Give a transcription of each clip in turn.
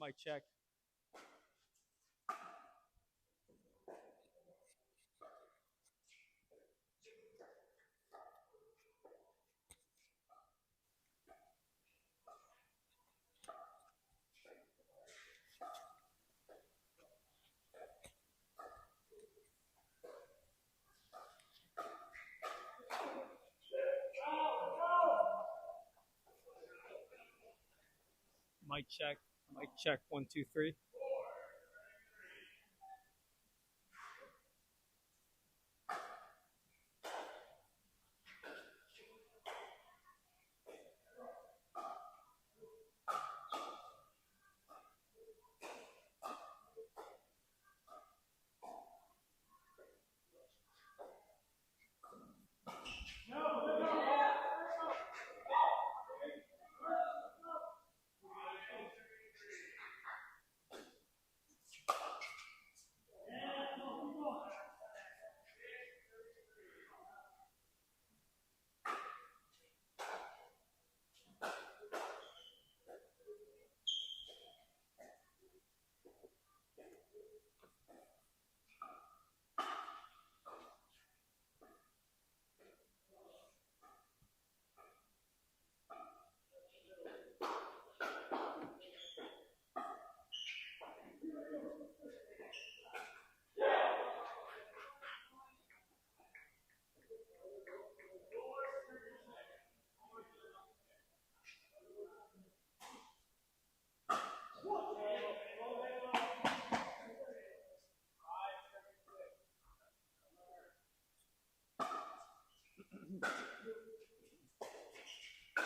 Mic check. Mic check. Mic check. 1, 2, 3.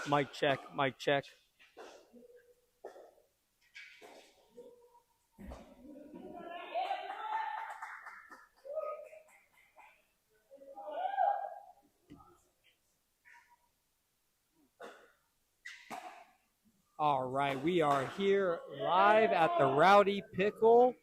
Mic check. Mic check. All right, we are here live at the Rowdy Pickle,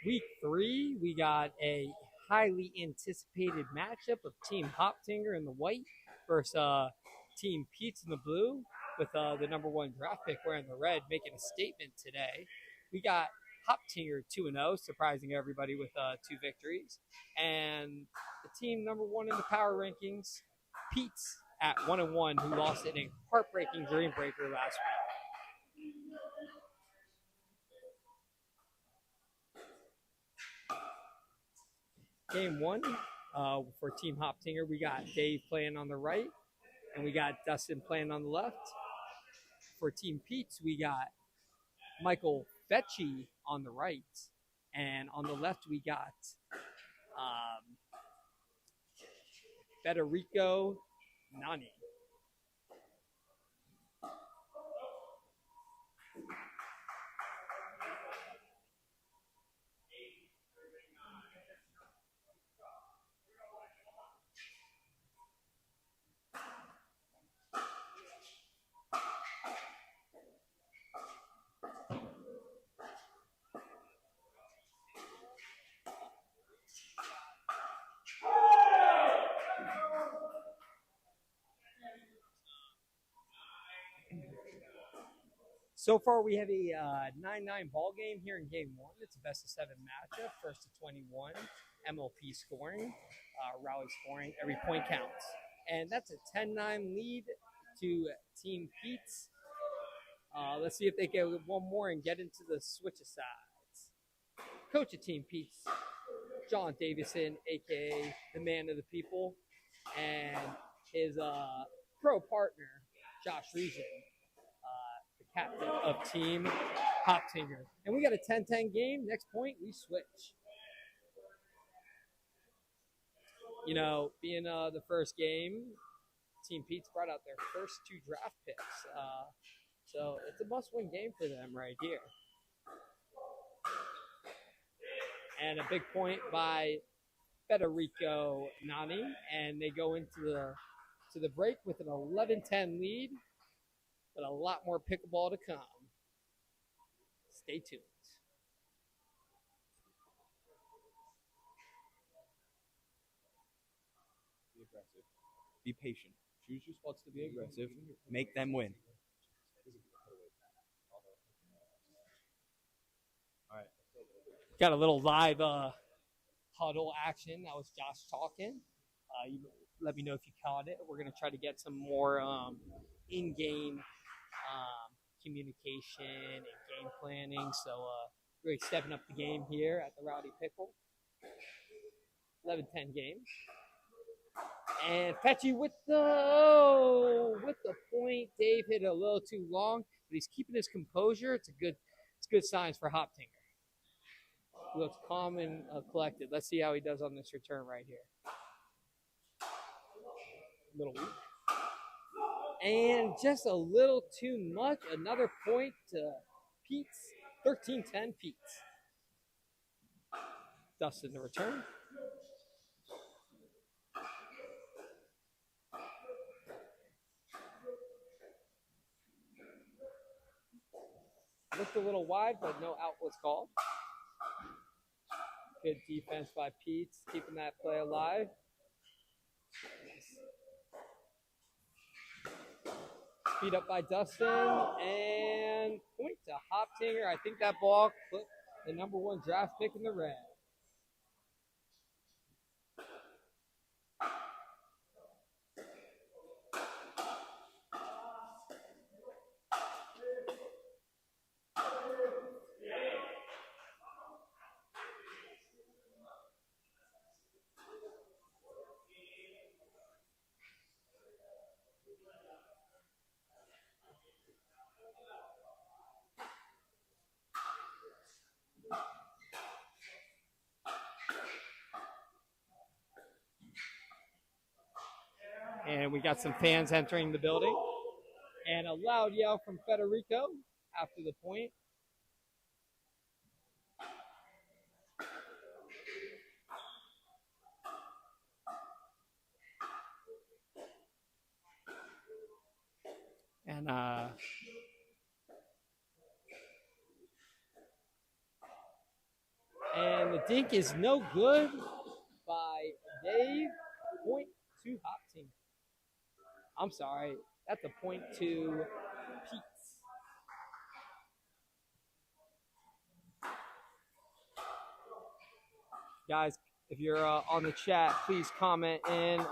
week 3. We got a highly anticipated matchup of Team Hoptinger in the white versus Team Pete's in the blue, with the number 1 draft pick wearing the red, making a statement today. We got Hoptinger 2-0, surprising everybody with 2 victories, and the team number 1 in the power rankings, Pete's at 1-1, who lost in a heartbreaking dream breaker last week. Game 1 for Team Hoptinger, we got Dave playing on the right, and we got Dustin playing on the left. For Team Pete's, we got Michael Fetchy on the right, and on the left we got Federico Nani. So far, we have a 9-9 ball game here in Game 1. It's a best-of-7 matchup, first to 21, MLP scoring, Rowdy scoring, every point counts. And that's a 10-9 lead to Team Pete's. Let's see if they get one more and get into the switch of sides. Coach of Team Pete's, John Davison, a.k.a. the man of the people, and his pro partner, Josh Reason, the captain of Team Hoptinger. And we got a 10-10 game. Next point, we switch. You know, being the first game, Team Pete's brought out their first 2 draft picks. So it's a must-win game for them right here. And a big point by Federico Nani, and they go into the break with an 11-10 lead, but a lot more pickleball to come. Stay tuned. Be aggressive. Be patient. Choose your spots to be aggressive. Make them win. Got a little live huddle action. That was Josh talking. You let me know if you caught it. We're going to try to get some more in-game communication and game planning. So really stepping up the game here at the Rowdy Pickle. 11-10 game. And Fetchy with the point. Dave hit it a little too long, but he's keeping his composure. It's good signs for Hoptinger. He looks calm and collected. Let's see how he does on this return right here. Little weak. And just a little too much. Another point to Pete's. 13-10 Pete's. Dustin the return. Looked a little wide, but no out was called. Good defense by Pete, keeping that play alive. Beat up by Dustin, and point to Hoptinger. I think that ball clipped the number 1 draft pick in the red. And we got some fans entering the building. And a loud yell from Federico after the point. And the dink is no good by Dave. Point to Hoptinger. I'm sorry, that's a point to Pete. Guys, if you're on the chat, please comment in.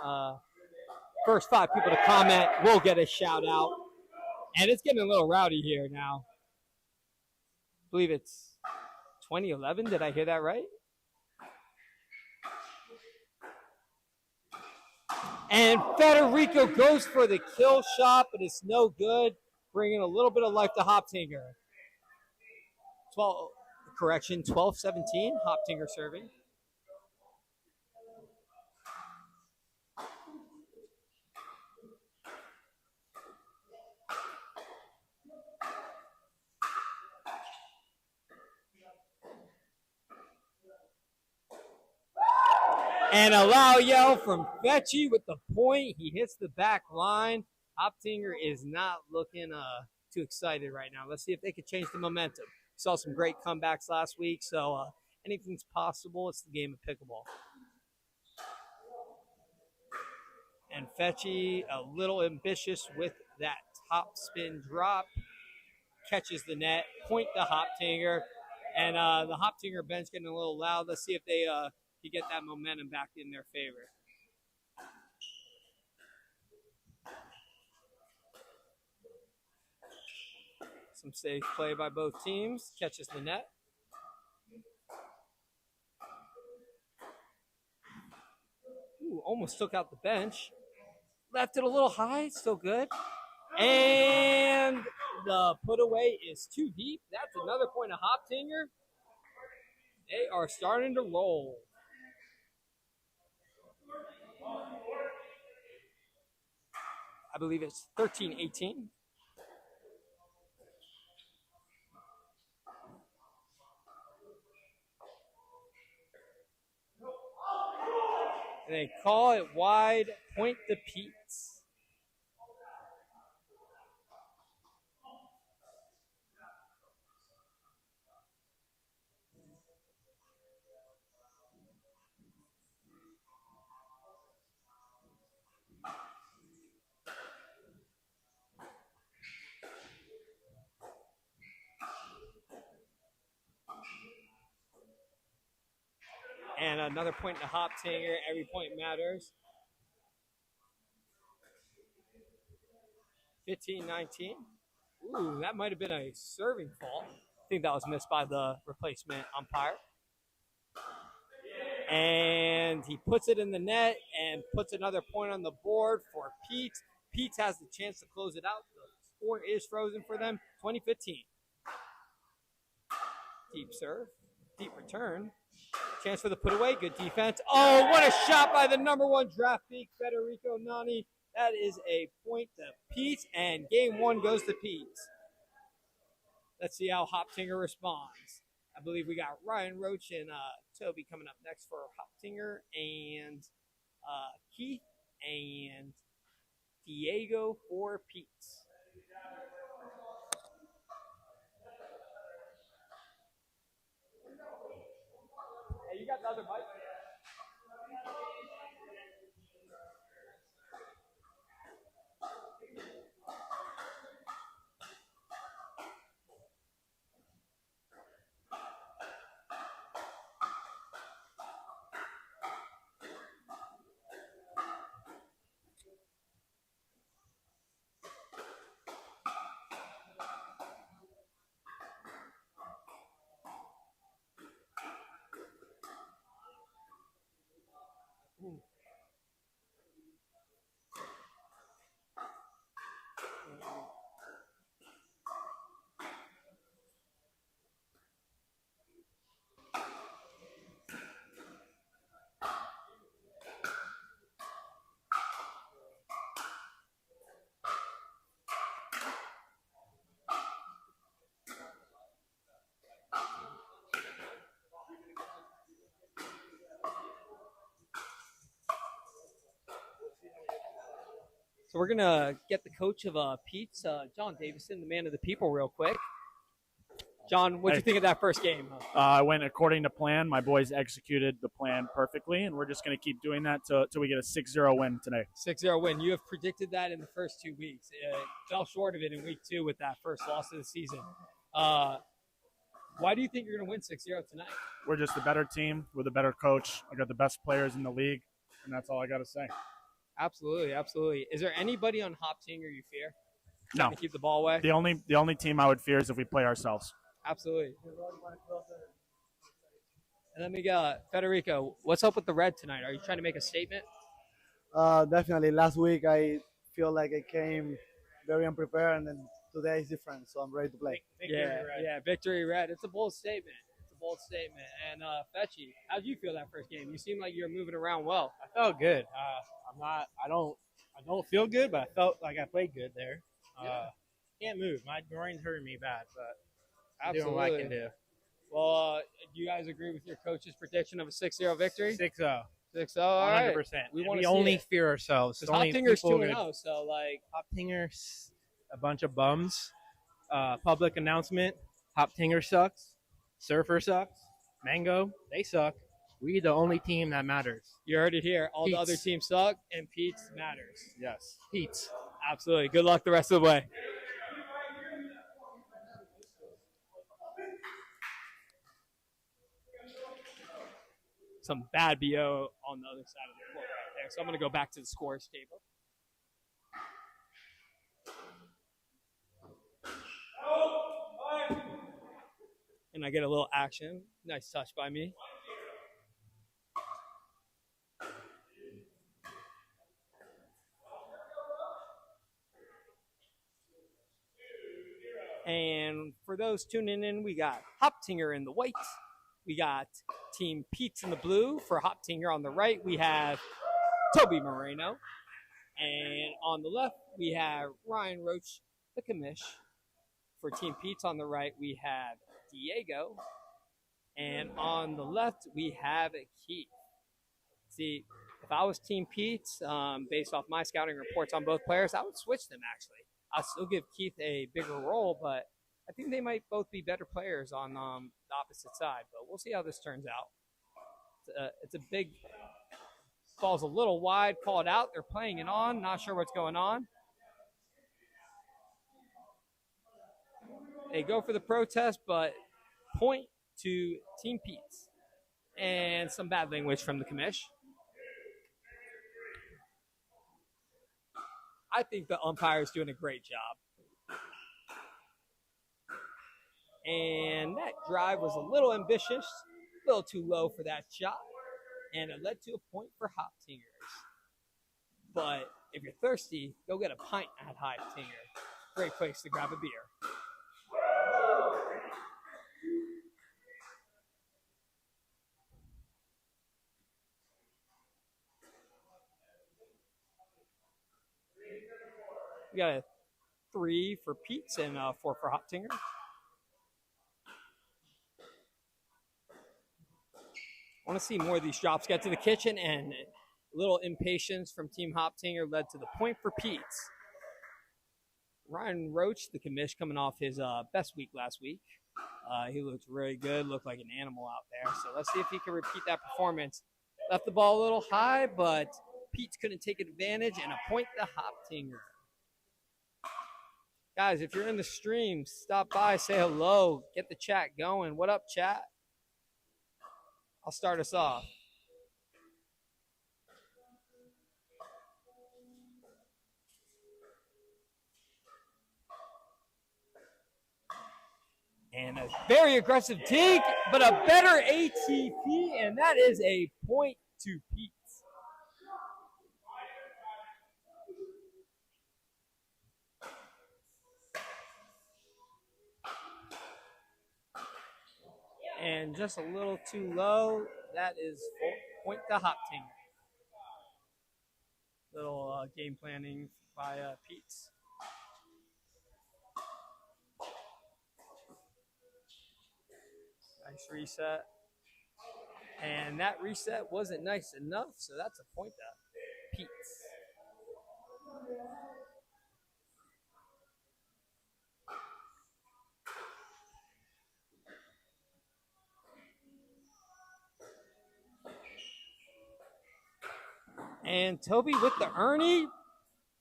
First 5 people to comment will get a shout out. And it's getting a little rowdy here now. I believe it's 2011. Did I hear that right? And Federico goes for the kill shot, but it's no good. Bringing a little bit of life to Hoptinger. 12-17. Hoptinger serving. And a loud yell from Fetchy with the point. He hits the back line. Hoptinger is not looking too excited right now. Let's see if they can change the momentum. We saw some great comebacks last week, so anything's possible. It's the game of pickleball. And Fetchy, a little ambitious with that top spin drop. Catches the net. Point to Hoptinger. And the Hoptinger bench getting a little loud. Let's see if they can get that momentum back in their favor. Some safe play by both teams. Catches the net. Ooh, almost took out the bench. Left it a little high. Still good. And the put away is too deep. That's another point of Hoptinger. They are starting to roll. I believe it's 13-18. And they call it wide, point to Pete's. And another point to Hoptinger. Every point matters. 15-19. Ooh, that might have been a serving fault. I think that was missed by the replacement umpire. And he puts it in the net and puts another point on the board for Pete. Pete has the chance to close it out. The score is frozen for them, 20-15. Deep serve, deep return. Chance for the put away, good defense. Oh, what a shot by the number one draft pick, Federico Nani. That is a point to Pete, and game one goes to Pete. Let's see how Hoptinger responds. I believe we got Ryan Roach and Toby coming up next for Hoptinger and Keith and Diego for Pete. Hey, you got the other mic? So we're going to get the coach of Pete's, John Davison, the man of the people, real quick. John, what do you think of that first game? I went according to plan. My boys executed the plan perfectly, and we're just going to keep doing that till we get a 6-0 win today. 6-0 win. You have predicted that in the first 2 weeks. Fell short of it in week 2 with that first loss of the season. Why do you think you're going to win 6-0 tonight? We're just a better team with a better coach. I got the best players in the league, and that's all I got to say. Absolutely, absolutely. Is there anybody on Hoptinger you fear? No. To keep the ball away? The only team I would fear is if we play ourselves. Absolutely. And then we got Federico. What's up with the red tonight? Are you trying to make a statement? Definitely. Last week I feel like I came very unprepared, and then today is different, so I'm ready to play. Victory red. It's a bold statement. And Fetchy, how did you feel that first game? You seemed like you were moving around well. I felt good. I don't feel good, but I felt like I played good there. Can't move. My groin's hurting me bad, but I'm doing what I can do. Well, do you guys agree with your coach's prediction of a 6-0 victory? 6-0. 6-0, all right. 100%. We only fear ourselves. Hoptinger's 2-0, so like Hoptinger's a bunch of bums. Public announcement: Hoptinger sucks. Surfer sucks. Mango, they suck. We the only team that matters. You heard it here. All Pete's. the other teams suck, and Pete's matters. Yes. Pete's. Absolutely. Good luck the rest of the way. Some bad BO on the other side of the court right there. So I'm going to go back to the scores table. And I get a little action. Nice touch by me. And for those tuning in, we got Hoptinger in the white. We got Team Pete's in the blue. For Hoptinger on the right, we have Toby Moreno. And on the left, we have Ryan Roach, the commish. For Team Pete's on the right, we have Diego. And on the left, we have Keith. See, if I was Team Pete's, based off my scouting reports on both players, I would switch them, actually. I'll still give Keith a bigger role, but I think they might both be better players on the opposite side. But we'll see how this turns out. It's a big – ball's a little wide, called out. They're playing it on. Not sure what's going on. They go for the protest, but point to Team Pete's. And some bad language from the commish. I think the umpire is doing a great job. And that drive was a little ambitious, a little too low for that shot, and it led to a point for Hop Tingers. But if you're thirsty, go get a pint at Hop Tinger. Great place to grab a beer. We got a 3 for Pete's and 4 for Hop Tinger. I want to see more of these drops get to the kitchen, and a little impatience from Team Hop Tinger led to the point for Pete's. Ryan Roach, the commish, coming off his best week last week. He looked really good, looked like an animal out there. So let's see if he can repeat that performance. Left the ball a little high, but Pete's couldn't take advantage, and a point to Hop Tinger. Guys, if you're in the stream, stop by, say hello, get the chat going. What up, chat? I'll start us off. And a very aggressive dig, but a better ATP, and that is a point to Pete. And just a little too low. That is point to Hop Tinger. Little game planning by Pete's. Nice reset. And that reset wasn't nice enough, so that's a point to Pete's. And Toby with the Ernie.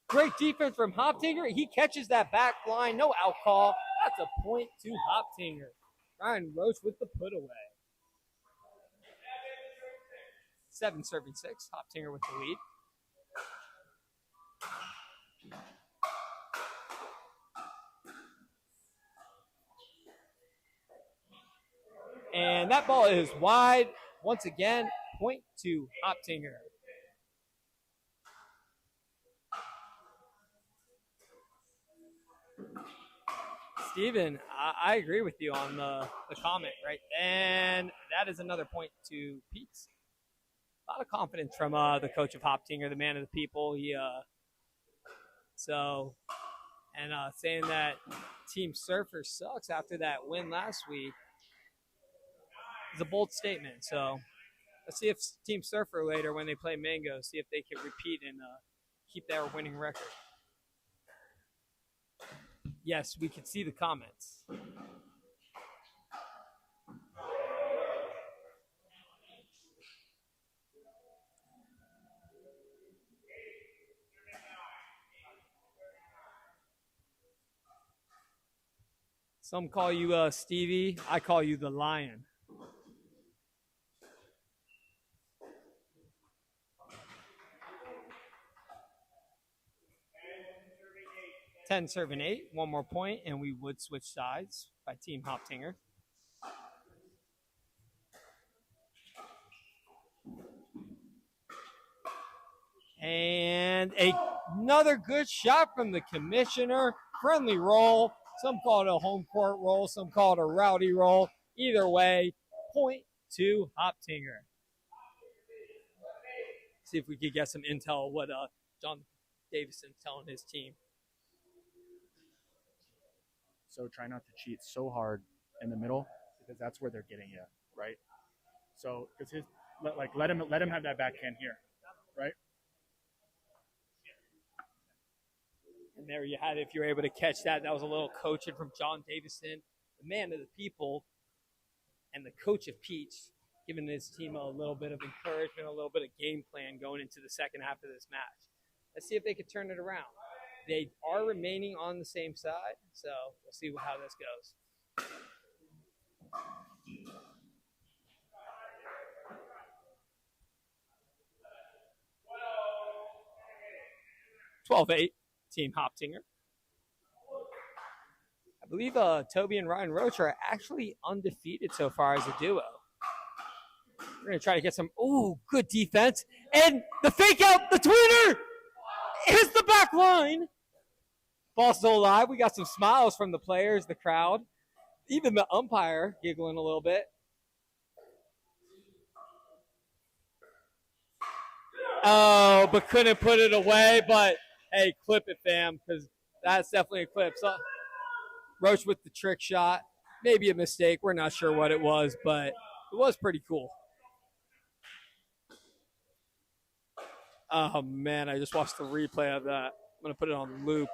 Great defense from Hop Tinger. He catches that back line. No out call. That's a point to Hop Tinger. Ryan Roach with the put away. 7 serving 6. Hop Tinger with the lead. And that ball is wide. Once again, point to Hop Tinger. Steven, I agree with you on the comment, right? And that is another point to Pete's. A lot of confidence from the coach of Hop Tinger, the man of the people. Saying that Team Surfer sucks after that win last week is a bold statement. So let's see if Team Surfer later, when they play Mango, see if they can repeat and keep their winning record. Yes, we can see the comments. Some call you Stevie. I call you the Lion. Ten serving 8, one more point, and we would switch sides by Team Hop Tinger. And another good shot from the commissioner. Friendly roll. Some call it a home court roll. Some call it a rowdy roll. Either way, point to Hop Tinger. See if we could get some intel of what John Davison's telling his team. So try not to cheat so hard in the middle, because that's where they're getting you, right? So because let him have that backhand here, right? And there you had it. If you were able to catch that, that was a little coaching from John Davison, the man of the people, and the coach of Pete's, giving his team a little bit of encouragement, a little bit of game plan going into the second half of this match. Let's see if they can turn it around. They are remaining on the same side, so we'll see how this goes. 12-8, Team Hoptinger. I believe Toby and Ryan Roach are actually undefeated so far as a duo. We're going to try to get some, good defense. And the fake out, the tweener hits the back line. Ball still alive. We got some smiles from the players, the crowd, even the umpire giggling a little bit. Oh, but couldn't put it away. But, hey, clip it, fam, because that's definitely a clip. So, Roach with the trick shot. Maybe a mistake. We're not sure what it was, but it was pretty cool. Oh, man, I just watched the replay of that. I'm going to put it on loop.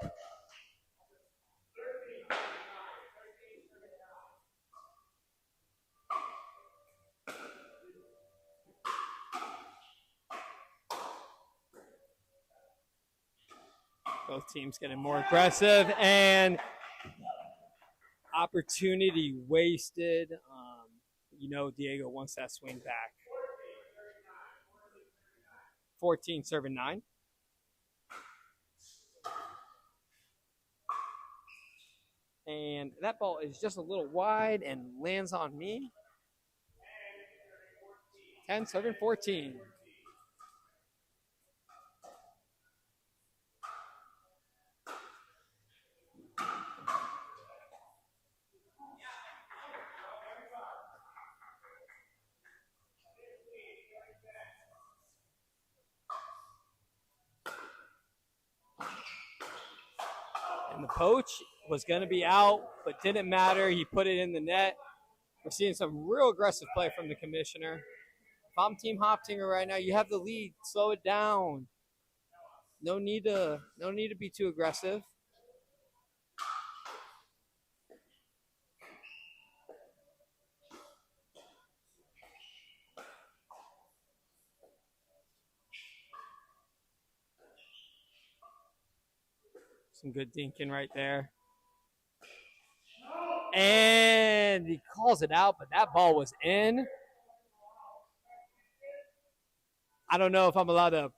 Both teams getting more aggressive and opportunity wasted. Diego wants that swing back. 14 serving 9. And that ball is just a little wide and lands on me. 10 serving 14. And the poach was going to be out, but didn't matter. He put it in the net. We're seeing some real aggressive play from the commissioner. If I'm Team Hoptinger right now, you have the lead. Slow it down. No need to be too aggressive. Some good dinking right there. And he calls it out, but that ball was in. I don't know if I'm allowed to,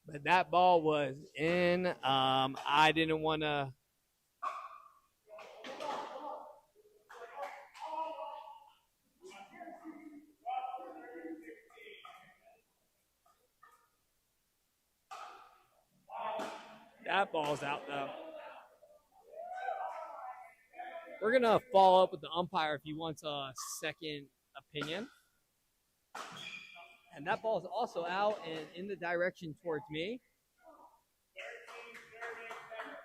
but that ball was in. I didn't want to. That ball's out, though. We're going to follow up with the umpire if he wants a second opinion. And that ball is also out and in the direction towards me.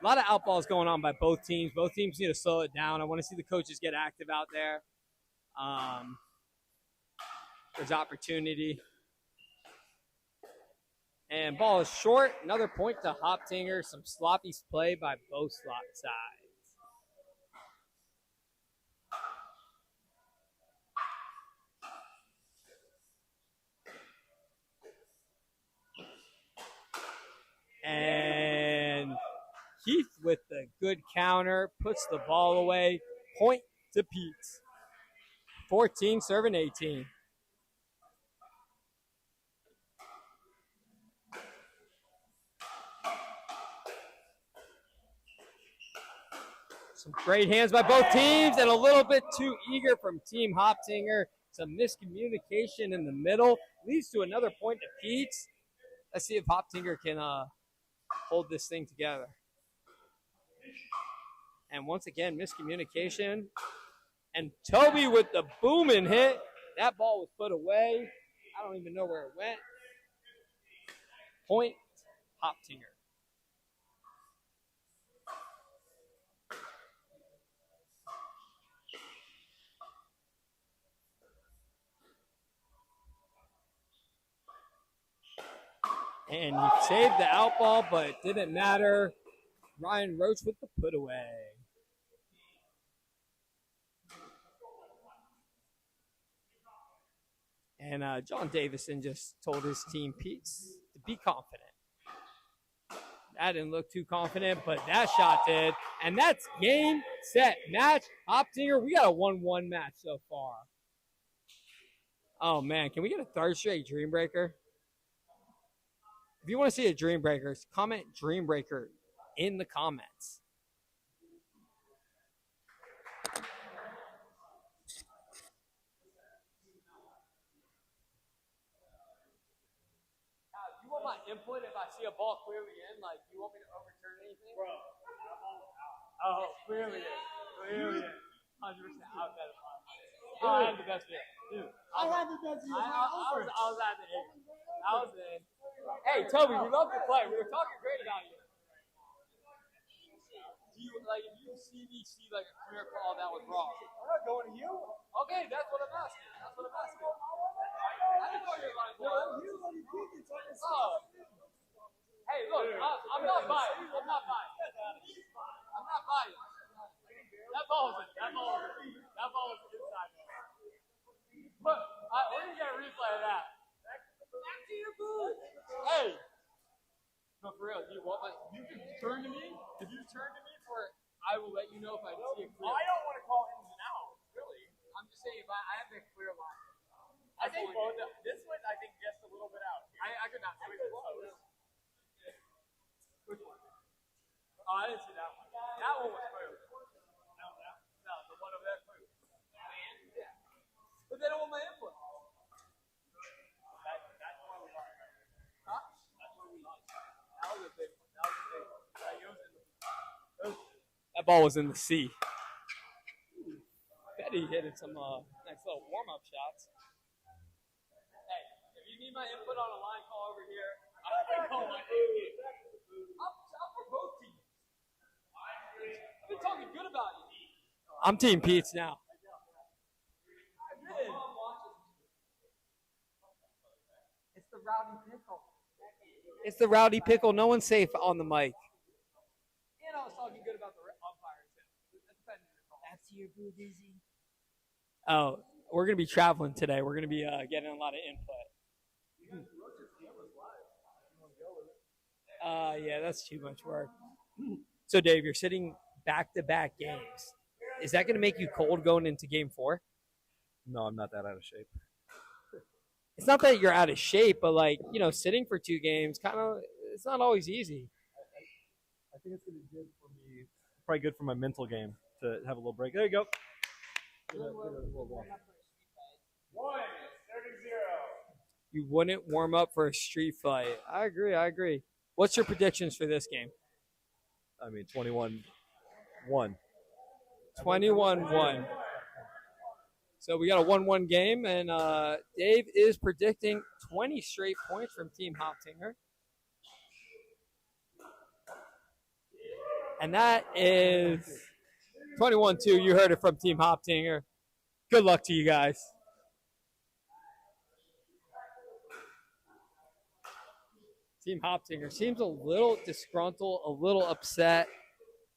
A lot of out balls going on by both teams. Both teams need to slow it down. I want to see the coaches get active out there. There's opportunity. And ball is short. Another point to Hoptinger. Some sloppy play by both sides. And Keith with the good counter puts the ball away. Point to Pete. 14 serving 18. Some great hands by both teams and a little bit too eager from Team Hoptinger. Some miscommunication in the middle leads to another point to Pete. Let's see if Hoptinger can hold this thing together. And once again, miscommunication. And Toby with the booming hit. That ball was put away. I don't even know where it went. Point, Hoptinger. And he saved the out ball, but it didn't matter. Ryan Roach with the put away. And John Davison just told his team piece to be confident. That didn't look too confident, but that shot did. And that's game, set, match. Hoptinger, we got a 1-1 match so far. Oh, man, can we get a third straight Dream Breaker? If you want to see a Dream Breakers, comment Dream Breaker in the comments. You want my input if I see a ball clearly in? Like, you want me to overturn anything? Bro, oh, clearly in. Clearly in. 100% out that Oh, I had the best hit. Dude, I had the best hit. I was at the hit. I was in. Hey, Toby, we love to play. We were talking great about you. Do you, like, if you see me see, like, a clear call that was wrong? I'm not going to you. Okay, that's what I'm asking. That's what I'm asking. I didn't know you were lying. Oh. Hey, look, I'm not biased. I'm not biased. I'm not biased. That ball was in. That ball was inside. Look, we're going to get a replay of that. Back to your booth. Hey. No, for real. You can turn to me. If you turn to me I will let you know if I see a clear. I don't want to call ins and outs, really. I'm just saying if I have a clear line. I think both. This one, I think, just a little bit out. I could not see it. Which one? Oh, I didn't see that one. That one was clear. No, the one over there clear. Yeah. But they don't want my input. That's why we lost. Huh? That's why we lost. That was a big one. That ball was in the sea. Betty hit some nice little warm-up shots. Hey, if you need my input on a line call over here, I'm for both teams. I've been talking good about you. I'm Team Pete's now. It's the Rowdy Pickle. It's the Rowdy Pickle. No one's safe on the mic. And I was talking good about the umpires. That's your boo, Dizzy. Oh, we're going to be traveling today. We're going to be getting a lot of input. Yeah, that's too much work. So, Dave, you're sitting back-to-back games. Is that going to make you cold going into Game 4? No, I'm not that out of shape. It's not that you're out of shape, but, like, sitting for 2 games, it's not always easy. I think it's going to be good for me. Probably good for my mental game to have a little break. There you go. You wouldn't warm up for a street fight. I agree. What's your predictions for this game? I mean, 21-1. 21-1. So we got a 1-1 game, and Dave is predicting 20 straight points from Team Hoptinger. And that is 21-2. You heard it from Team Hoptinger. Good luck to you guys. Team Hoptinger seems a little disgruntled, a little upset.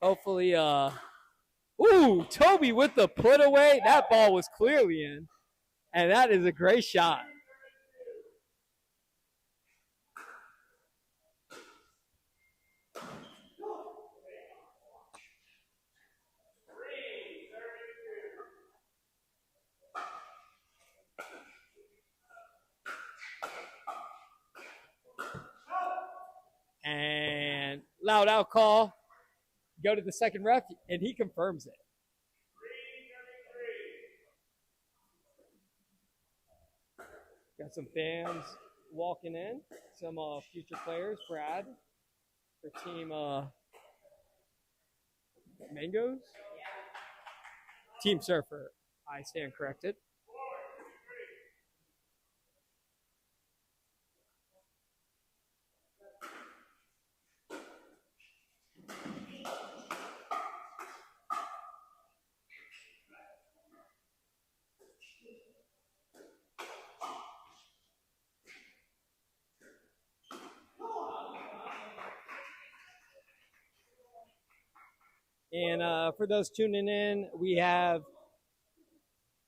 Hopefully, ooh, Toby with the put away. That ball was clearly in. And that is a great shot. And loud out call. Go to the second ref, and he confirms it. Got some fans walking in. Some future players. Brad for Team Mangoes. Team Surfer. I stand corrected. And for those tuning in, we have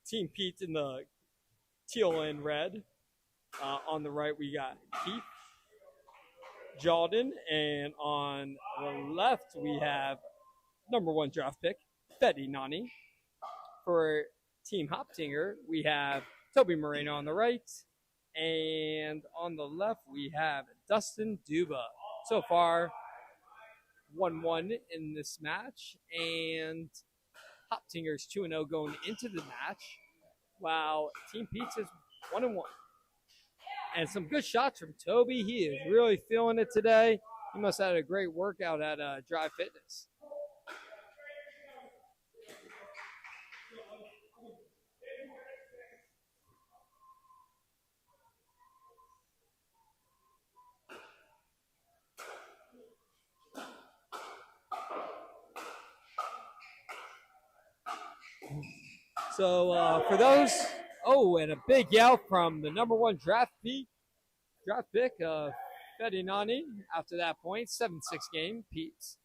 Team Pete in the teal and red. On the right, we got Keith, Jordan, and on the left, we have #1 draft pick, Fetty Nani. For Team Hoptinger, we have Toby Moreno on the right, And on the left, we have Dustin Duba. So far, 1-1 in this match. And Hoptinger's 2-0 going into the match, while Team Pizza's 1-1. And some good shots from Toby. He is really feeling it today. He must have had a great workout at Drive Fitness. So for those, and a big yell from the number one draft pick, Fedinani. After that point, 7-6 game, Pete's.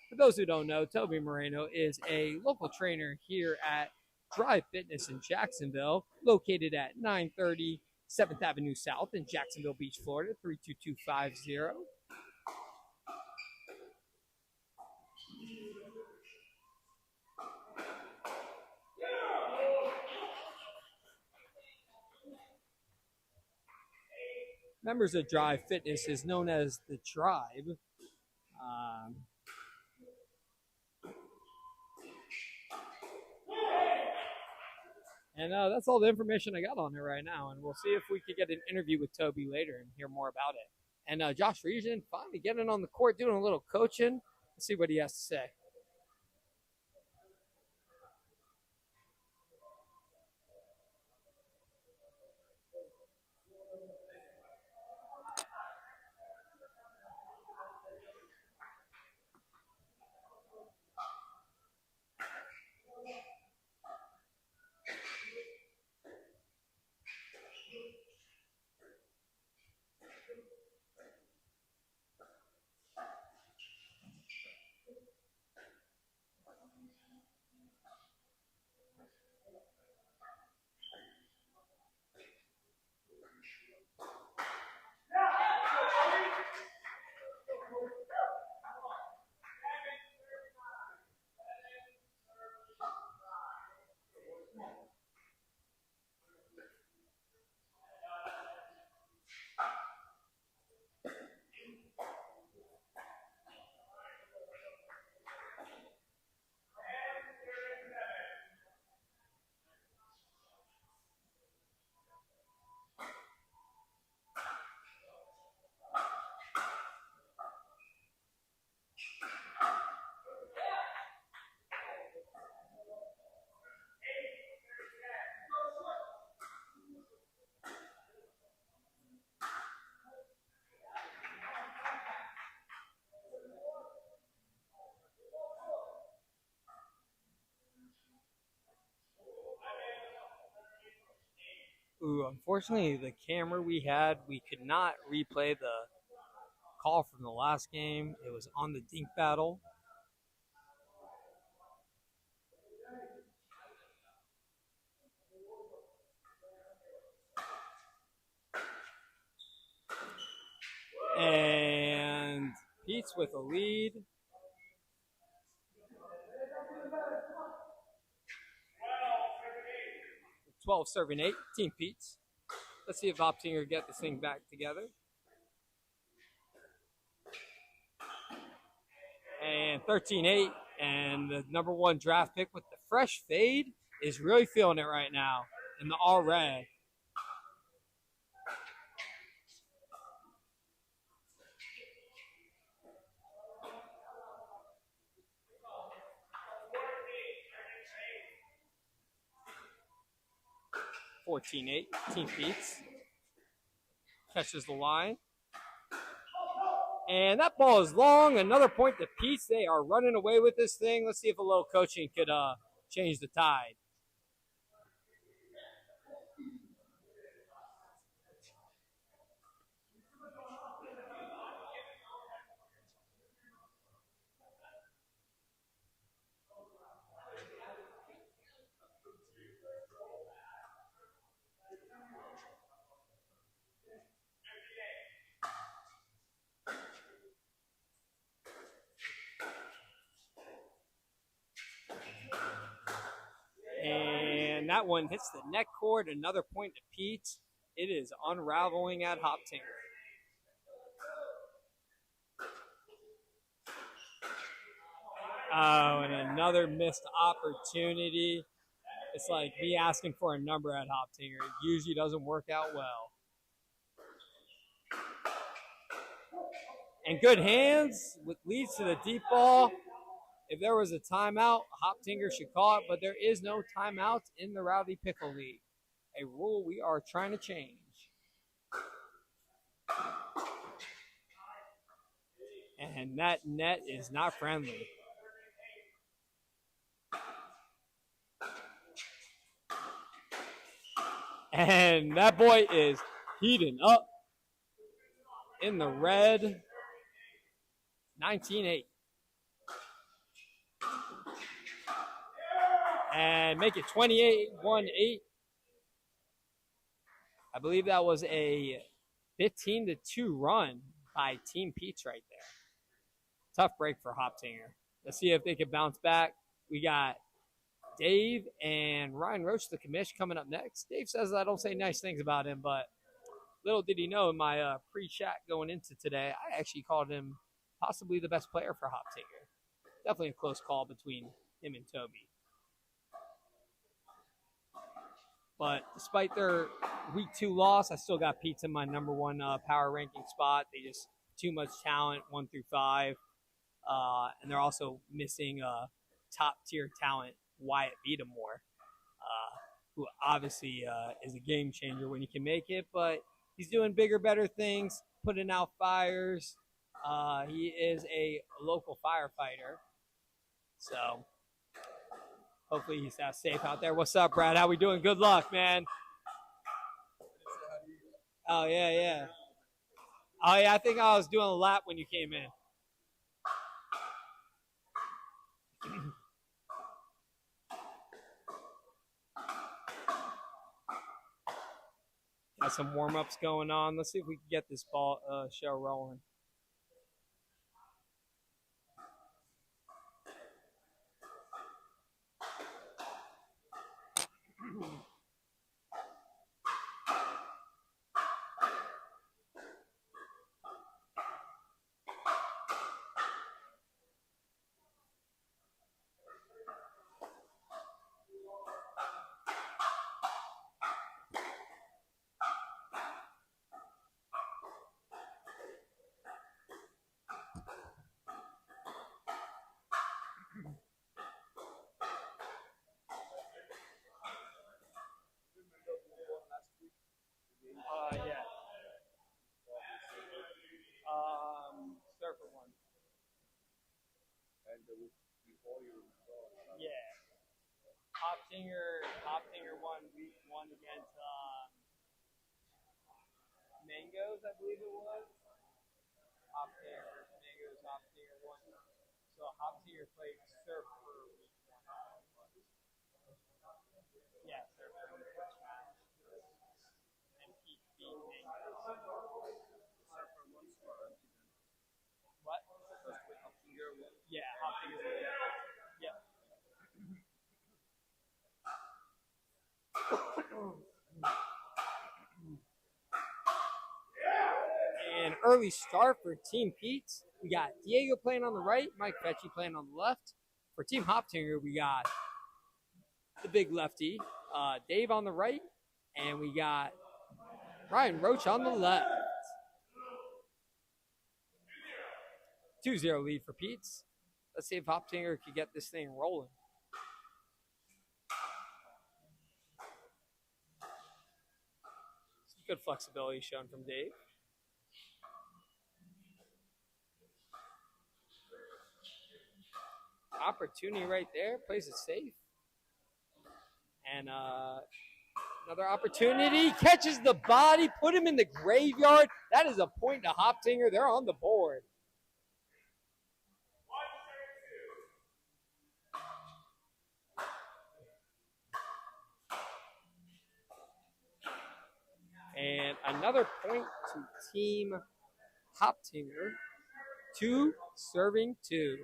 For those who don't know, Toby Moreno is a local trainer here at Drive Fitness in Jacksonville, located at 930 7th Avenue South in Jacksonville Beach, Florida, 32250. Members of Drive Fitness is known as the Tribe. And that's all the information I got on it right now. And we'll see if we could get an interview with Toby later and hear more about it. And Josh Regan finally getting on the court, doing a little coaching. Let's see what he has to say. Unfortunately, the camera we had, we could not replay the call from the last game. It was on the dink battle. And Pete's with a lead. 12 serving 8, Team Pete's. Let's see if Optinger get this thing back together. And 13-8, and the number one draft pick with the fresh fade is really feeling it right now in the all red. (14-8), Team Pete's catches the line. And that ball is long. Another point to Pete's. They are running away with this thing. Let's see if a little coaching could change the tide. And that one hits the net cord. Another point to Pete. It is unraveling at Hoptinger. Oh, and another missed opportunity. It's like me asking for a number at Hoptinger. It usually doesn't work out well. And good hands leads to the deep ball. If there was a timeout, Hoptinger should call it, but there is no timeouts in the Rowdy Pickle League. A rule we are trying to change. And that net is not friendly. And that boy is heating up in the red. 19-8. And make it 28-1-8. I believe that was a 15-2 run by Team Pete's right there. Tough break for Hoptinger. Let's see if they can bounce back. We got Dave and Ryan Roach, the commish, coming up next. Dave says I don't say nice things about him, but little did he know in my pre-chat going into today, I actually called him possibly the best player for Hoptinger. Definitely a close call between him and Toby. But despite their week 2 loss, I still got Pete's in my number 1 power ranking spot. They just too much talent, 1 through 5. And they're also missing top tier talent, Wyatt Beatamore, who obviously is a game changer when he can make it, but he's doing bigger, better things, putting out fires. He is a local firefighter. So hopefully he's safe out there. What's up, Brad? How we doing? Good luck, man. Oh, yeah. Oh, yeah, I think I was doing a lap when you came in. Got some warm-ups going on. Let's see if we can get this ball show rolling. Yeah. Surfer one. And before you Yeah. Hoptinger won week 1 against Mangoes, I believe it was. Hoptinger versus Mangoes, Hoptinger won. So Hoptinger played Surfer week 1. Yeah, Surfer was the first match. And Pete beat Mangoes. What? Yeah, Hoptinger won. Yep. And early start for Team Pete's. We got Diego playing on the right, Mike Fetchy playing on the left. For Team Hoptinger, we got the big lefty, Dave on the right, and we got Ryan Roach on the left. 2-0 lead for Pete's. Let's see if Hoptinger can get this thing rolling. Some good flexibility shown from Dave. Opportunity right there. Plays it safe. And another opportunity. Catches the body. Put him in the graveyard. That is a point to Hoptinger. They're on the board. And another point to Team Hoptinger. 2 serving 2.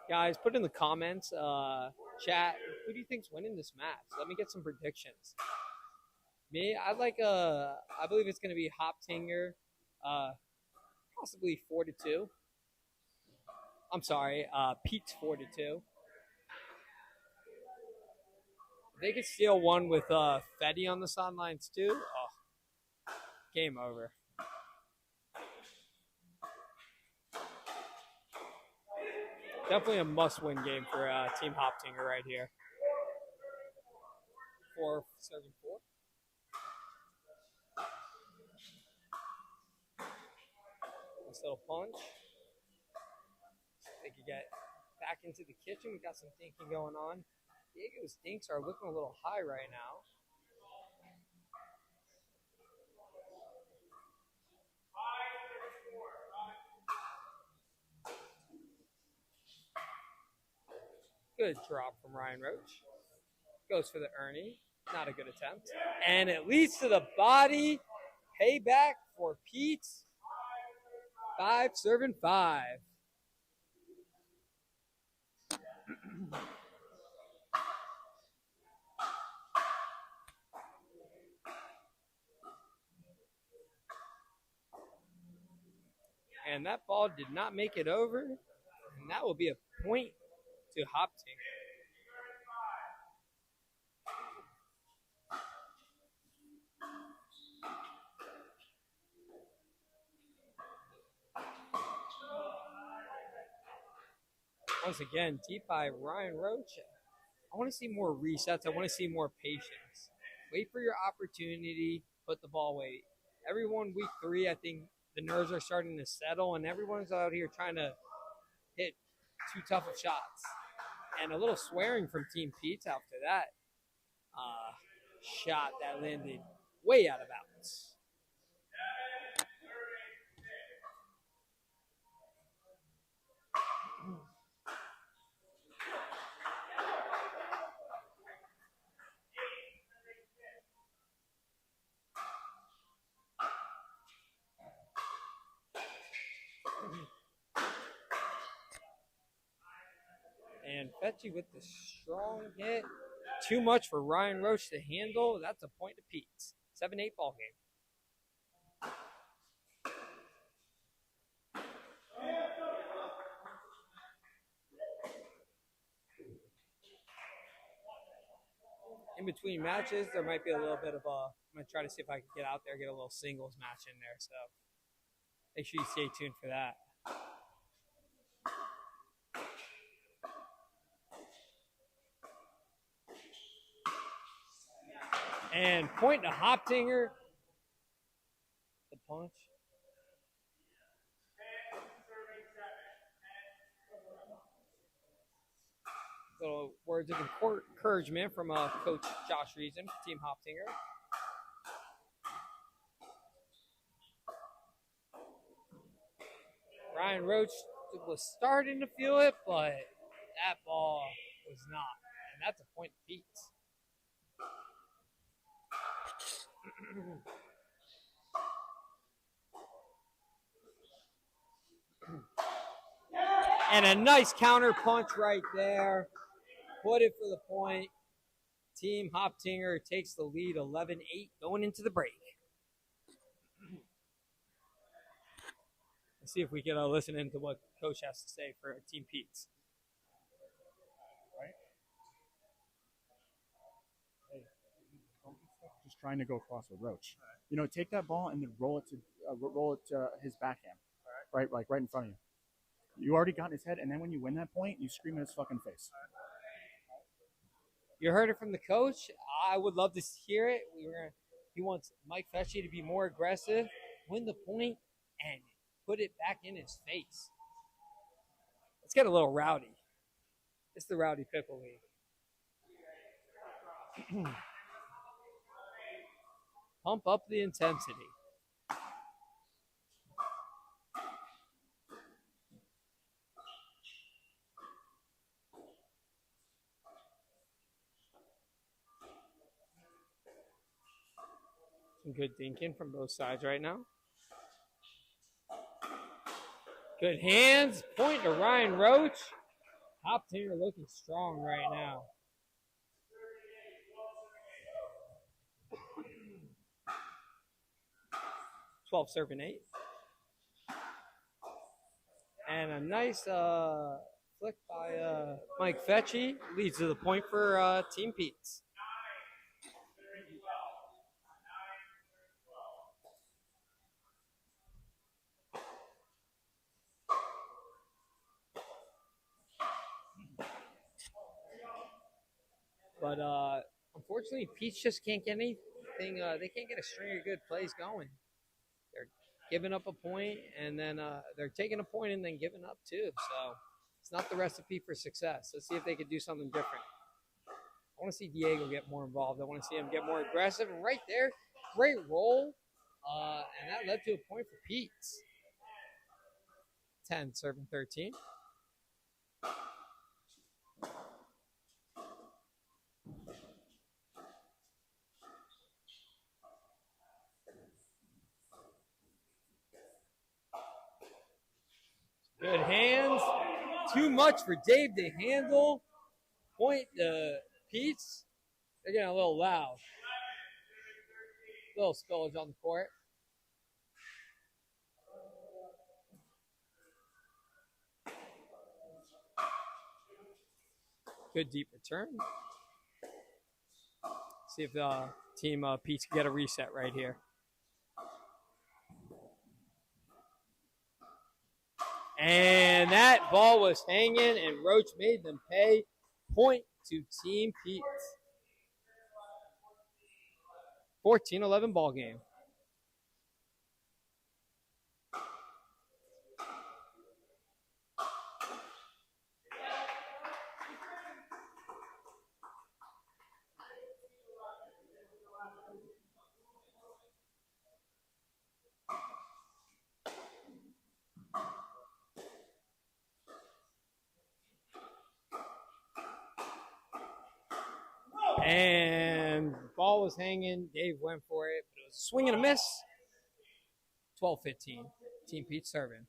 Guys, put in the comments, chat, who do you think's winning this match? Let me get some predictions. Me, I believe it's going to be Hoptinger, possibly 4-2. I'm sorry, Pete's 4-2. If they could steal one with Fetty on the sidelines too, oh, game over. Definitely a must-win game for Team Hoptinger right here. 4 serving 4. Nice little punch. They could get back into the kitchen. We got some thinking going on. Diego's dinks are looking a little high right now. Good drop from Ryan Roach. Goes for the Ernie. Not a good attempt. And it leads to the body. Payback for Pete. 5 serving 5. And that ball did not make it over. And that will be a point to Hoptinger. Once again, deep by Ryan Roach. I want to see more resets. I want to see more patience. Wait for your opportunity. Put the ball away. Everyone, week 3, I think the nerves are starting to settle, and everyone's out here trying to hit too tough of shots. And a little swearing from Team Pete after that shot that landed way out of bounds. And Fetchy with the strong hit. Too much for Ryan Roach to handle. That's a point to Pete. 7-8 ball game. In between matches, there might be a little bit of a. I'm going to try to see if I can get out there, get a little singles match in there. So make sure you stay tuned for that. And point to Hoptinger. The punch. Little words of encouragement from Coach Josh Reason, Team Hoptinger. Ryan Roach was starting to feel it, but that ball was not. And that's a point to Pete. And a nice counter punch right there. Put it for the point. Team Hoptinger takes the lead 11-8 going into the break. Let's see if we can listen into what Coach has to say for Team Pete's. Right? Hey, just trying to go across with Roach. You know, take that ball and then roll it to his backhand, right, like right in front of you. You already got in his head, and then when you win that point, you scream in his fucking face. You heard it from the coach. I would love to hear it. He wants Mike Fetchy to be more aggressive, win the point, and put it back in his face. Let's get a little rowdy. It's the Rowdy Pickle League. Pump up the intensity. Some good thinking from both sides right now. Good hands. Point to Ryan Roach. Hoptinger looking strong right now. $12 serving 8. And a nice flick by Mike Fetchy leads to the point for Team Pete's. But unfortunately, Pete's just can't get anything. They can't get a string of good plays going. They're giving up a point, and then they're taking a point and then giving up too. So it's not the recipe for success. Let's see if they could do something different. I want to see Diego get more involved. I want to see him get more aggressive. And right there, great roll, and that led to a point for Pete's. 10 serving 13. Good hands. Too much for Dave to handle. Point to Pete's. They're getting a little loud. A little spillage on the court. Good deep return. See if Team Pete's can get a reset right here. And that ball was hanging, and Roach made them pay. Point to Team Pete's. 14-11 ball game. And the ball was hanging. Dave went for it, but it was a swing and a miss. 12-15. Team Pete serving.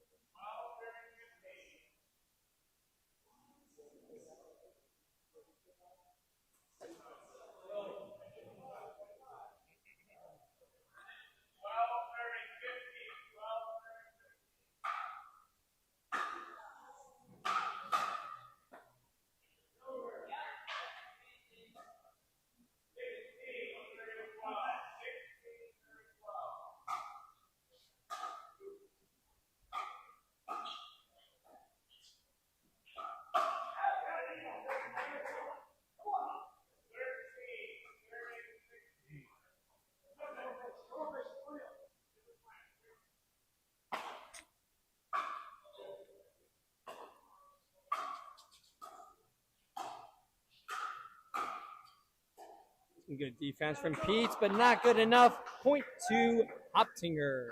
Good defense from Pete's, but not good enough. Point to Hoptinger.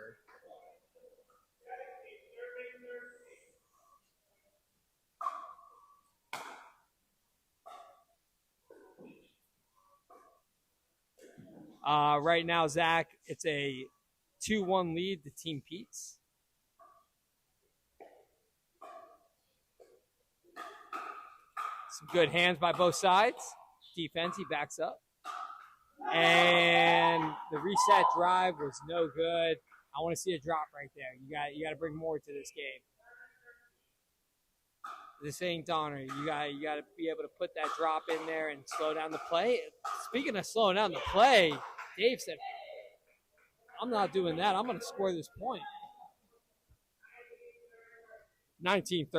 Right now, Zach, it's a 2-1 lead to Team Pete's. Some good hands by both sides. Defense, he backs up. And the reset drive was no good. I want to see a drop right there. You got to bring more to this game. This ain't Donner. You got to be able to put that drop in there and slow down the play. Speaking of slowing down the play, Dave said, I'm not doing that. I'm going to score this point. 19-13,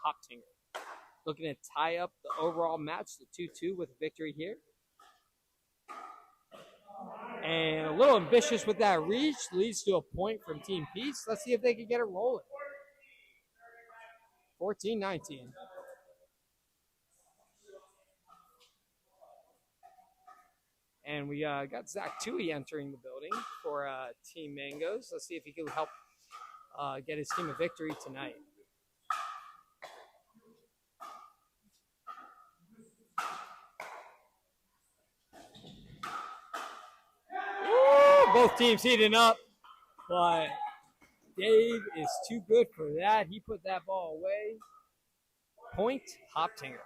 Hoptinger. Looking to tie up the overall match to 2-2 with a victory here. And a little ambitious with that reach leads to a point from Team Peace. Let's see if they can get it rolling. 14-19. And we got Zach Tui entering the building for Team Mangoes. Let's see if he can help get his team a victory tonight. Woo! Both teams heating up, but Dave is too good for that. He put that ball away. Point Hoptinger.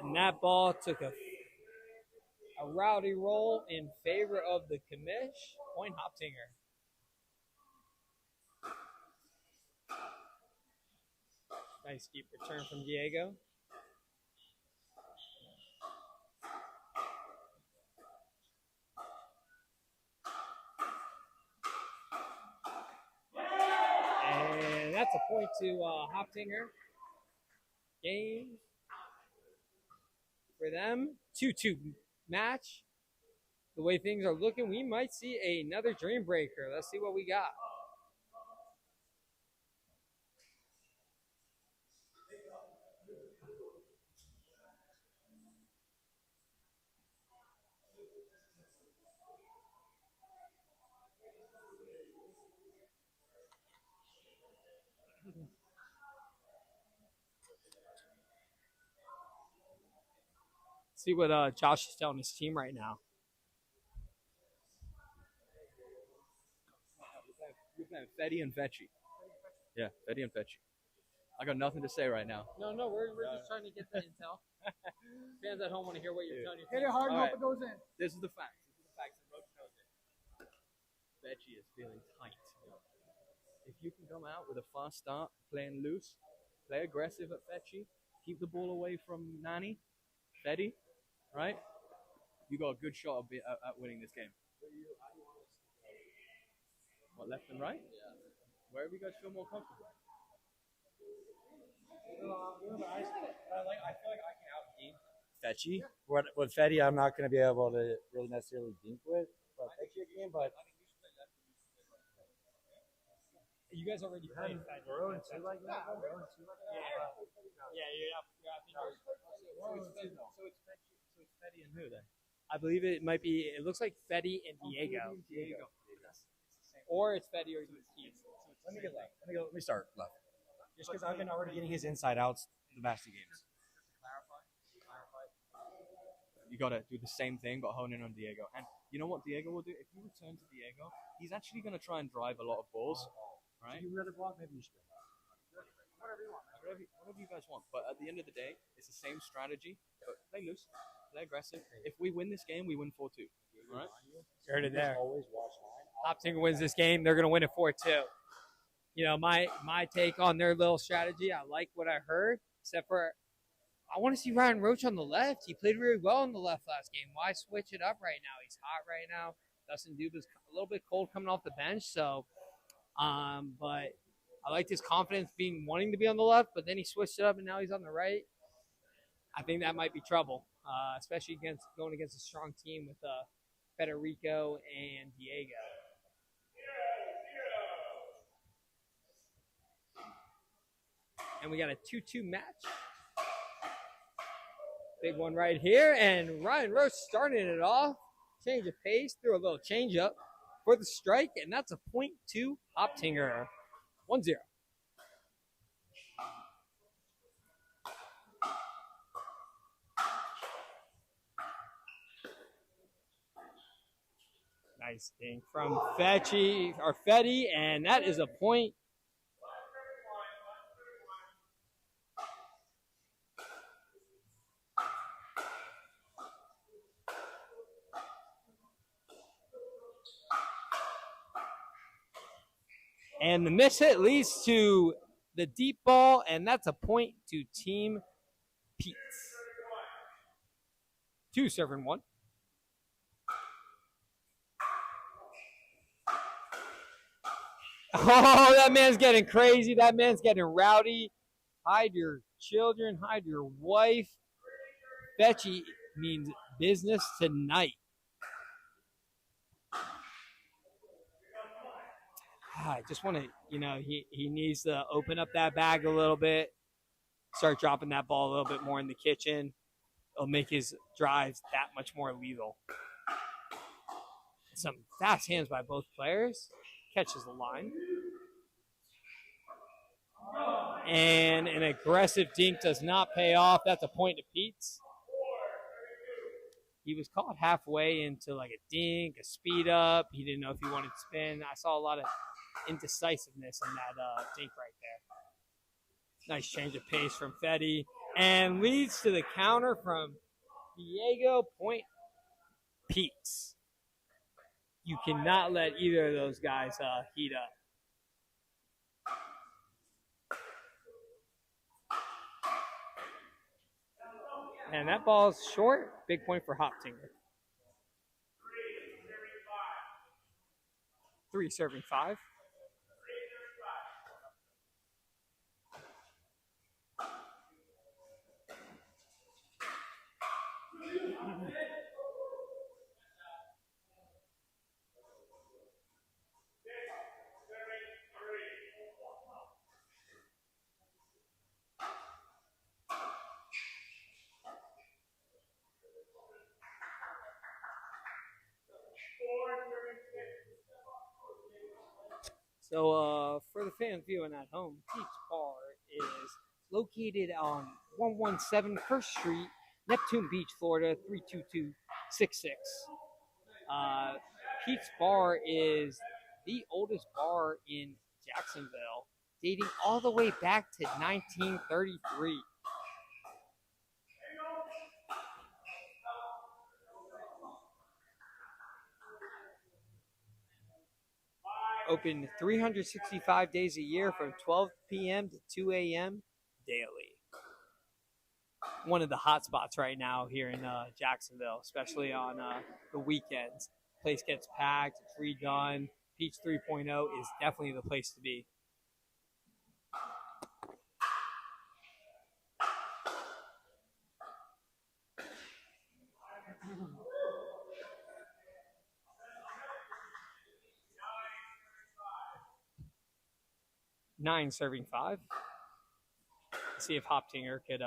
And that ball took a rowdy roll in favor of the commish. Point Hoptinger. Nice deep return from Diego. And that's a point to Hoptinger. Game for them. 2-2 match. The way things are looking, we might see another dream breaker. Let's see what we got. See what Josh is telling his team right now. You're playing Fetty and Fetchy. Yeah, Fetty and Fetchy. I got nothing to say right now. No, we're just trying to get the intel. Fans at home want to hear what you're telling your Hit team. it hard, All hope right. it goes in. This is the facts. And Roach knows it. Fetchy is feeling tight. If you can come out with a fast start, playing loose, play aggressive at Fetchy, keep the ball away from Nani, Fetty, right? You got a good shot at winning this game. What, left and right? Yeah. Wherever you guys feel more comfortable. I feel like I can out-game. Fetchy. With Fetty, I'm not going to be able to really necessarily dink with. But Fetchy again, but You guys already played Fetty. we're 0-2 like that. Yeah, So it's Fetty and who then? I believe it might be. It looks like Fetty and Diego. Or it's Fetty or Keith. Let me get left. Let me start left. Just because I've been already getting his inside outs the past 2 games. You got to do the same thing, but hone in on Diego. And you know what Diego will do? If you return to Diego, he's actually going to try and drive a lot of balls, right? You rather block? Maybe you should. Whatever you guys want. But at the end of the day, it's the same strategy. But play loose, play aggressive. If we win this game, we win 4-2. All right? You heard it there. Always watch line. Hoptinger wins this game. They're going to win it 4-2. You know, my take on their little strategy, I like what I heard, except for I want to see Ryan Roach on the left. He played really well on the left last game. Why switch it up right now? He's hot right now. Dustin Duba's a little bit cold coming off the bench. So, but I liked his confidence wanting to be on the left, but then he switched it up and now he's on the right. I think that might be trouble, especially going against a strong team with Federico and Diego. And we got a 2-2 match. Big one right here. And Ryan Roach starting it off. Change of pace. Threw a little change up for the strike. And that's a point to Hoptinger. 1-0. Nice thing from Fetty, and that is a point. And the miss hit leads to the deep ball, and that's a point to Team Pete's. 2-1. Oh, that man's getting crazy. That man's getting rowdy. Hide your children. Hide your wife. Fetchy means business tonight. I just want to, he needs to open up that bag a little bit, start dropping that ball a little bit more in the kitchen. It'll make his drives that much more lethal. Some fast hands by both players. Catches the line. And an aggressive dink does not pay off. That's a point to Pete's. He was caught halfway into like a dink, a speed up. He didn't know if he wanted to spin. I saw a lot of indecisiveness in that dink right there. Nice change of pace from Fetty. And leads to the counter from Diego Point Pete's. You cannot let either of those guys heat up. And that ball's short. Big point for Hoptinger. 3 serving 5. So for the fans viewing at home, Pete's Bar is located on 117 First Street, Neptune Beach, Florida, 32266. Pete's Bar is the oldest bar in Jacksonville, dating all the way back to 1933. Open 365 days a year from 12 p.m. to 2 a.m. daily. One of the hot spots right now here in Jacksonville, especially on the weekends. Place gets packed, it's redone. Peach 3.0 is definitely the place to be. Nine serving 5. Let's see if Hoptinger could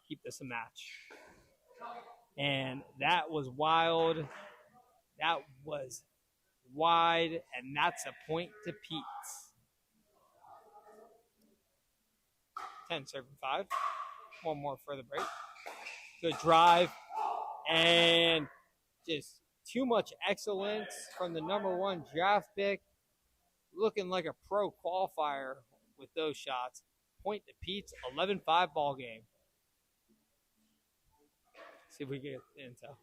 keep this a match. And that was wild. That was wide, and that's a point to Pete's. 10 serving 5. One more for the break. Good drive. And just too much excellence from the number 1 draft pick. Looking like a pro qualifier with those shots. Point to Pete's, 11-5 ball game. See if we get the intel.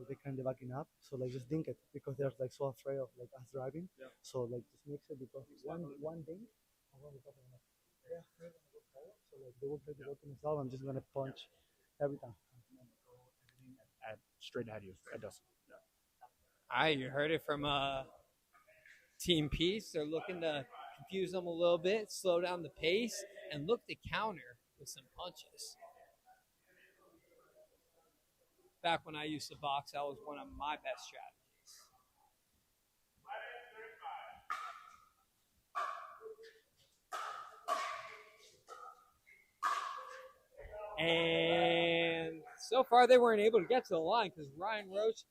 They kind of backing up, so like just dink it because they're like so afraid of like us driving. Yeah. So like just mix it because one dink. They're afraid to go forward, so like they will try to go to themselves. I'm just gonna punch every time. Straight ahead of you. It does. Yeah. All right, you heard it from Team Peace. They're looking to confuse them a little bit, slow down the pace, and look to counter with some punches. Back when I used to box, that was one of my best strategies. And so far, they weren't able to get to the line because Ryan Roach,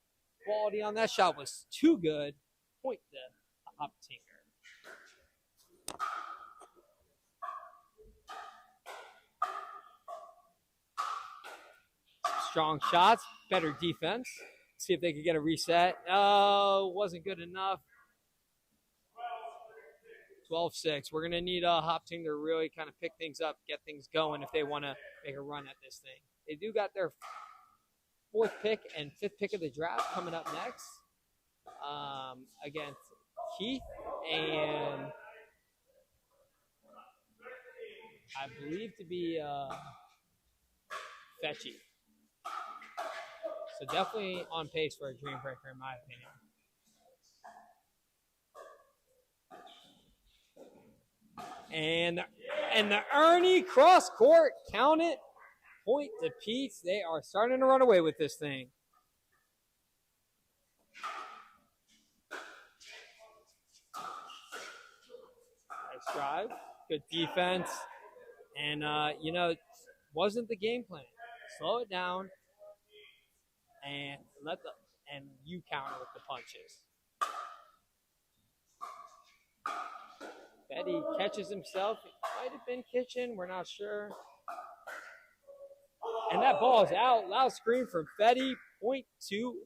quality on that shot was too good. Point to Hoptinger. Strong shots, better defense. See if they could get a reset. Oh, wasn't good enough. 12-6. We're going to need Hoptinger to really kind of pick things up, get things going if they want to make a run at this thing. They do got their 4th pick and 5th pick of the draft coming up next against Keith and I believe to be Fetchy. So definitely on pace for a dream breaker, in my opinion. And the Ernie cross court, count it, point to Pete's. They are starting to run away with this thing. Nice drive, good defense, and it wasn't the game plan. slow it down and you counter with the punches. Fetty catches himself. It might have been Kitchen. We're not sure. And that ball is out. Loud scream from Fetty. Point to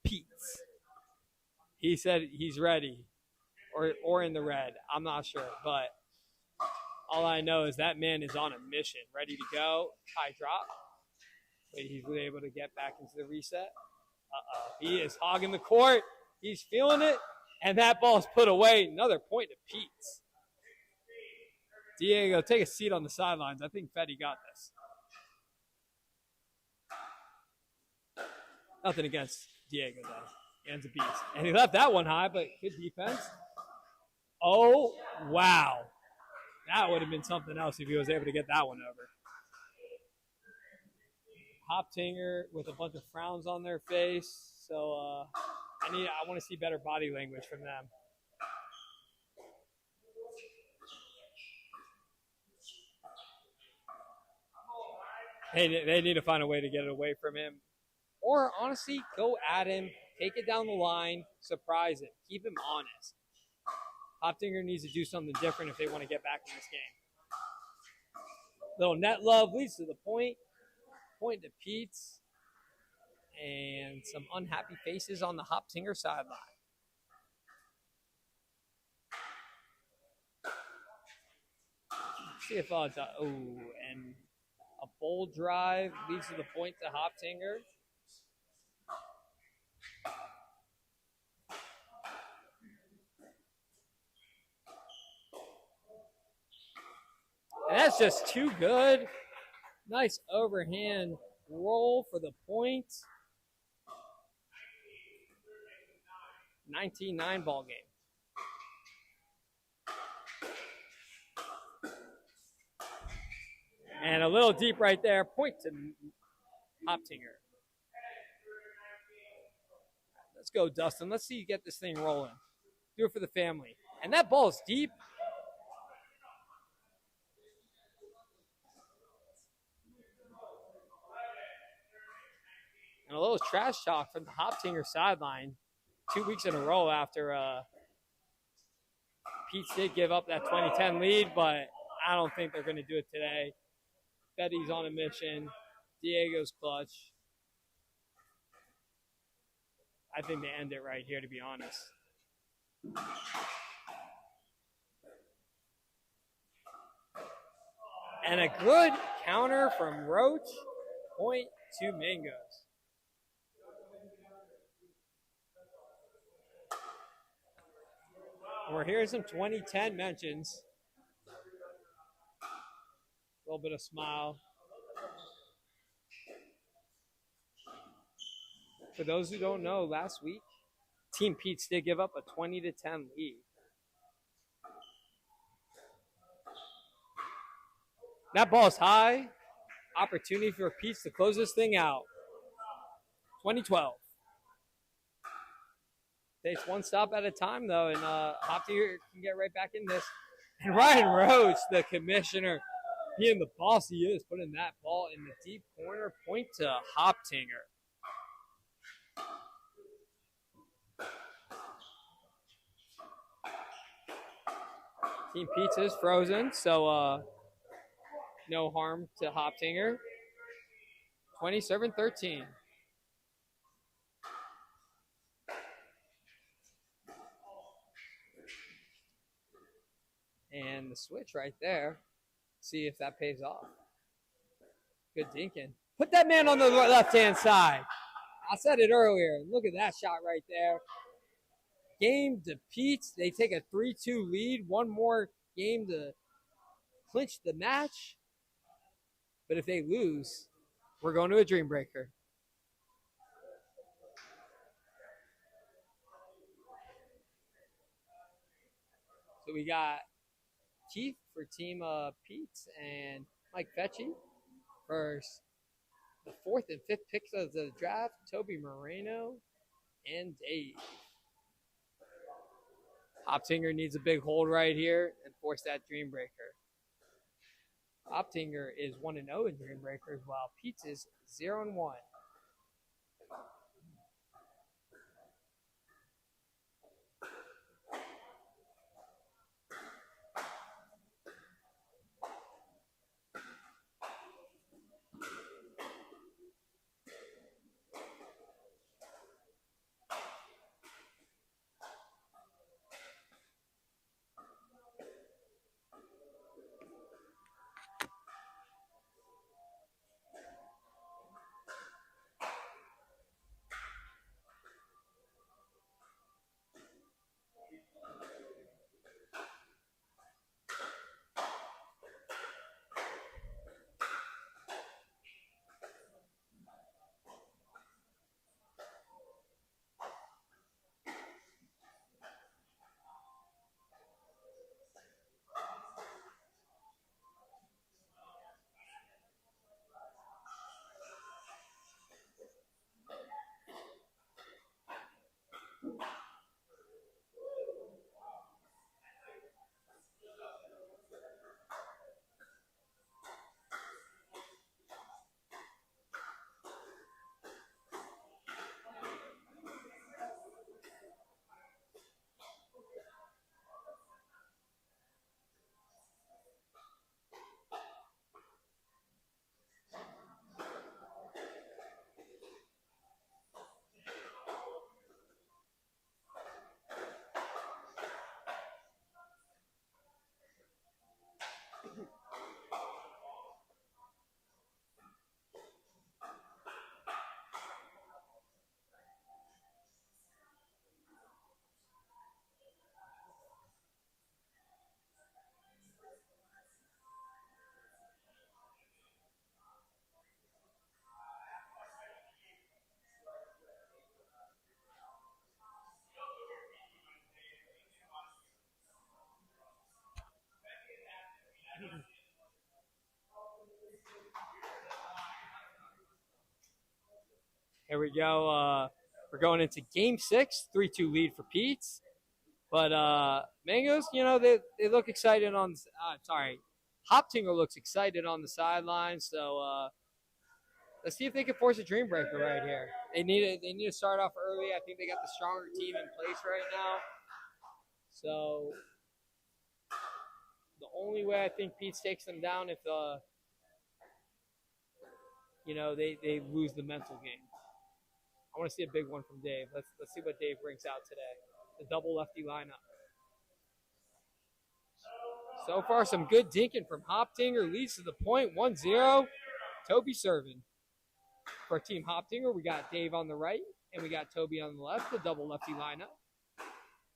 Pete's. He said he's ready. Or in the red. I'm not sure. But all I know is that man is on a mission. Ready to go. High drop. But he's able to get back into the reset. He is hogging the court. He's feeling it. And that ball is put away. Another point to Pete's. Diego, take a seat on the sidelines. I think Fetty got this. Nothing against Diego, though. Man's a beast. And he left that one high, but good defense. Oh, wow. That would have been something else if he was able to get that one over. Hoptinger with a bunch of frowns on their face. So I want to see better body language from them. Hey, they need to find a way to get it away from him. Or, honestly, go at him, take it down the line, surprise him, keep him honest. Hoptinger needs to do something different if they want to get back in this game. Little net love leads to the point. Point to Pete's. And some unhappy faces on the Hoptinger sideline. See if and a bold drive leads to the point to Hoptinger. And that's just too good. Nice overhand roll for the point. 19-9 ball game. And a little deep right there. Point to Hoptinger. Let's go, Dustin. Let's see you get this thing rolling. Do it for the family. And that ball is deep. And a little trash talk from the Hoptinger sideline 2 weeks in a row after Pete did give up that 2010 lead, but I don't think they're going to do it today. Fetty's on a mission. Diego's clutch. I think they end it right here, to be honest. And a good counter from Roach. Point to Mangoes. We're hearing some 2010 mentions. A little bit of smile. For those who don't know, last week, Team Pete's did give up a 20-10 lead. That ball's high. Opportunity for Pete's to close this thing out. 2012. Takes one stop at a time, though, and Hoptinger can get right back in this. And Ryan Roach, the commissioner, being the boss he is, putting that ball in the deep corner. Point to Hoptinger. Team Pizza is frozen, so no harm to Hoptinger. 27-13. And the switch right there. See if that pays off. Good dinking. Put that man on the left-hand side. I said it earlier. Look at that shot right there. Game to Pete's. They take a 3-2 lead. One more game to clinch the match. But if they lose, we're going to a Dream Breaker. So we got Keith for Team Pete's and Mike Fetchy for the 4th and 5th picks of the draft, Toby Moreno and Dave. Hoptinger needs a big hold right here and force that Dream Breaker. Optinger is 1-0 in Dream Breakers, while Pete's is 0-1. Here we go. We're going into Game 6, 3-2 lead for Pete's. But Mangoes, they look excited on. Hoptinger looks excited on the sideline. So let's see if they can force a dream breaker right here. They need to start off early. I think they got the stronger team in place right now. So the only way I think Pete's takes them down if they lose the mental game. I want to see a big one from Dave. Let's see what Dave brings out today. The double lefty lineup. So far, some good dinking from Hoptinger. Leads to the point, 1-0. Toby serving. For Team Hoptinger, we got Dave on the right, and we got Toby on the left, the double lefty lineup.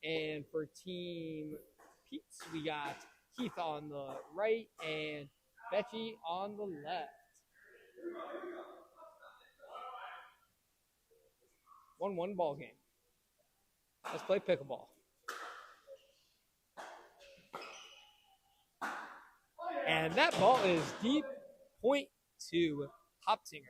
And for Team Pete's, we got Keith on the right and Betchy on the left. 1-1 ball game. Let's play pickleball. And that ball is deep, point to Hoptinger.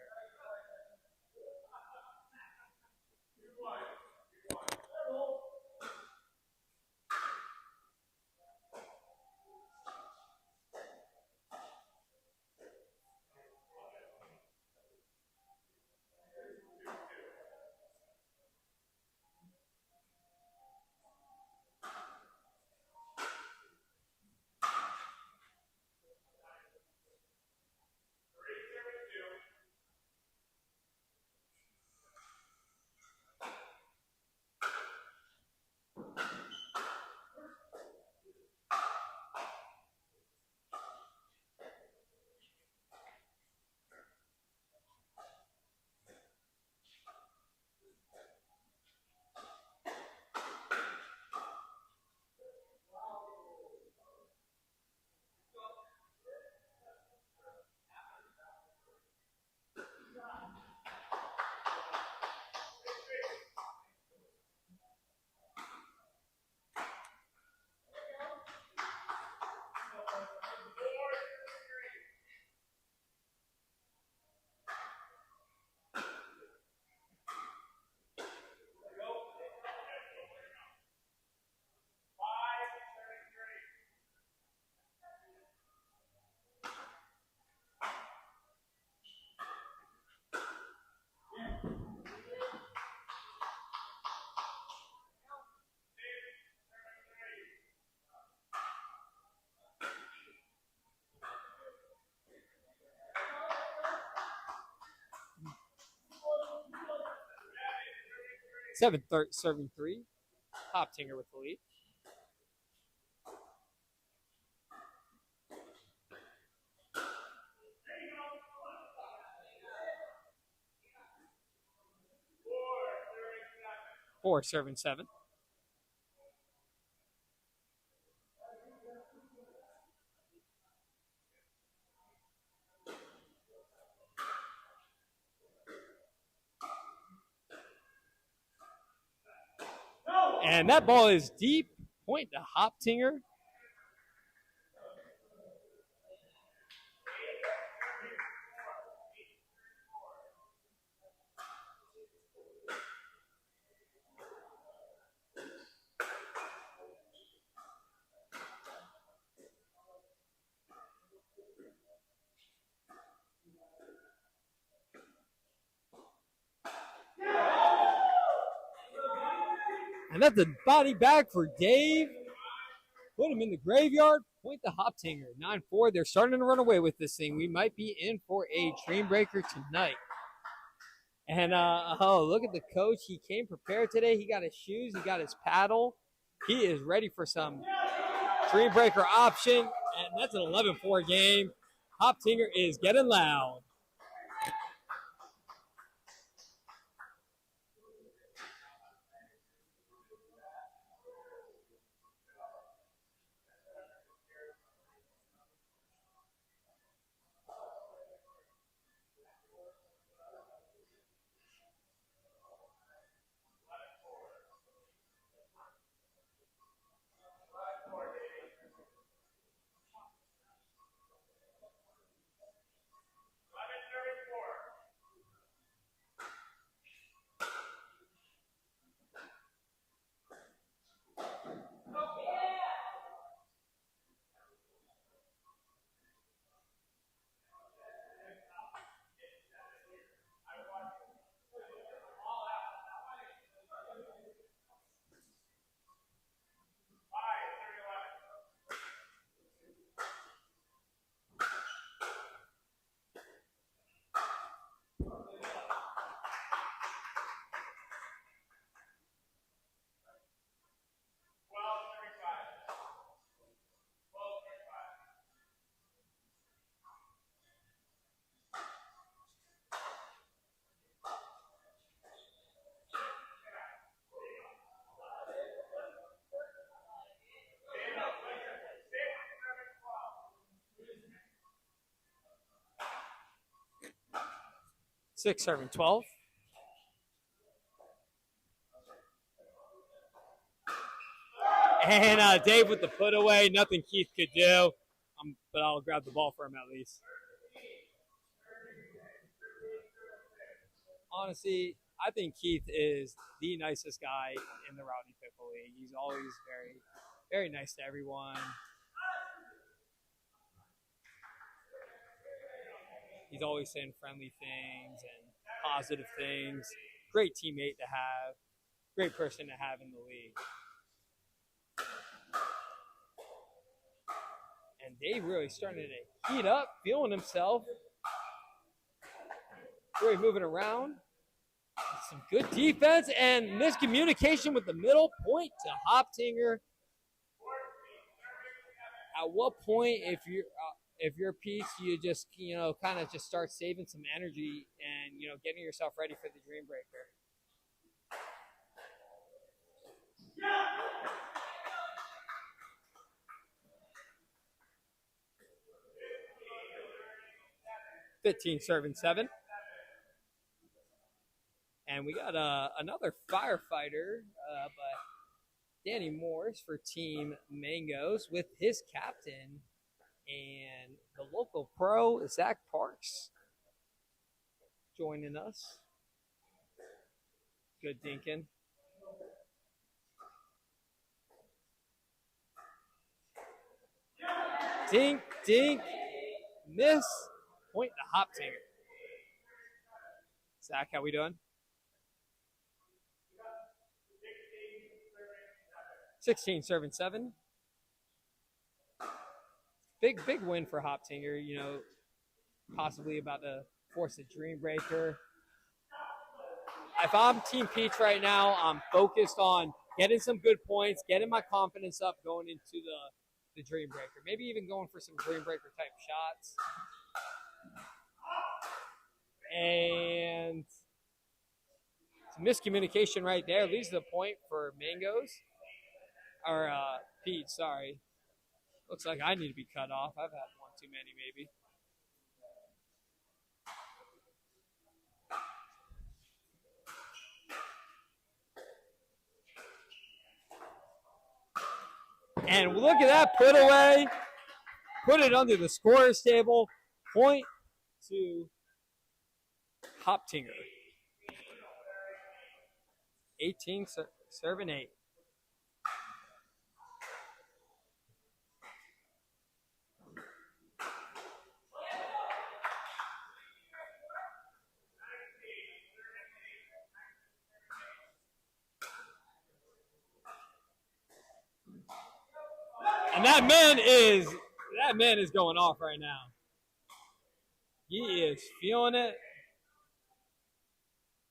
serving 3. Hoptinger with the lead. Four serving 7. And that ball is deep. Point to Hoptinger. And that's a body bag for Dave. Put him in the graveyard. Point the Hoptinger. 9-4. They're starting to run away with this thing. We might be in for a dream breaker tonight. And look at the coach. He came prepared today. He got his shoes. He got his paddle. He is ready for some dream breaker option. And that's an 11-4 game. Hoptinger is getting loud. Six serving 12. And Dave with the put away. Nothing Keith could do. But I'll grab the ball for him at least. Honestly, I think Keith is the nicest guy in the Rowdy Pickle League. He's always very, very nice to everyone. He's always saying friendly things and positive things. Great teammate to have. Great person to have in the league. And Dave really starting to heat up, feeling himself. Really moving around. Some good defense and miscommunication with the middle. Point to Hoptinger. At what point, if you're a piece, you just kind of just start saving some energy and getting yourself ready for the dream breaker. Serving 7. And we got another firefighter, but Danny Morris for Team Mangoes with his captain and the local pro, Zach Parks, joining us. Good dinking. Dink, dink, miss. Point to Hoptinger. Zach, how we doing? 16 serving 7. Big win for Hoptinger, possibly about to force a dream breaker. if I'm Team Peach right now, I'm focused on getting some good points, getting my confidence up going into the Dream Breaker. Maybe even going for some Dream Breaker type shots. And some miscommunication right there leads to the point for Mangoes. Or Peach, sorry. Looks like I need to be cut off. I've had one too many, maybe. And look at that put away. Put it under the scorer's table. Point to Hoptinger. 18 serving 8. And that man is going off right now. He is feeling it.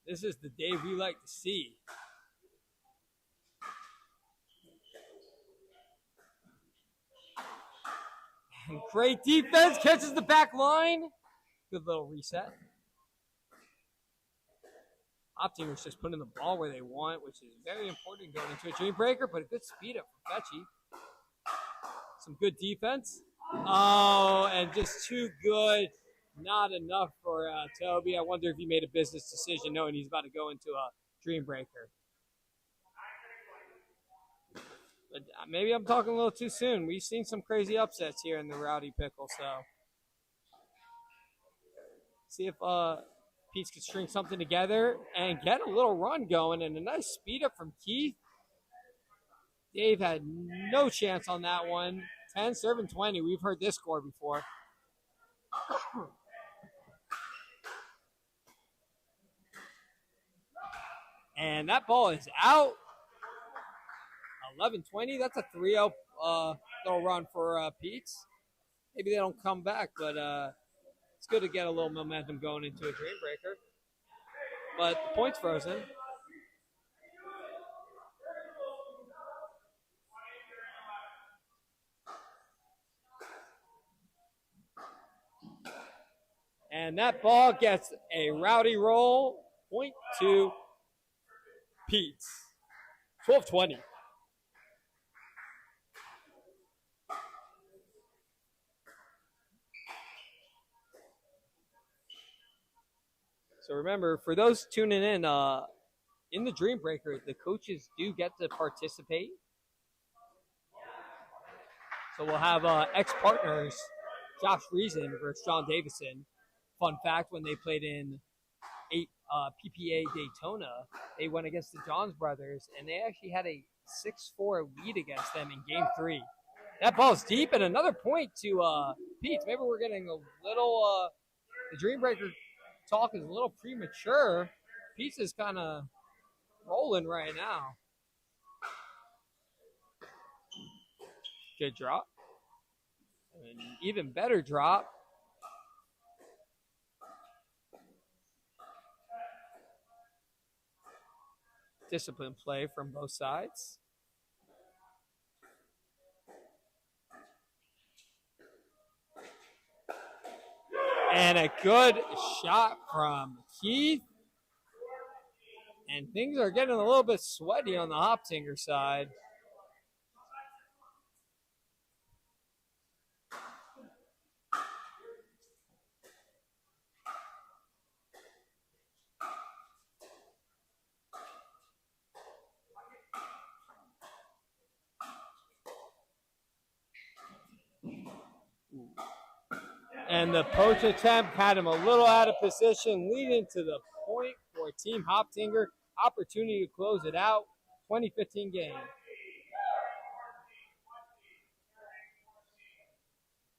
This is the day we like to see. And great defense, catches the back line. Good little reset. Optinger's just putting the ball where they want, which is very important going into a Dream Breaker, but a good speed up for Fetchy. Some good defense. Oh, and just too good. Not enough for Toby. I wonder if he made a business decision knowing he's about to go into a Dream Breaker. But maybe I'm talking a little too soon. We've seen some crazy upsets here in the Rowdy Pickle, so see if Peach could string something together and get a little run going, and a nice speed up from Keith. Dave had no chance on that one. 10, serving 20. We've heard this score before. And that ball is out. 11-20. That's a 3-0 little run for Pete. Maybe they don't come back, but it's good to get a little momentum going into a Dream Breaker. But the point's frozen. And that ball gets a Rowdy roll. Point to Pete. 12-20. So remember, for those tuning in the Dream Breaker, the coaches do get to participate. So we'll have ex-partners, Josh Reason versus John Davison. Fun fact, when they played in PPA Daytona, they went against the Johns brothers, and they actually had a 6-4 lead against them in Game 3. That ball's deep, and another point to Pete. Maybe we're getting a little the Dream Breaker talk is a little premature. Pete is kind of rolling right now. Good drop. An even better drop. Disciplined play from both sides. And a good shot from Keith. And things are getting a little bit sweaty on the Hoptinger side. And the poach attempt had him a little out of position, leading to the point for Team Hoptinger. Opportunity to close it out. 2015 game.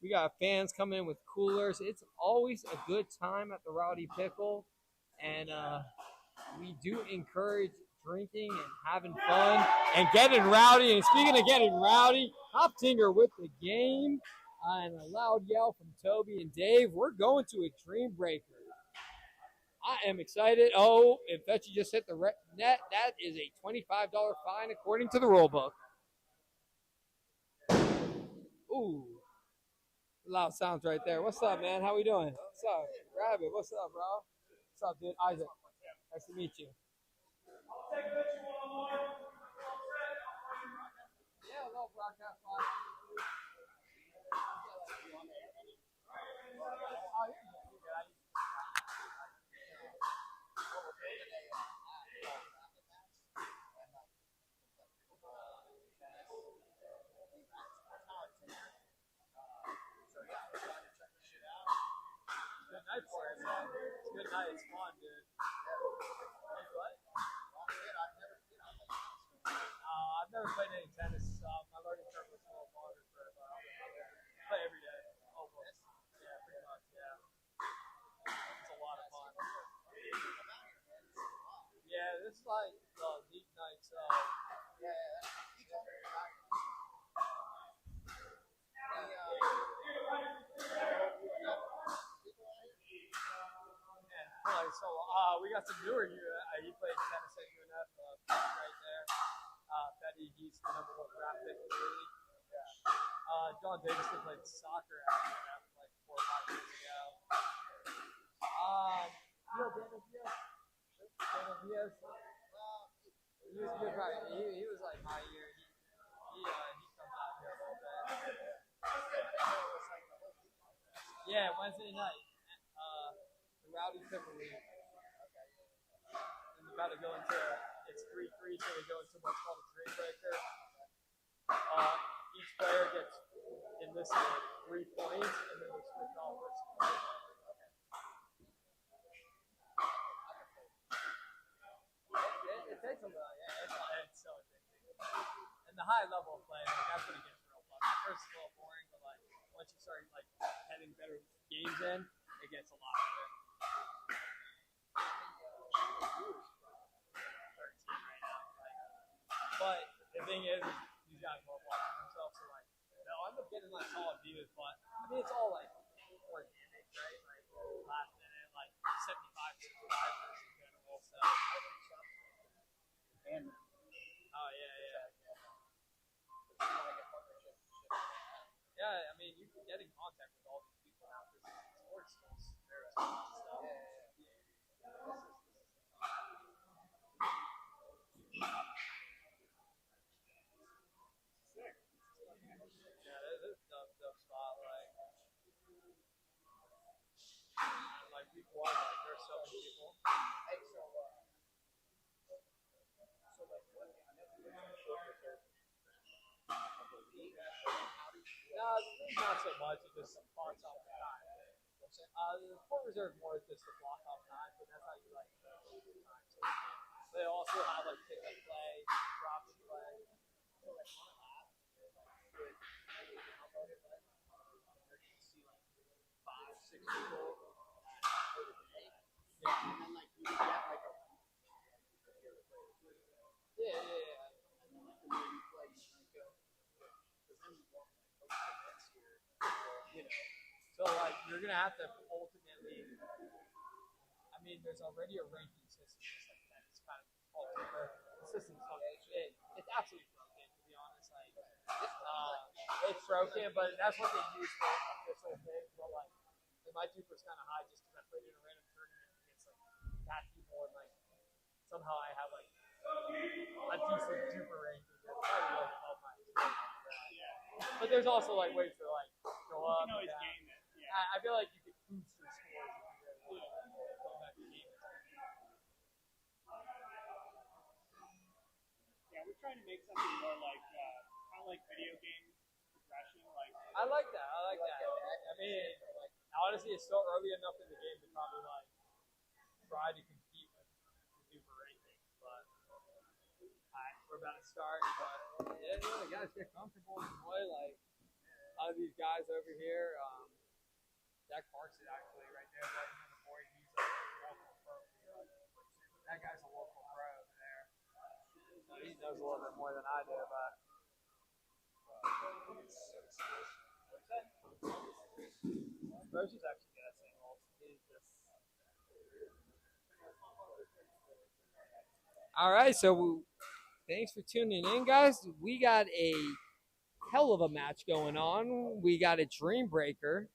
We got fans coming in with coolers. It's always a good time at the Rowdy Pickle. And we do encourage drinking and having fun and getting rowdy. And speaking of getting rowdy, Hoptinger with the game. And a loud yell from Toby and Dave. We're going to a Dream Breaker. I am excited. Oh, if Fetchy just hit the net, that is a $25 fine according to the rule book. Ooh. Loud sounds right there. What's up, man? How we doing? What's up? Rabbit, what's up, bro? What's up, dude? Isaac. Nice to meet you. Yeah, no broadcast live. Good night for it, man. It's a good night. It's fun, dude. What? I've never played any tennis. My learning curve was a little longer for play every day. Almost. Yeah, pretty much. Yeah. It's a lot of fun. Yeah, this is like the league nights. So we got some newer. He played tennis at UNF. Right there. Betty, he's the #1 draft pick in the league. John Davidson played soccer at UNF like 4 or 5 years ago. Daniel Diaz. Daniel Diaz. He was a good guy. He was like my year. He comes out here a little bit. Yeah, Wednesday night. The Rowdy Picker League. And about to go into it's 3-3, so we go into what's called a dream breaker. Each player gets in this game 3 points, and then we switch off versus play. It takes a while, yeah. It's so addicting. And the high level of play, like, that's when it gets real fun. At first, it's a little boring, but like once you start like heading better games in, it gets a lot better. 13 right now. But the thing is, these guys love watching themselves, so like they'll end up getting like solid views, but I mean it's all like organic, right? Like last minute, like 75-65 versus general. So and oh yeah. Yeah, I mean you can get in contact with all these people now because sports is very stuff. Yeah, this is tough spot. Like week 1, like there's so many people. No, not so much. It just blocks off the time. The court reserve more just to block off time, but that's how you like time. So they also have like pick up play, drop and play. See like 5-6 people. Yeah. So like you're gonna have to ultimately. I mean, there's already a ranking system just like that. It's kind of altogether. The system's fucking shit. It's absolutely broken, to be honest. Like, it's broken, but that's what they use for official things. But like, my duper's kind of high just because I played in a random tournament against like that people, and like somehow I have like a decent duper ranking. It's probably like above my but there's also like ways to like go up. You can always gain it. Yeah. I feel like you could boost your scores if you really want to go back to games. Yeah, we're trying to make something more like kind of like video game progression. Like I like that. I mean, honestly, it's still early enough in the game to probably like try to compete with the duper rankings, but we're about to start. But yeah, guys, get comfortable, enjoy. Like a lot of these guys over here. Zach Parks is actually right there, right on the board. He's a local pro. That guy's a local pro over there. So he knows a little bit more than I do, but. Rosie's actually good at singles. He's just All right, so thanks for tuning in, guys. We got a hell of a match going on. We got a Dream Breaker,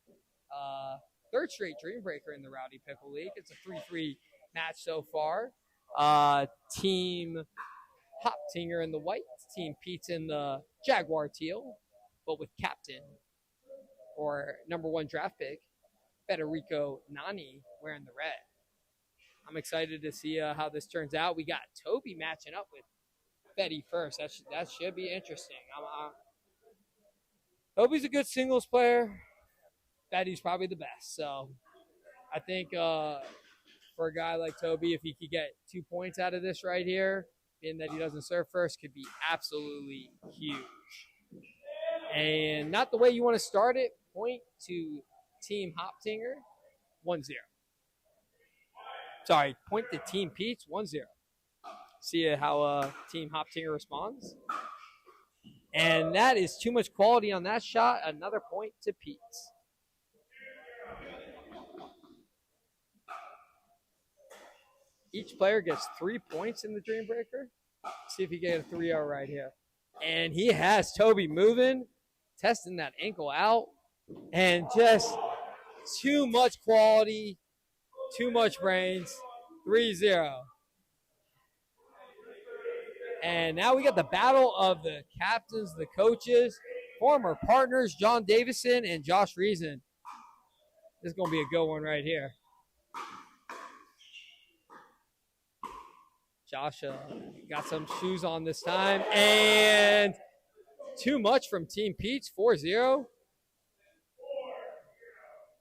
third straight Dream Breaker in the Rowdy Pickle League. It's a 3-3 match so far. Team Hoptinger in the white, Team Pete's in the Jaguar teal, but with captain or number 1 draft pick, Federico Nani, wearing the red. I'm excited to see how this turns out. We got Toby matching up with Fetty first. That should be interesting. Toby's a good singles player. Fetty's probably the best. So I think for a guy like Toby, if he could get 2 points out of this right here, being that he doesn't serve first, could be absolutely huge. And not the way you want to start it. Point to Team Hoptinger, 1-0. Sorry, point to Team Pete's, 1-0. See how Team Hoptinger responds. And that is too much quality on that shot. Another point to Pete's. Each player gets 3 points in the Dream Breaker. See if he can get a 3-0 right here. And he has Toby moving, testing that ankle out. And just too much quality, too much brains. 3-0. And now we got the battle of the captains, the coaches, former partners, John Davison and Josh Reason. This is going to be a good one right here. Josh got some shoes on this time. And too much from Team Pete's, 4-0.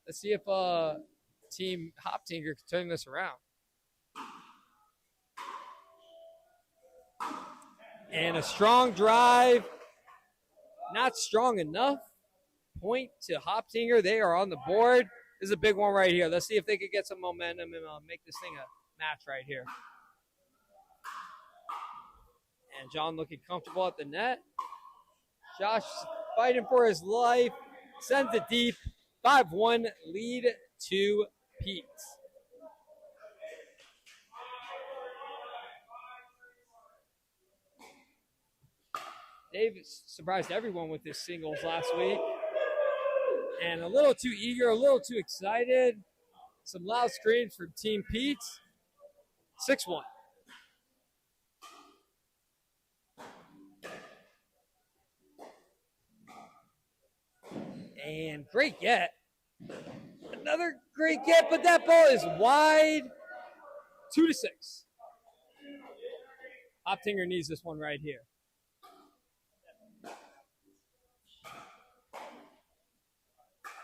Let's see if Team Hoptinger can turn this around. And a strong drive. Not strong enough. Point to Hoptinger. They are on the board. This is a big one right here. Let's see if they could get some momentum and make this thing a match right here. And John looking comfortable at the net. Josh fighting for his life. Sends it deep. 5-1 lead to Pete. Dave surprised everyone with his singles last week. And a little too eager, a little too excited. Some loud screams from Team Pete. 6-1. And great get. Another great get, but that ball is wide. 2-6. Hoptinger needs this one right here.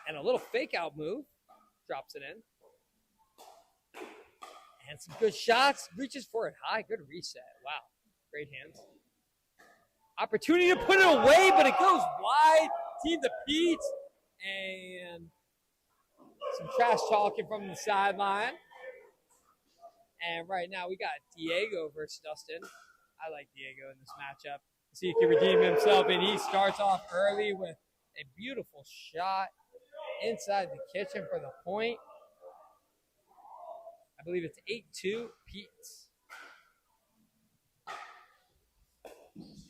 And a little fake out move. Drops it in. And some good shots. Reaches for it high. Good reset. Wow. Great hands. Opportunity to put it away, but it goes wide. Team to Pete. And some trash talking from the sideline. And right now we got Diego versus Dustin. I like Diego in this matchup. See if he can redeem himself. And he starts off early with a beautiful shot inside the kitchen for the point. I believe it's 8-2 Pete.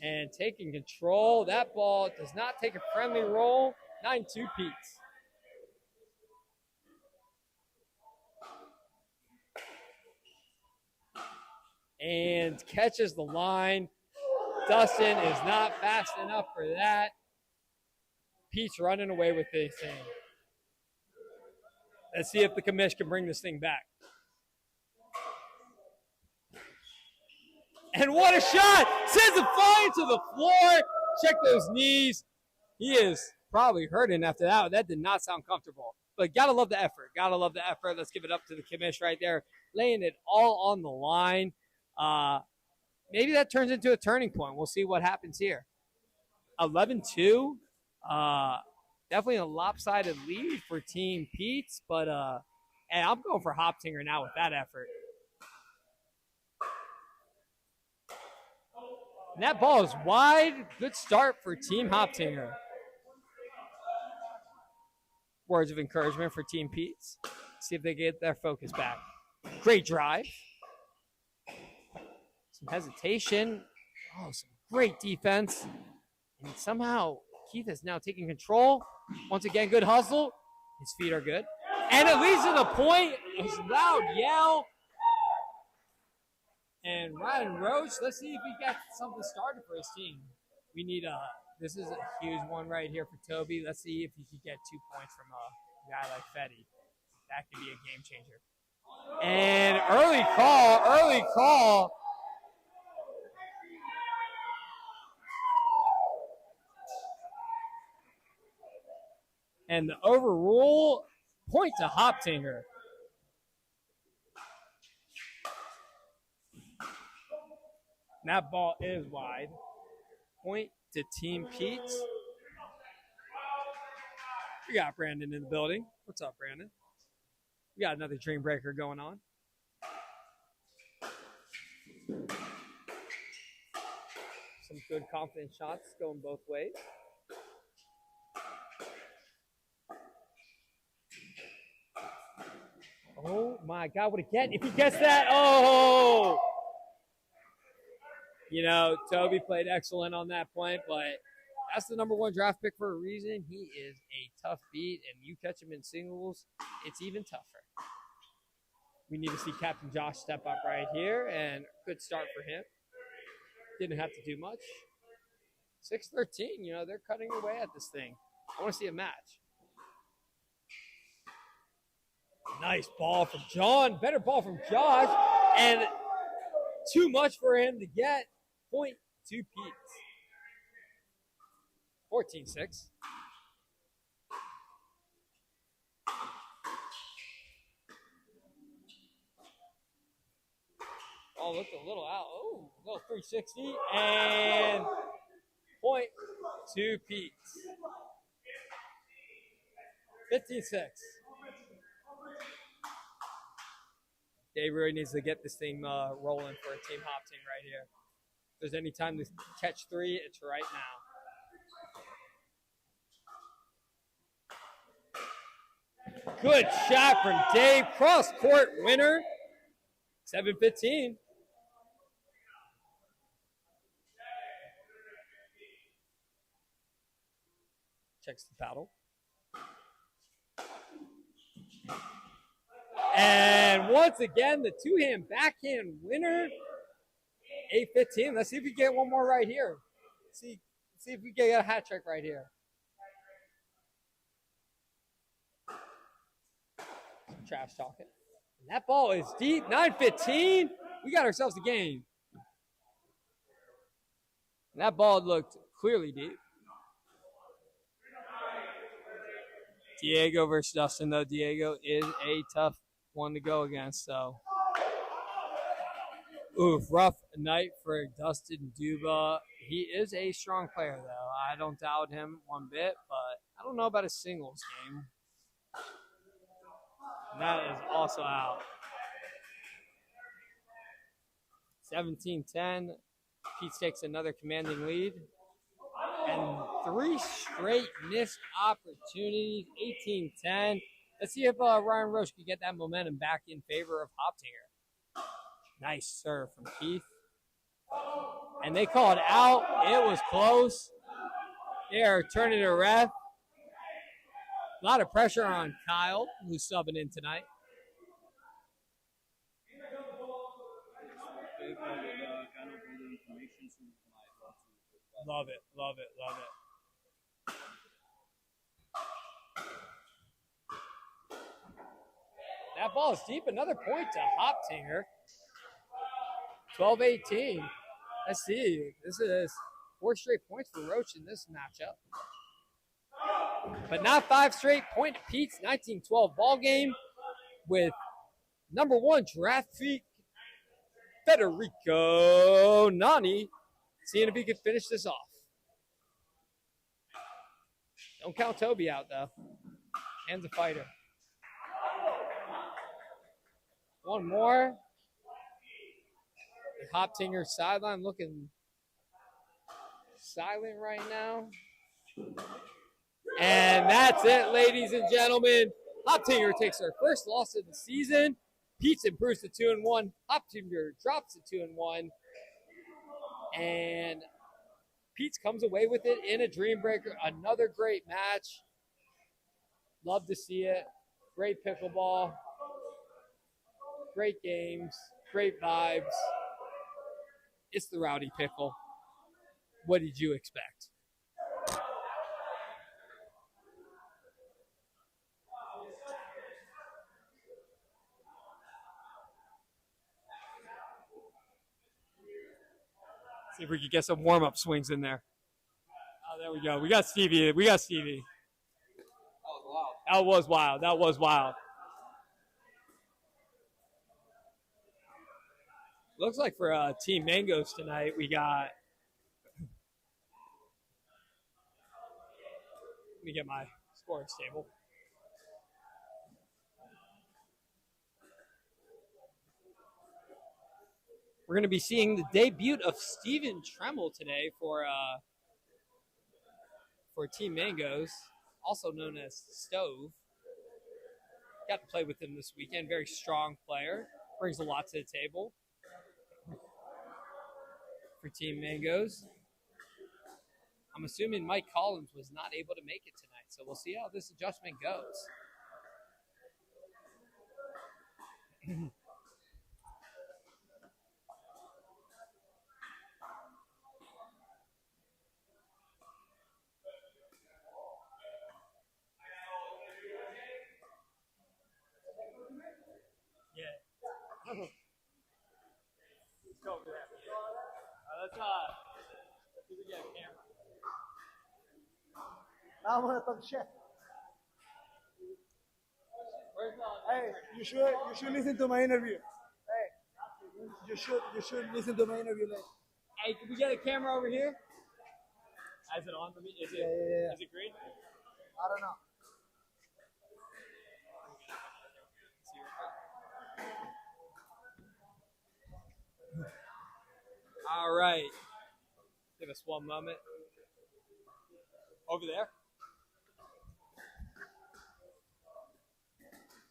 And taking control. That ball does not take a friendly roll. 9-2 Pete. And catches the line. Dustin is not fast enough for that. Pete's running away with this thing. Let's see if the commish can bring this thing back. And what a shot! Sends it flying to the floor. Check those knees. He is probably hurting after that. That did not sound comfortable. But gotta love the effort. Gotta love the effort. Let's give it up to the commish right there. Laying it all on the line. Maybe that turns into a turning point. We'll see what happens here. 11-2. Definitely a lopsided lead for Team Pete's, but hey, I'm going for Hoptinger now with that effort. And that ball is wide. Good start for Team Hoptinger. Words of encouragement for Team Pete's. See if they get their focus back. Great drive. Some hesitation. Oh, some great defense. And somehow Keith is now taking control. Once again, good hustle. His feet are good. And it leads to the point. A loud yell. And Ryan Roach, let's see if he got something started for his team. We need this is a huge one right here for Toby. Let's see if he could get 2 points from a guy like Fetty. That could be a game changer. And early call. And the overrule, point to Hoptinger. And that ball is wide. Point to Team Pete. We got Brandon in the building. What's up, Brandon? We got another dream breaker going on. Some good confident shots going both ways. Oh my God, what a get. If he gets that, oh! You know, Toby played excellent on that point, but that's the #1 draft pick for a reason. He is a tough beat, and you catch him in singles, it's even tougher. We need to see Captain Josh step up right here, and good start for him. Didn't have to do much. 6-13, you know, they're cutting away at this thing. I want to see a match. Nice ball from John. Better ball from Josh. And too much for him to get. Point to Pete. 14-6. Oh, looked a little out. Oh, a little 360. And point to Pete. 15-6. Dave really needs to get this thing rolling for a Team Hop team right here. If there's any time to catch 3, it's right now. Good shot from Dave. Cross-court winner. 7-15. Checks the paddle. And once again, the two-hand backhand winner. 8-15. Let's see if we get one more right here. See if we get a hat trick right here. Some trash talking. And that ball is deep. 9-15. We got ourselves a game. And that ball looked clearly deep. Diego versus Dustin, though. Diego is a tough one to go against, so. Oof, rough night for Dustin Duba. He is a strong player, though. I don't doubt him one bit, but I don't know about a singles game. And that is also out. 17-10. Pete takes another commanding lead. And 3 straight missed opportunities. 18-10. Let's see if Ryan Roche can get that momentum back in favor of Hoptinger. Nice serve from Keith. And they called out. It was close. They are turning to ref. A lot of pressure on Kyle, who's subbing in tonight. Love it, love it, love it. That ball is deep. Another point to Hoptinger. 12-18. Let's see. This is 4 straight points for Roach in this matchup. But not 5 straight. Point to Pete's 19-12 ball game with #1 draft pick Federico Nani. Seeing if he can finish this off. Don't count Toby out, though. Hand's a fighter. One more. The Hoptinger sideline looking silent right now. And that's it, ladies and gentlemen. Hoptinger takes their first loss of the season. Pete's improves to 2-1. Hoptinger drops to 2-1. And Pete's comes away with it in a Dream Breaker. Another great match. Love to see it. Great pickleball. Great games. Great vibes. It's the Rowdy Pickle. What did you expect? See if we could get some warm-up swings in there. Oh, there we go. We got Stevie. That was wild. Looks like for Team Mangoes tonight, we got. Let me get my scoring table. We're going to be seeing the debut of Steven Tremmel today for Team Mangoes, also known as Stove. Got to play with him this weekend. Very strong player. Brings a lot to the table for Team Mangoes. I'm assuming Mike Collins was not able to make it tonight, so we'll see how this adjustment goes. Yeah. Let's go over there. Let's see if we get a camera. Now I'm gonna talk shit. Where's Hey, you should listen to my interview. Hey, you should listen to my interview. Like, Hey, can we get a camera over here? Is it on for me? Is it? Yeah. Is it green? I don't know. All right. Give us one moment. Over there.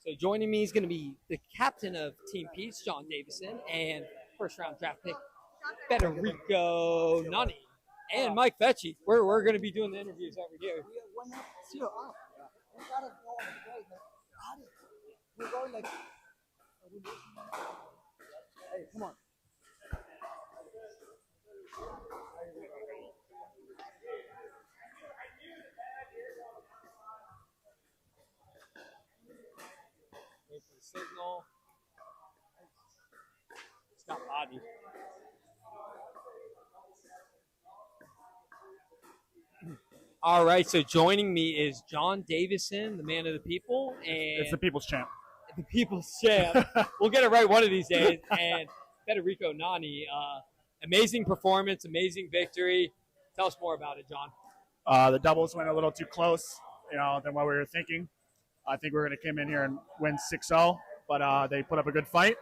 So joining me is going to be the captain of Team Pete's, John Davison, and first-round draft pick, Federico Nani, and Mike Fetchy. We're going to be doing the interviews over here. We're not 0 up. We gotta go on the way, man. We're going like. Hey, come on. Wait for the signal. It's got body. All right, so joining me is John Davison, the man of the people, and It's the people's champ. the people's champ. We'll get it right one of these days. And Federico Nani, amazing performance, amazing victory. Tell us more about it, John. The doubles went a little too close, than what we were thinking. I think we were going to come in here and win 6-0, but they put up a good fight.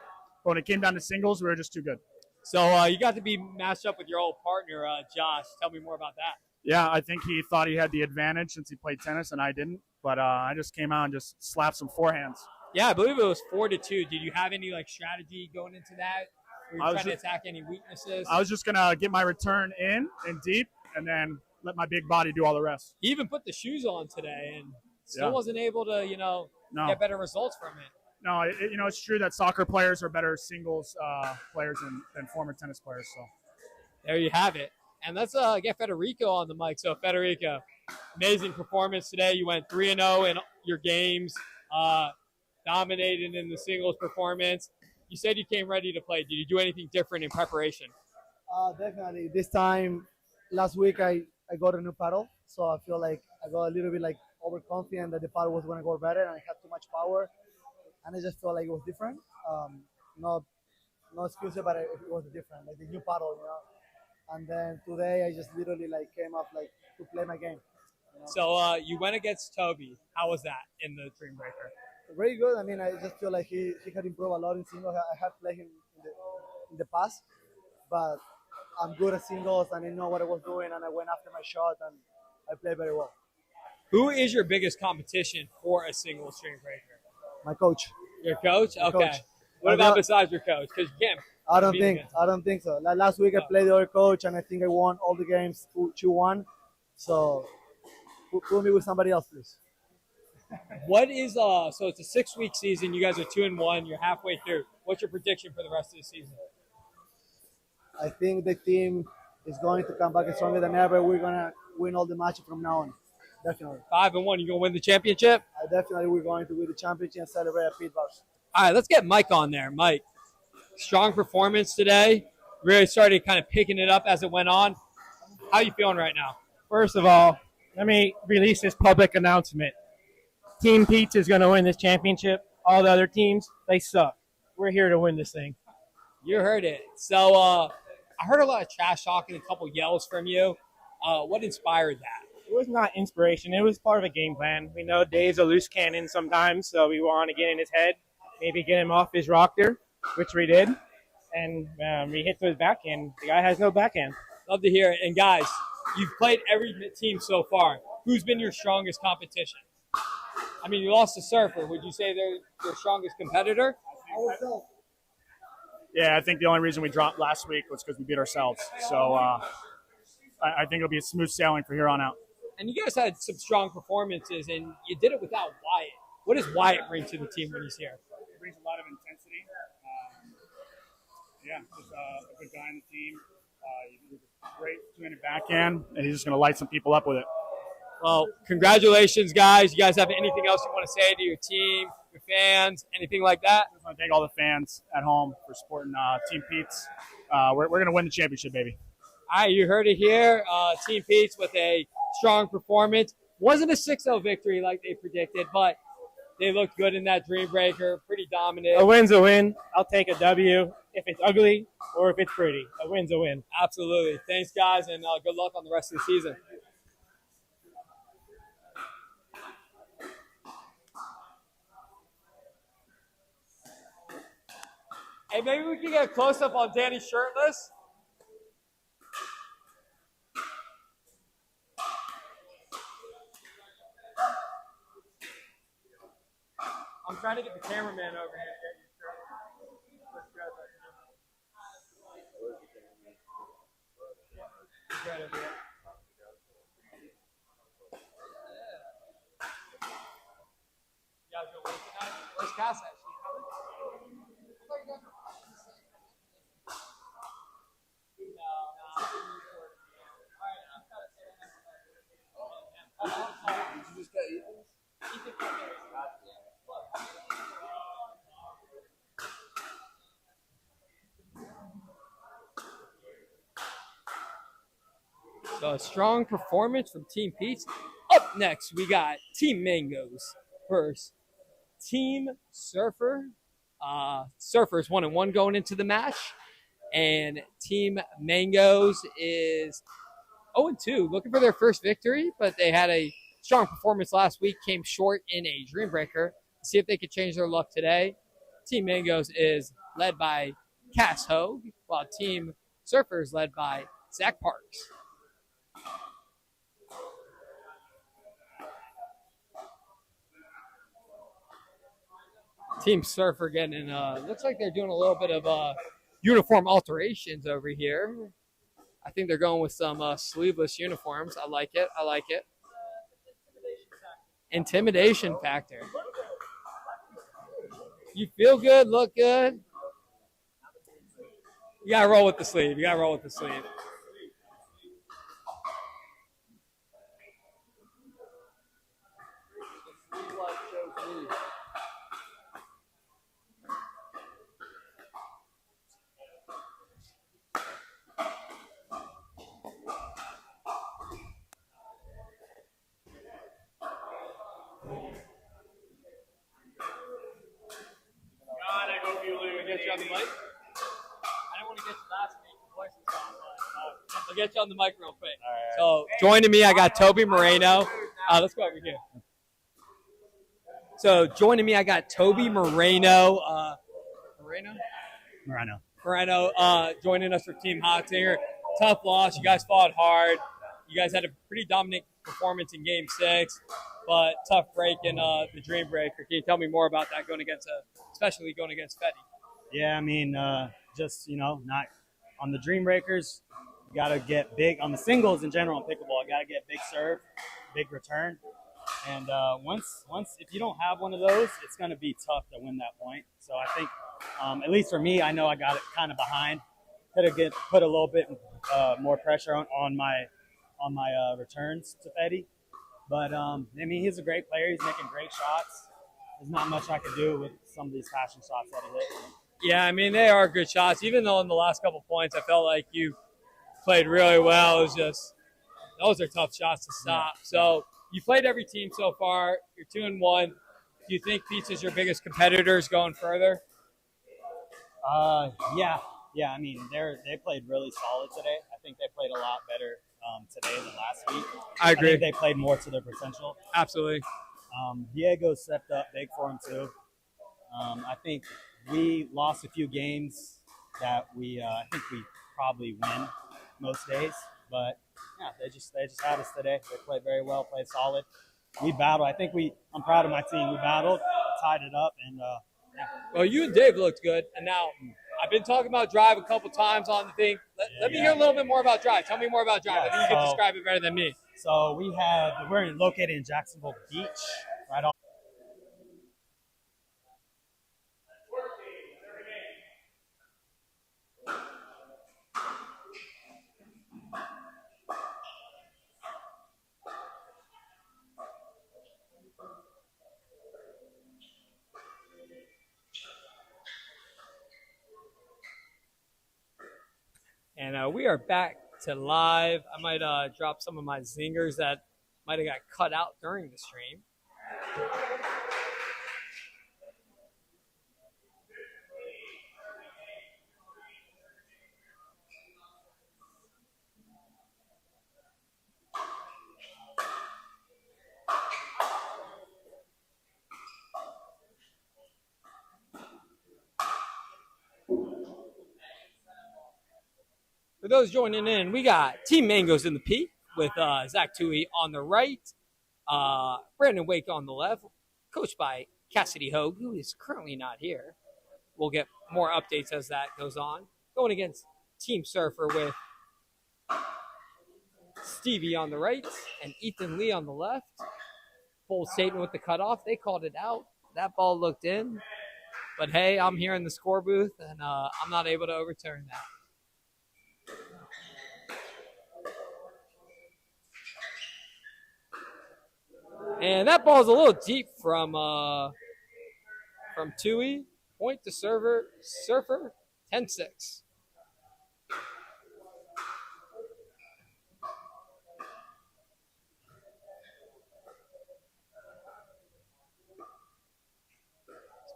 But when it came down to singles, we were just too good. So you got to be matched up with your old partner, Josh. Tell me more about that. Yeah, I think he thought he had the advantage since he played tennis and I didn't. But I just came out and just slapped some forehands. Yeah, I believe it was 4-2. Did you have any strategy going into that? Were you trying to attack any weaknesses? I was just going to get my return in and deep and then let my big body do all the rest. He even put the shoes on today and still Yeah. wasn't able to, No. get better results from it. No, it's true that soccer players are better singles players than former tennis players. So There you have it. And let's get Federico on the mic. So, Federico, amazing performance today. You went 3-0 in your games, dominated in the singles performance. You said you came ready to play. Did you do anything different in preparation? Definitely. This time, last week, I got a new paddle. So I feel like I got a little bit overconfident that the paddle was going to go better and I had too much power. And I just felt like it was different. No excuse, but it was different, like the new paddle, And then today I just literally came up to play my game. So you went against Toby. How was that in the Dream Breaker? Very good. I mean, I just feel like he had improved a lot in singles. I had played him in the past, but I'm good at singles and I know what I was doing and I went after my shot and I played very well. Who is your biggest competition for a singles Dream Breaker? My coach. Your coach? Okay. Coach. What about besides your coach? Because you can't I don't Beat think against I don't think so. Last week I played the other coach and I think I won all the games 2-1. So put me with somebody else, please. What is so it's a 6-week season. You guys are 2-1. You're halfway through. What's your prediction for the rest of the season? I think the team is going to come back stronger than ever. We're gonna win all the matches from now on. Definitely. 5-1. You gonna win the championship? Definitely we're going to win the championship and celebrate at Pete Bars. All right, let's get Mike on there. Mike, strong performance today. Really started kind of picking it up as it went on. How you feeling right now? First of all, let me release this public announcement. Team Pete's is going to win this championship. All the other teams, they suck. We're here to win this thing. You heard it. So I heard a lot of trash talking, a couple yells from you. What inspired that? It was not inspiration. It was part of a game plan. We know Dave's a loose cannon sometimes, so we want to get in his head, maybe get him off his rocker, which we did. And we hit to his backhand. The guy has no backhand. Love to hear it. And guys, you've played every team so far. Who's been your strongest competition? I mean, you lost to Surfer. Would you say they're your strongest competitor? Yeah, I think the only reason we dropped last week was because we beat ourselves. So I think it'll be a smooth sailing from here on out. And you guys had some strong performances, and you did it without Wyatt. What does Wyatt bring to the team when he's here? He brings a lot of intensity. Just a good guy on the team. He's a great two-handed backhand, and he's just going to light some people up with it. Well, congratulations, guys. You guys have anything else you want to say to your team, your fans, anything like that? I just want to thank all the fans at home for supporting Team Pete's. We're going to win the championship, baby. All right, you heard it here. Team Pete's with a strong performance. Wasn't a 6-0 victory like they predicted, but they looked good in that Dream Breaker, pretty dominant. A win's a win. I'll take a W if it's ugly or if it's pretty. A win's a win. Absolutely. Thanks, guys, and good luck on the rest of the season. Hey, maybe we can get a close-up on Danny shirtless. I'm trying to get the cameraman over here to get you shirtless. Let's grab that camera. Right over here. You guys go work tonight? Where's Cass at? She's coming? I thought you guys were So a strong performance from Team Pete's. Up next, we got Team Mangoes versus Team Surfer. Surfer's 1-1 going into the match, and Team Mangoes is 0-2, looking for their first victory, but they had a strong performance last week, came short in a Dream Breaker. See if they could change their luck today. Team Mangoes is led by Cass Hogue, while Team Surfer is led by Zach Parks. Team Surfer getting, looks like they're doing a little bit of uniform alterations over here. I think they're going with some sleeveless uniforms. I like it. I like it. Intimidation factor. You feel good, look good. You gotta roll with the sleeve. You gotta roll with the sleeve. On the mic. I don't want to get you last week. Your voice is gone, but I'll get you on the mic real quick. Right. So joining me, I got Toby Moreno. Let's go over here. So joining me, I got Toby Moreno. Moreno joining us for Team Hotzinger. Tough loss. You guys fought hard. You guys had a pretty dominant performance in Game 6, but tough break in the Dream Breaker. Can you tell me more about that, especially going against Fetty? Yeah, I mean, just, not on the Dream Breakers. You got to get big on the singles in general in pickleball. You got to get big serve, big return. And once if you don't have one of those, it's going to be tough to win that point. So I think, at least for me, I know I got it kind of behind. Could have put a little bit more pressure on my returns to Fetty. But, he's a great player. He's making great shots. There's not much I could do with some of these passing shots that he hit. Yeah, they are good shots. Even though in the last couple points, I felt like you played really well. It was just, those are tough shots to stop. Yeah. So you played every team so far. You're 2-1. Do you think Pizza's your biggest competitors going further? Yeah. They played really solid today. I think they played a lot better today than last week. I agree. I think they played more to their potential. Absolutely. Diego stepped up big for him too. I think we lost a few games that I think we probably win most days, but yeah, they just had us today. They played very well, played solid. We battled. I'm proud of my team. We battled, tied it up, and yeah. Well, you and Dave looked good, and now I've been talking about Drive a couple times on the thing. Let me hear a little bit more about Drive. Tell me more about Drive. I think you can describe it better than me. So we're located in Jacksonville Beach, right off. And we are back to live. I might drop some of my zingers that might have got cut out during the stream. For those joining in, we got Team Mangoes in the P with Zach Toohey on the right, Brandon Wake on the left, coached by Cassidy Hogue, who is currently not here. We'll get more updates as that goes on. Going against Team Surfer with Stevie on the right and Ethan Lee on the left. Bold statement with the cutoff. They called it out. That ball looked in. But hey, I'm here in the score booth, and I'm not able to overturn that. And that ball is a little deep from Toohey. Point to Surfer 10-6.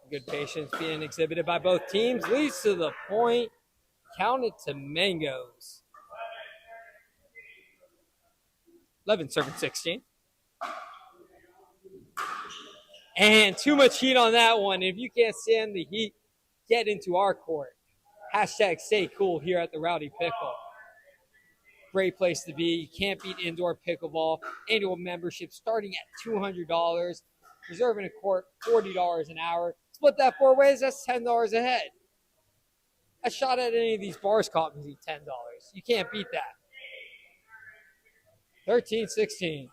Good patience being exhibited by both teams. Leads to the point. Counted to Mangoes. 11 serving 16. And too much heat on that one. If you can't stand the heat, get into our court. Hashtag stay cool here at the Rowdy Pickle. Great place to be. You can't beat indoor pickleball. Annual membership starting at $200. Reserving a court, $40 an hour. Split that 4 ways, that's $10 a head. A shot at any of these bars cost me $10. You can't beat that. 13-16.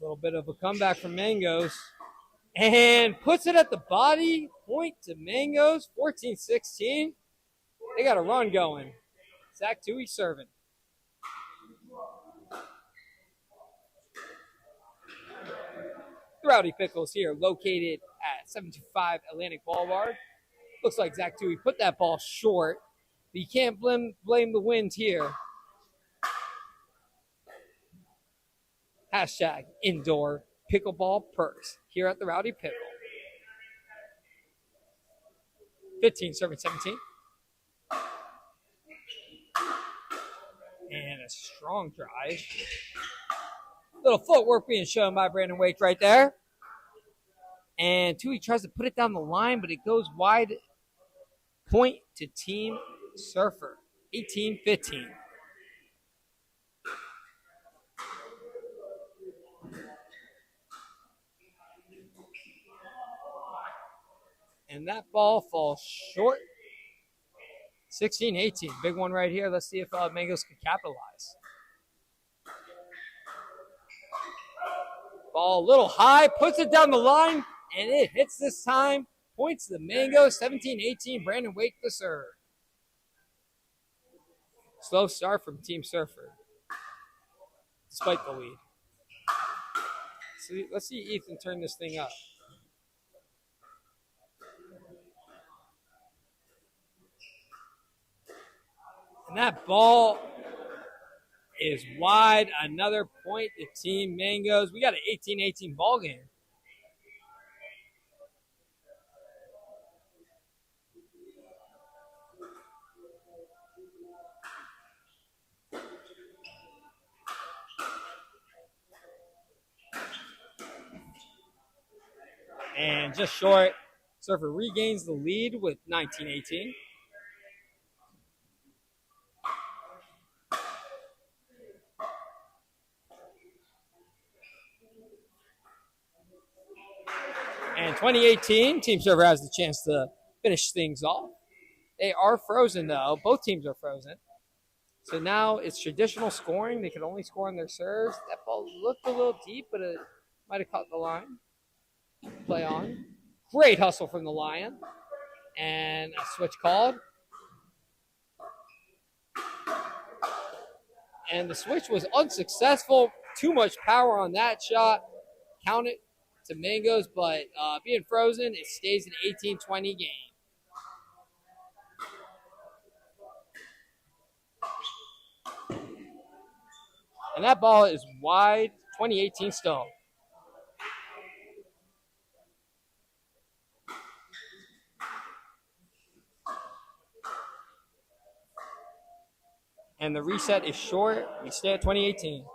A little bit of a comeback from Mangoes. And puts it at the body. Point to Mangoes. 14-16. They got a run going. Zach Toohey serving. The Rowdy Pickles here, located at 725 Atlantic Boulevard. Looks like Zach Toohey put that ball short. But you can't blame the wind here. Hashtag indoor pickleball perks here at the Rowdy Pickle. 15 serving 17. And a strong drive. Little footwork being shown by Brandon Wake right there. And Toohey tries to put it down the line, but it goes wide. Point to Team Surfer. 18-15. And that ball falls short. 16-18. Big one right here. Let's see if Mangoes can capitalize. Ball a little high, puts it down the line, and it hits this time. Points to the Mangoes, 17-18. Brandon Wake the serve. Slow start from Team Surfer, despite the lead. So let's see Ethan turn this thing up. And that ball is wide. Another point to Team Mangoes. We got an 18-18 ball game. And just short, Surfer regains the lead with 19-18. And 2018, Team Surfer has the chance to finish things off. They are frozen, though. Both teams are frozen. So now it's traditional scoring. They can only score on their serves. That ball looked a little deep, but it might have caught the line. Play on. Great hustle from the Lion. And a switch called. And the switch was unsuccessful. Too much power on that shot. Count it to Mangoes, but being frozen, it stays an 18-20 game. And that ball is wide, 2018 still. And the reset is short. We stay at 2018.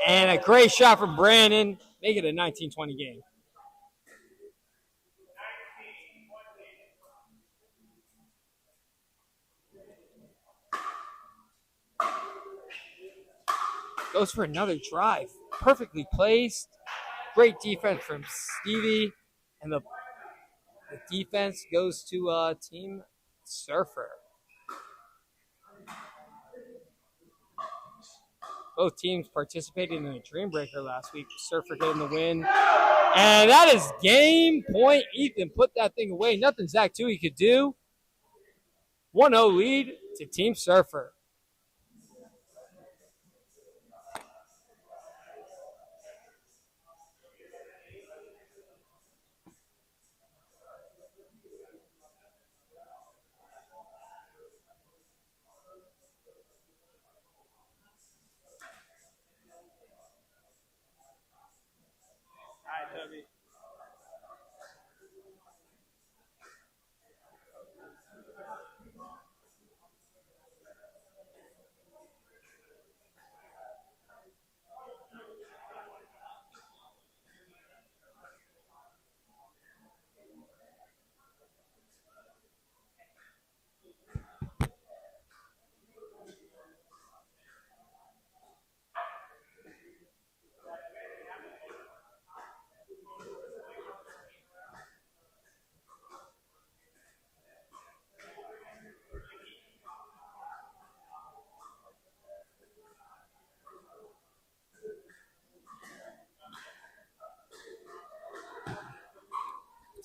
And a great shot from Brandon. Make it a 19-20 game. Goes for another drive. Perfectly placed. Great defense from Stevie. And the defense goes to Team Surfer. Both teams participated in a Dream Breaker last week. Surfer getting the win. And that is game point. Ethan put that thing away. Nothing Zach Tui could do. 1-0 lead to Team Surfer.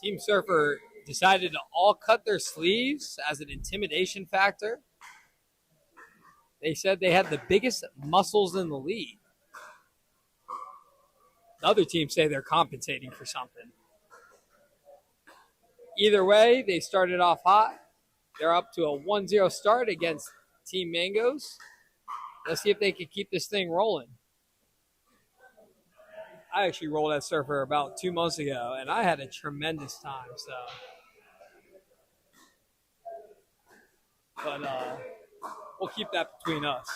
Team Surfer decided to all cut their sleeves as an intimidation factor. They said they had the biggest muscles in the league. The other teams say they're compensating for something. Either way, they started off hot. They're up to a 1-0 start against Team Mangoes. Let's see if they can keep this thing rolling. I actually rolled at Surfer about 2 months ago, and I had a tremendous time. But we'll keep that between us.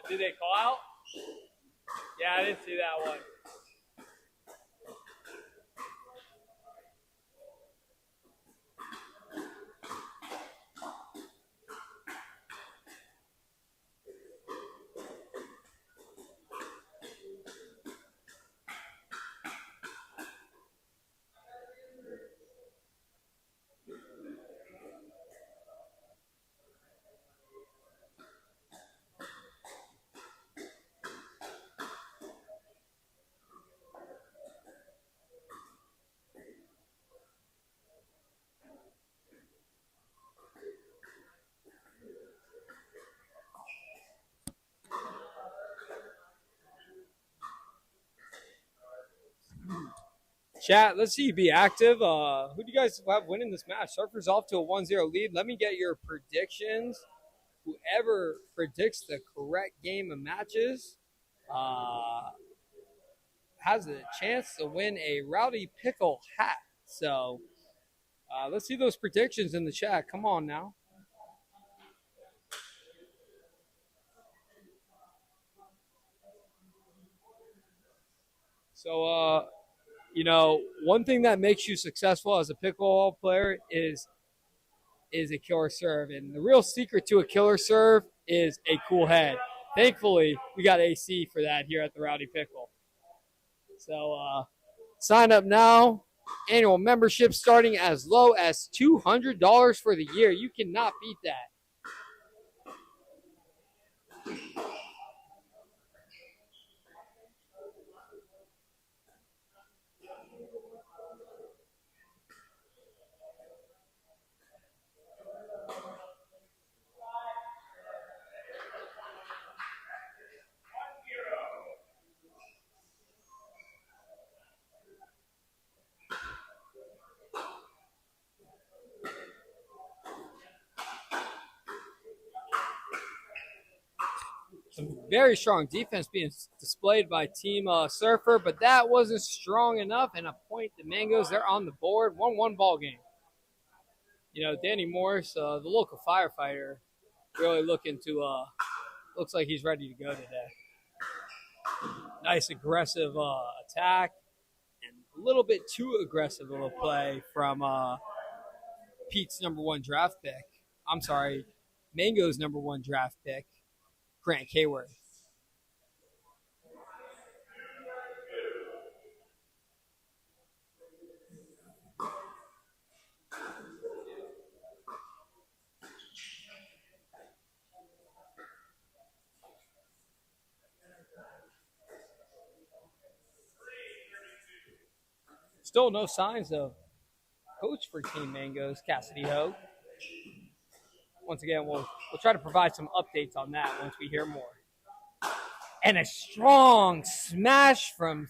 Did they call out? Yeah, I didn't see that one. Chat, let's see you be active. Who do you guys have winning this match? Surfer's off to a 1-0 lead. Let me get your predictions. Whoever predicts the correct game of matches has a chance to win a Rowdy Pickle hat. So let's see those predictions in the chat. Come on now. So, one thing that makes you successful as a pickleball player is a killer serve. And the real secret to a killer serve is a cool head. Thankfully, we got AC for that here at the Rowdy Pickle. So sign up now. Annual membership starting as low as $200 for the year. You cannot beat that. Some very strong defense being displayed by Team Surfer, but that wasn't strong enough, and a point to Mangoes. They're on the board. 1-1 ball game. Danny Morris, the local firefighter, really looking to looks like he's ready to go today. Nice aggressive attack, and a little bit too aggressive of a play from Pete's number 1 draft pick. I'm sorry, Mango's number 1 draft pick, Grant Kayworth. Still no signs of coach for Team Mangoes, Cassidy Hogue. Once again, we'll try to provide some updates on that once we hear more. And a strong smash from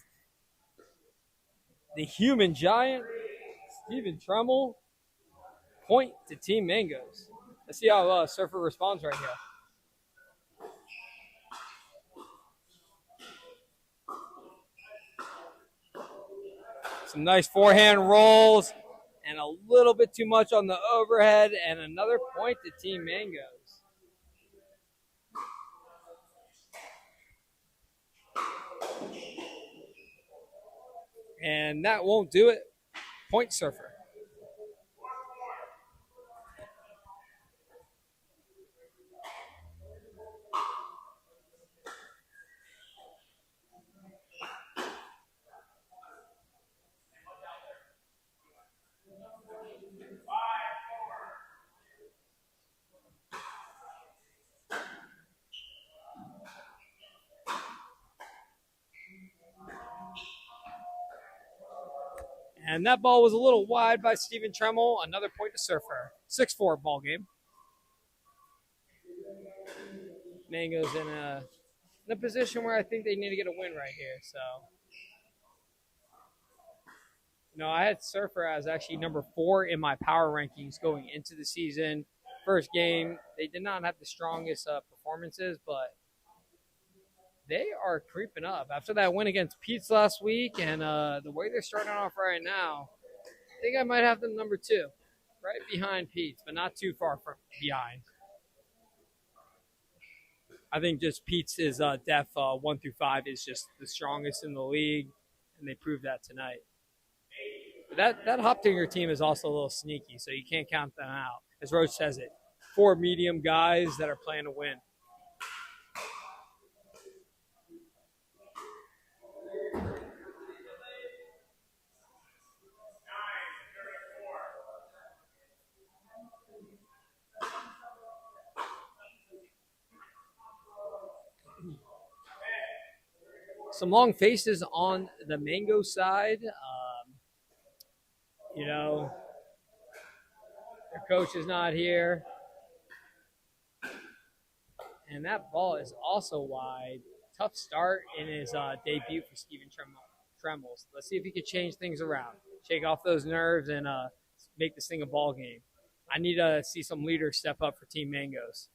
the human giant, Stephen Tremmel. Point to Team Mangoes. Let's see how Surfer responds right here. Some nice forehand rolls and a little bit too much on the overhead, and another point to Team Mangoes. And that won't do it. Point Surfer. And that ball was a little wide by Stephen Tremmel. Another point to Surfer. 6-4 ball game. Mango's in a position where I think they need to get a win right here. So, I had Surfer as actually number 4 in my power rankings going into the season. First game, they did not have the strongest performances, but they are creeping up. After that win against Pete's last week and the way they're starting off right now, think I might have them number 2, right behind Pete's, but not too far from behind. I think just Pete's is def 1 through 5 is just the strongest in the league, and they proved that tonight. That Hoptinger team is also a little sneaky, so you can't count them out. As Roach says it, 4 medium guys that are playing to win. Some long faces on the Mango side. Their coach is not here. And that ball is also wide. Tough start in his debut for Steven Trembles. Let's see if he can change things around. Shake off those nerves and make this thing a ball game. I need to see some leaders step up for Team Mangoes.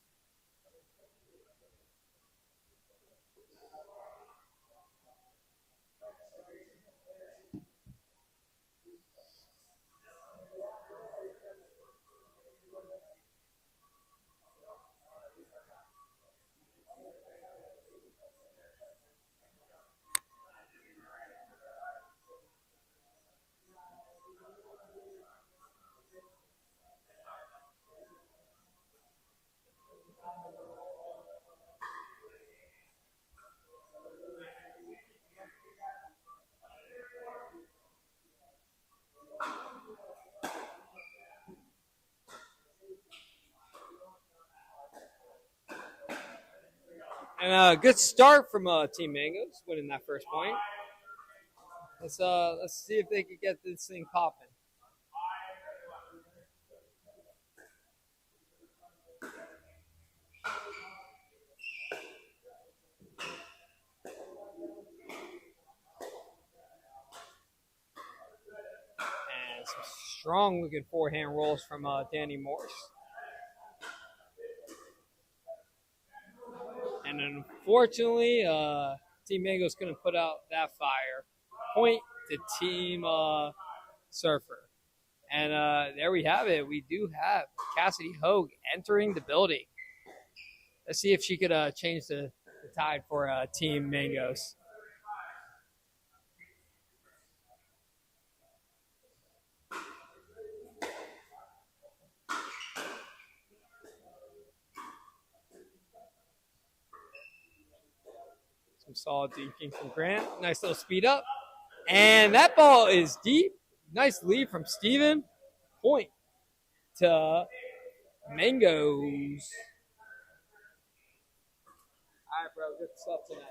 And a good start from Team Mangoes, winning that first point. Let's see if they can get this thing popping. And some strong looking forehand rolls from Danny Morse. And unfortunately, Team Mango's couldn't put out that fire. Point to Team Surfer. And there we have it. We do have Cassidy Hogue entering the building. Let's see if she could change the tide for Team Mangoes. Some solid deking from Grant. Nice little speed up. And that ball is deep. Nice lead from Steven. Point to Mangoes. All right, bro. Good stuff tonight.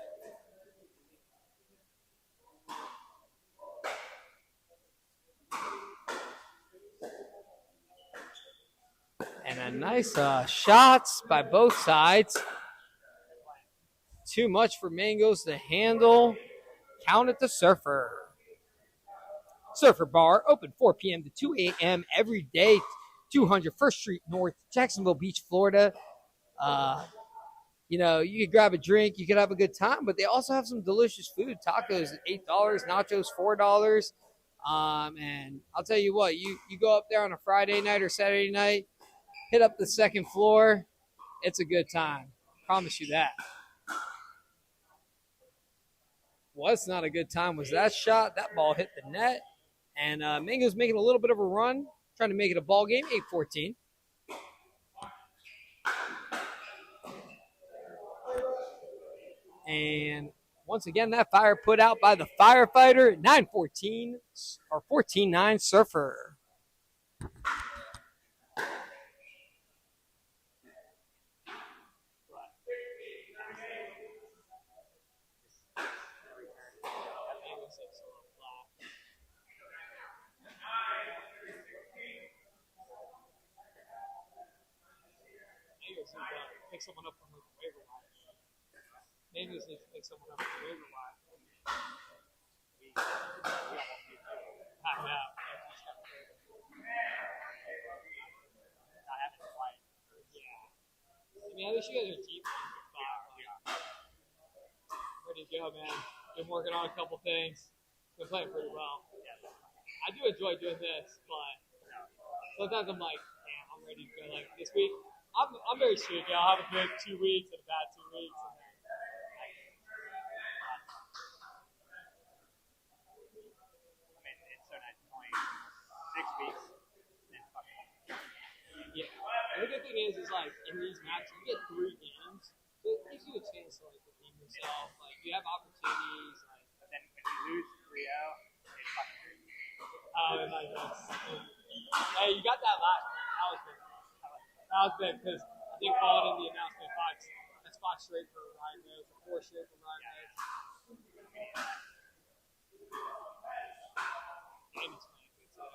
And a nice shots by both sides. Too much for Mangoes to handle. Count it to Surfer. Surfer Bar, open 4 p.m. to 2 a.m. every day. 200 First Street North, Jacksonville Beach, Florida. You could grab a drink, you could have a good time, but they also have some delicious food. Tacos at $8, nachos $4. And I'll tell you what, you go up there on a Friday night or Saturday night, hit up the second floor, it's a good time. Promise you that. What's not a good time was that shot. That ball hit the net. And Mango's making a little bit of a run, trying to make it a ball game, 8-14. And once again, that fire put out by the firefighter, 9-14 or 14-9 Surfer. Pick someone up from the waiver wire. Mangoes need to pick someone up from the waiver wire. I know. Not having to fight. Yeah. I mean, at least you guys are deep. Ready to go, man. Been working on a couple things. Been playing pretty well. I do enjoy doing this, but sometimes I'm like, damn, I'm ready to go. Like this week, I'm very streaky. I'll have a good 2 weeks and a bad 2 weeks. And then, It's so nice playing 6 weeks. yeah. And the good thing is like in these matches, you get 3 games, so it gives you a chance to like redeem yourself. Like you have opportunities. Like, But then when you lose 3-0, it's fucking crazy. and like that's, hey, you got that last one. That was big. That was big because I think followed in the announcement that's 5 straight for Ryan Rose, or 4 straight for Ryan Rose. And he's playing good too.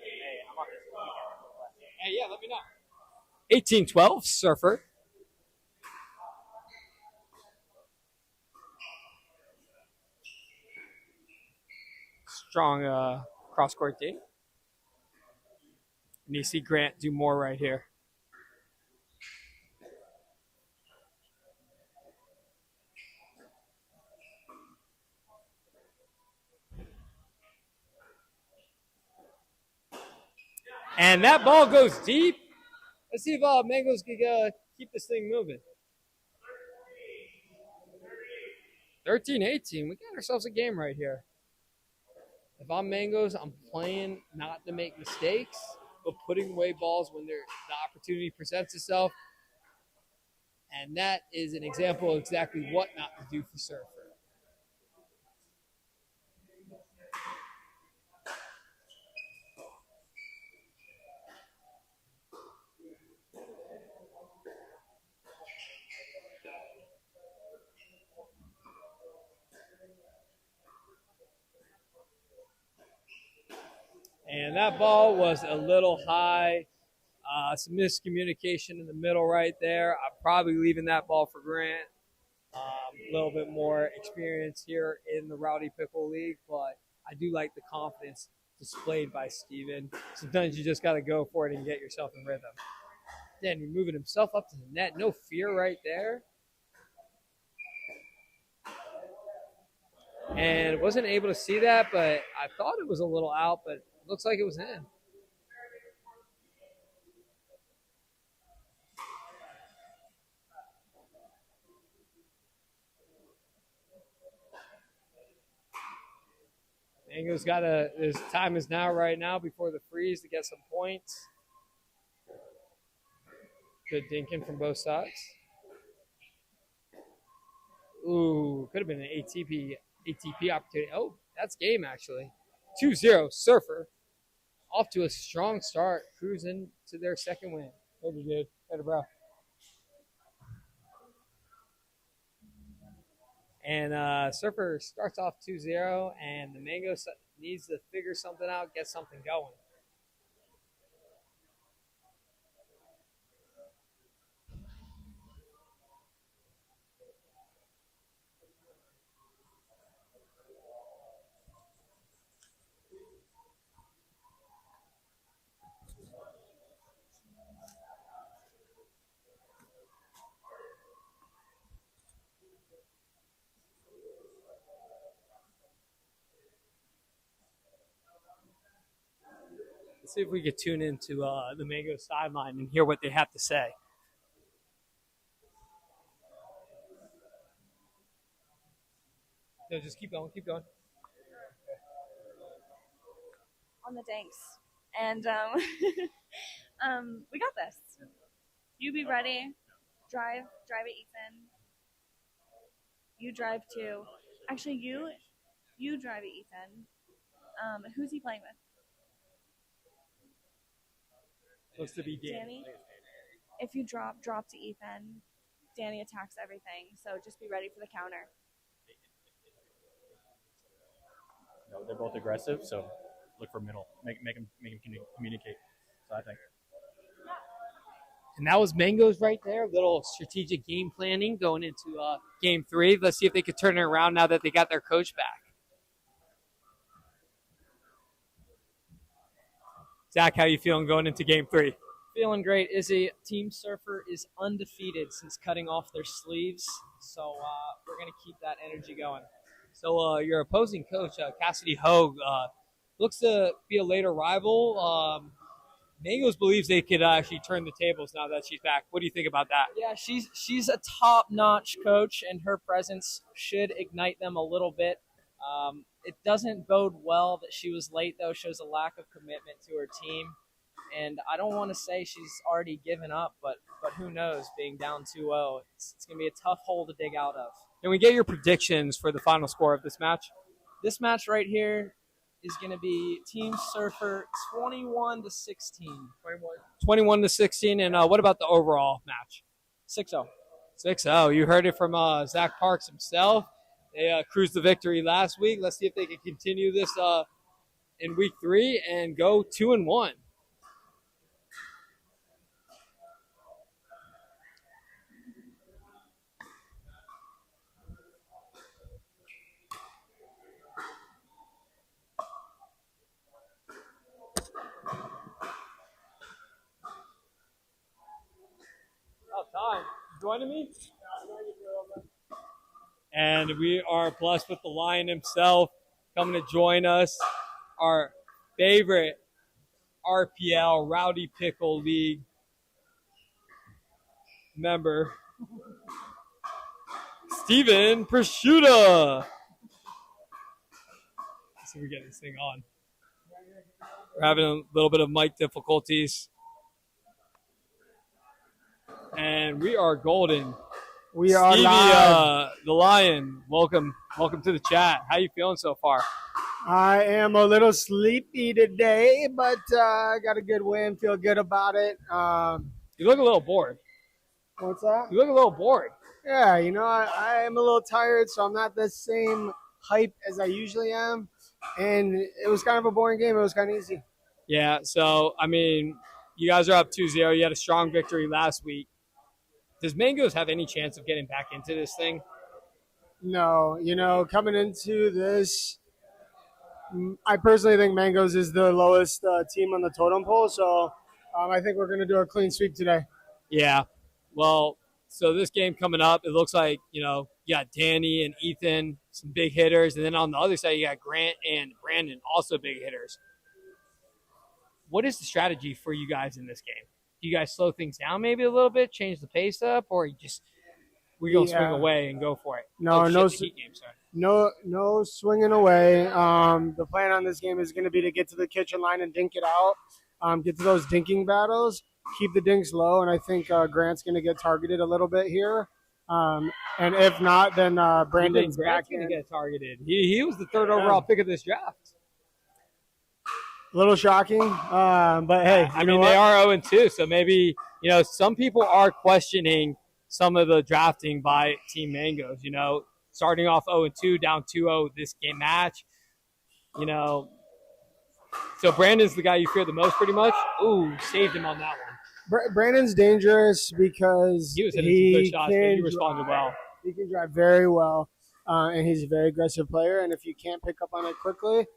Hey, I'm on this weekend. Hey, yeah, let me know. 18-12, Surfer. Strong cross-court D. And you see Grant do more right here. And that ball goes deep. Let's see if Mangoes can keep this thing moving. 13-18. We got ourselves a game right here. If I'm Mangoes, I'm playing not to make mistakes, but putting away balls when the opportunity presents itself. And that is an example of exactly what not to do for Surfer. And that ball was a little high. Some miscommunication in the middle right there. I'm probably leaving that ball for Grant. A little bit more experience here in the Rowdy Pickle League, but I do like the confidence displayed by Steven. Sometimes you just got to go for it and get yourself in rhythm. Then moving himself up to the net. No fear right there. And wasn't able to see that, but I thought it was a little out, but looks like it was in. Mango's his time is now right now before the freeze to get some points. Good dinking from both sides. Ooh, could have been an ATP opportunity. Oh, that's game actually. 2-0 Surfer. Off to a strong start, cruising to their second win. Later, dude. Later, bro. And Surfer starts off 2-0, and the Mango needs to figure something out, get something going. Let's see if we could tune into the Mango sideline and hear what they have to say. No, just keep going, keep going. On the danks. And we got this. You be ready. Drive it, Ethan. You drive too. Actually, you drive it, Ethan. Who's he playing with? Supposed to be Danny. If you drop to Ethan. Danny attacks everything. So just be ready for the counter. No, they're both aggressive, so look for middle. Make them communicate. So I think. And that was Mango's right there. Little strategic game planning going into game 3. Let's see if they could turn it around now that they got their coach back. Zach, how you feeling going into game 3? Feeling great, Izzy. Team Surfer is undefeated since cutting off their sleeves, so we're going to keep that energy going. So your opposing coach, Cassidy Hogue, looks to be a later rival. Mangos believes they could actually turn the tables now that she's back. What do you think about that? Yeah, she's a top-notch coach, and her presence should ignite them a little bit. It doesn't bode well that she was late, though. Shows a lack of commitment to her team. And I don't want to say she's already given up, but who knows, being down 2-0. It's going to be a tough hole to dig out of. Can we get your predictions for the final score of this match? This match right here is going to be Team Surfer 21-16. 21-16. And what about the overall match? 6-0. 6-0. You heard it from Zach Parks himself. They cruised the victory last week. Let's see if they can continue this in week 3 and go 2-1. Time. Joining me? And we are blessed with the Lion himself coming to join us. Our favorite RPL, Rowdy Pickle League member, Steven Prosciutta. Let's see if we get this thing on. We're having a little bit of mic difficulties. And we are golden. We are Stevie, live. The Lion. Welcome to the chat. How you feeling so far? I am a little sleepy today, but I got a good win. Feel good about it. You look a little bored. What's that? You look a little bored. Yeah, I am a little tired, so I'm not the same hype as I usually am. And it was kind of a boring game. It was kind of easy. Yeah, so, I mean, you guys are up 2-0. You had a strong victory last week. Does Mangos have any chance of getting back into this thing? No, coming into this, I personally think Mangos is the lowest team on the totem pole, so I think we're going to do a clean sweep today. Yeah. Well, so this game coming up, it looks like, you got Danny and Ethan, some big hitters, and then on the other side, you got Grant and Brandon, also big hitters. What is the strategy for you guys in this game? Do you guys slow things down maybe a little bit, change the pace up, or we're going to swing away and go for it? No, the Heat game, sorry. No swinging away. The plan on this game is going to be to get to the kitchen line and dink it out, get to those dinking battles, keep the dinks low, and I think Grant's going to get targeted a little bit here. And if not, then Brandon's Grant's going to get targeted. He was the third overall pick of this draft. A little shocking, but hey. I mean, they are 0-2, so maybe, some people are questioning some of the drafting by Team Mangos, starting off 0-2, down 2-0 this game match, So Brandon's the guy you fear the most pretty much. Ooh, saved him on that one. Brandon's dangerous because he was hitting some good shots, but he responded well. He can drive very well, and he's a very aggressive player, and if you can't pick up on it quickly,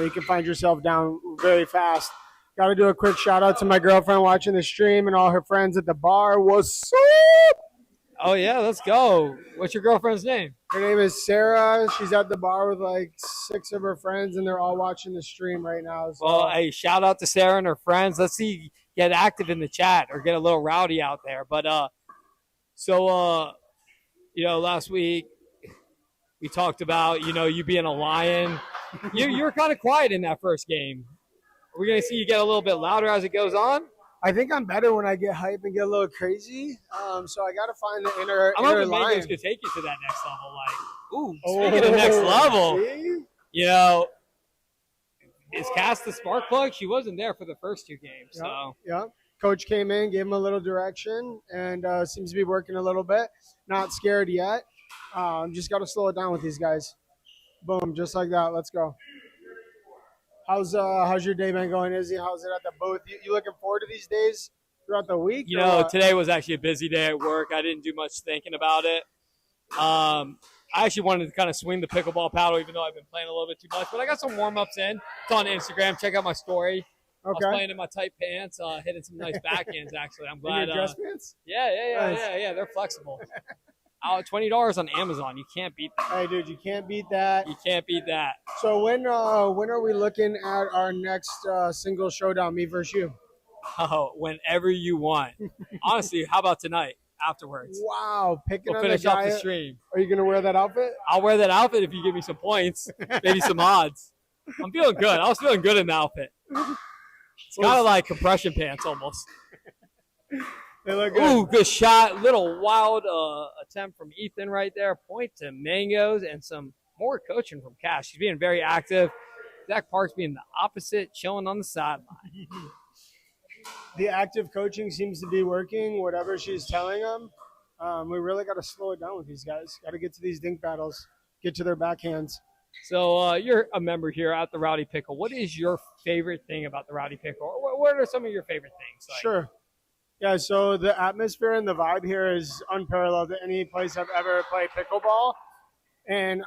you can find yourself down very fast. Got to do a quick shout out to my girlfriend watching the stream and all her friends at the bar. What's up? Oh, yeah, let's go. What's your girlfriend's name? Her name is Sarah. She's at the bar with like 6 of her friends, and they're all watching the stream right now. So. Well, hey, shout out to Sarah and her friends. Let's see, get active in the chat or get a little rowdy out there. But, last week we talked about, you being a Lion. You were kind of quiet in that first game. Are we going to see you get a little bit louder as it goes on? I think I'm better when I get hype and get a little crazy. So I got to find the inner I'm hoping line. Mangos could take you to that next level. Speaking of next level, is Cass the spark plug? She wasn't there for the first 2 games. So Yeah. Coach came in, gave him a little direction, and seems to be working a little bit. Not scared yet. Just got to slow it down with these guys. Boom, just like that. Let's go. How's your day been going, Izzy? How's it at the booth? You looking forward to these days throughout the week? Today was actually a busy day at work. I didn't do much thinking about it. I actually wanted to kind of swing the pickleball paddle, even though I've been playing a little bit too much. But I got some warm-ups in. It's on Instagram. Check out my story. Okay. I was playing in my tight pants, hitting some nice backhands, actually. I'm glad. In your dress pants? Yeah. They're flexible. $20 on Amazon. You can't beat that. Hey, dude, you can't beat that. You can't beat that. So when are we looking at our next single showdown, me versus you? Oh, whenever you want. Honestly, how about tonight afterwards? Wow, picking We'll on finish the off the guy. stream. Are you gonna wear that outfit? I'll wear that outfit if you give me some points, maybe some odds. I'm feeling good. I was feeling good in the outfit. It's kind of like compression pants almost. They look good. Ooh, good shot. Little wild attempt from Ethan right there. Point to Mangoes and some more coaching from Cash. She's being very active. Zach Parks being the opposite, chilling on the sideline. The active coaching seems to be working, whatever she's telling them. We really got to slow it down with these guys. Got to get to these dink battles, get to their backhands. So you're a member here at the Rowdy Pickle. What is your favorite thing about the Rowdy Pickle? Or what are some of your favorite things? Like? Sure. Yeah, so the atmosphere and the vibe here is unparalleled to any place I've ever played pickleball. And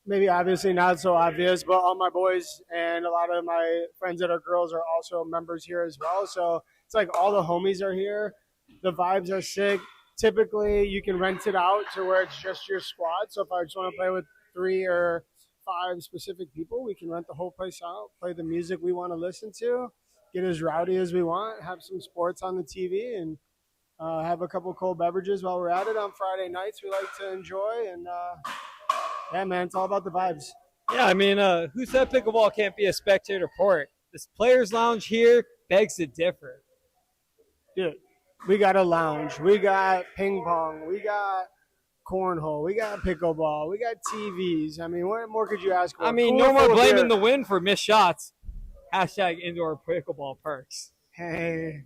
maybe obviously not so obvious, but all my boys and a lot of my friends that are girls are also members here as well. So it's like all the homies are here. The vibes are sick. Typically, you can rent it out to where it's just your squad. So if I just want to play with 3 or 5 specific people, we can rent the whole place out, play the music we want to listen to, get as rowdy as we want, have some sports on the TV, and have a couple cold beverages while we're at it on Friday nights. We like to enjoy, and yeah, man, it's all about the vibes. Yeah, I mean, who said pickleball can't be a spectator sport? This players' lounge here begs to differ. Dude, we got a lounge. We got ping pong. We got cornhole. We got pickleball. We got TVs. I mean, what more could you ask for? I mean, no more blaming the wind for missed shots. Hashtag indoor pickleball perks. Hey.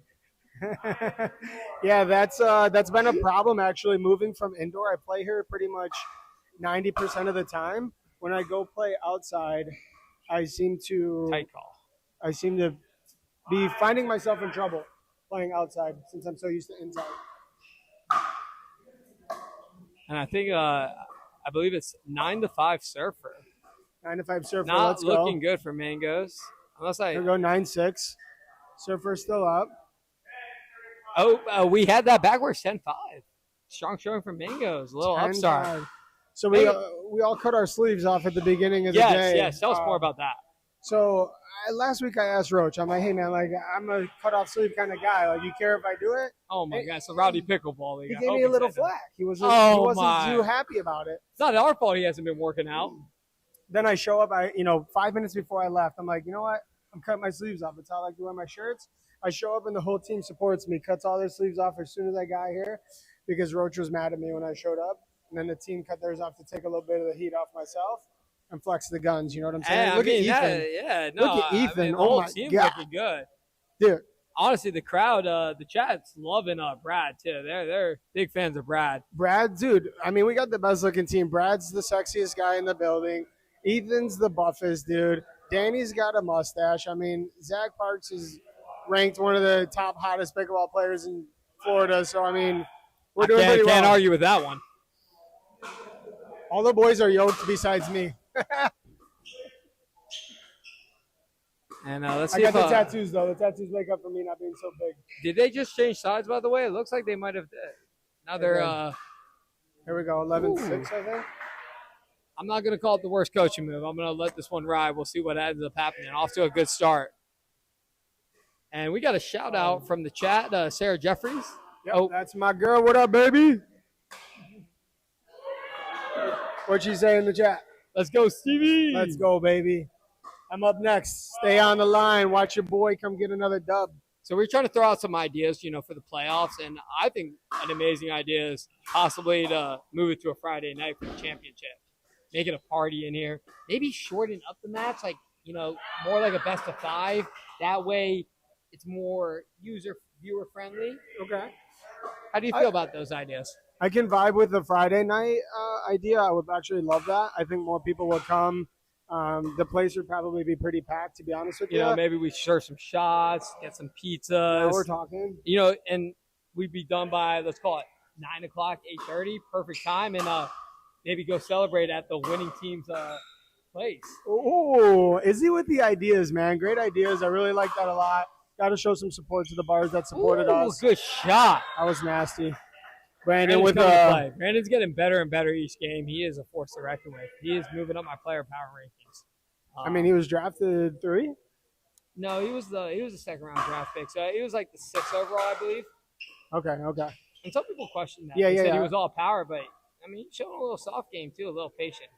Yeah, that's been a problem, actually, moving from indoor. I play here pretty much 90% of the time. When I go play outside, I seem to be finding myself in trouble playing outside since I'm so used to inside. And I think I believe it's 9-5 Surfer. 9-5 Surfer. Not let's looking go. good for Mangoes. Unless I Here we go 9-6. Surfer's still up. Oh, we had that backwards 10-5. Strong showing from Mangoes. A little 10-5. upstart. So we all cut our sleeves off at the beginning of the day. Yes. Tell us more about that. So last week I asked Roach, I'm like, hey man, like I'm a cut off sleeve kind of guy. Like, you care if I do it? Oh my God! So Rowdy Pickleball. He gave me a little flack. He wasn't too happy about it. It's not our fault he hasn't been working out. Then I show up. 5 minutes before I left, I'm like, you know what? I'm cutting my sleeves off. It's how I like to wear my shirts. I show up and the whole team supports me. Cuts all their sleeves off as soon as I got here, because Roach was mad at me when I showed up. And then the team cut theirs off to take a little bit of the heat off myself and flex the guns. You know what I'm saying? Look at Ethan. Look at Ethan. I mean, the oh whole my team God. looking good. Dude. Honestly, the crowd, the chat's loving Brad too. They're big fans of Brad. Brad, dude. I mean, we got the best looking team. Brad's the sexiest guy in the building. Ethan's the buffest dude. Danny's got a mustache. I mean, Zach Parks is ranked one of the top hottest pickleball players in Florida. So I mean, we're doing pretty well. Can't argue with that one. All the boys are yoked besides me. And let's see I got the tattoos, though. The tattoos make up for me not being so big. Did they just change sides, by the way? It looks like they might have. Now they're. Here we go, 11-6, I think. I'm not going to call it the worst coaching move. I'm going to let this one ride. We'll see what ends up happening. Off to a good start. And we got a shout out from the chat, Sarah Jeffries. Yep, that's my girl. What up, baby? What'd she say in the chat? Let's go, Stevie. Let's go, baby. I'm up next. Stay on the line. Watch your boy come get another dub. So we're trying to throw out some ideas, for the playoffs. And I think an amazing idea is possibly to move it to a Friday night for the championship. Make it a party in here. Maybe shorten up the match, more like a best of 5. That way it's more viewer friendly. Okay. How do you feel about those ideas? I can vibe with the Friday night idea. I would actually love that. I think more people will come. The place would probably be pretty packed, to be honest with you. Maybe we serve some shots, get some pizzas. Now we're talking. And we'd be done by, let's call it 9 o'clock, 8:30, perfect time, and maybe go celebrate at the winning team's place. Oh, Izzy with the ideas, man. Great ideas. I really like that a lot. Got to show some support to the bars that supported us. Good shot. That was nasty. Brandon Brandon's with coming to play. Brandon's getting better and better each game. He is a force to reckon with. He is moving up my player power rankings. I mean, he was drafted 3. No, he was the second round draft pick. So he was like the 6th overall, I believe. Okay. And some people question that. Yeah, They yeah, said yeah. he was all power, but I mean, he's showing a little soft game too, a little patience.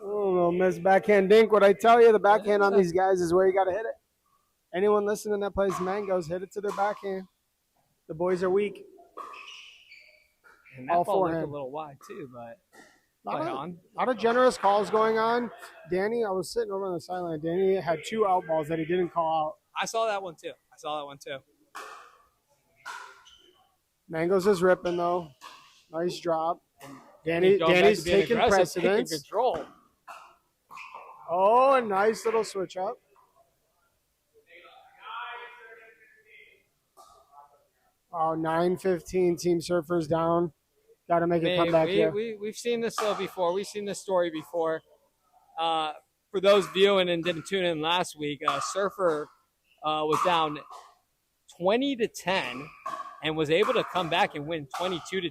Oh, miss backhand dink. What I tell you, the backhand on these guys is where you got to hit it. Anyone listening that plays Mangoes, hit it to their backhand. The boys are weak. And that All ball looked a forehand. little wide too, but Lot of generous calls going on. Danny, I was sitting over on the sideline. Danny had 2 out balls that he didn't call out. I saw that one too. Mangoes is ripping though. Nice drop. He's going back Danny's to being taking aggressive, taking precedence. control. Oh, a nice little switch up. Oh, 9-15. Team Surfers down. Got to make a comeback here. We've seen this before. We've seen this story before. For those viewing and didn't tune in last week, Surfer was down 20-10 and was able to come back and win 22-10.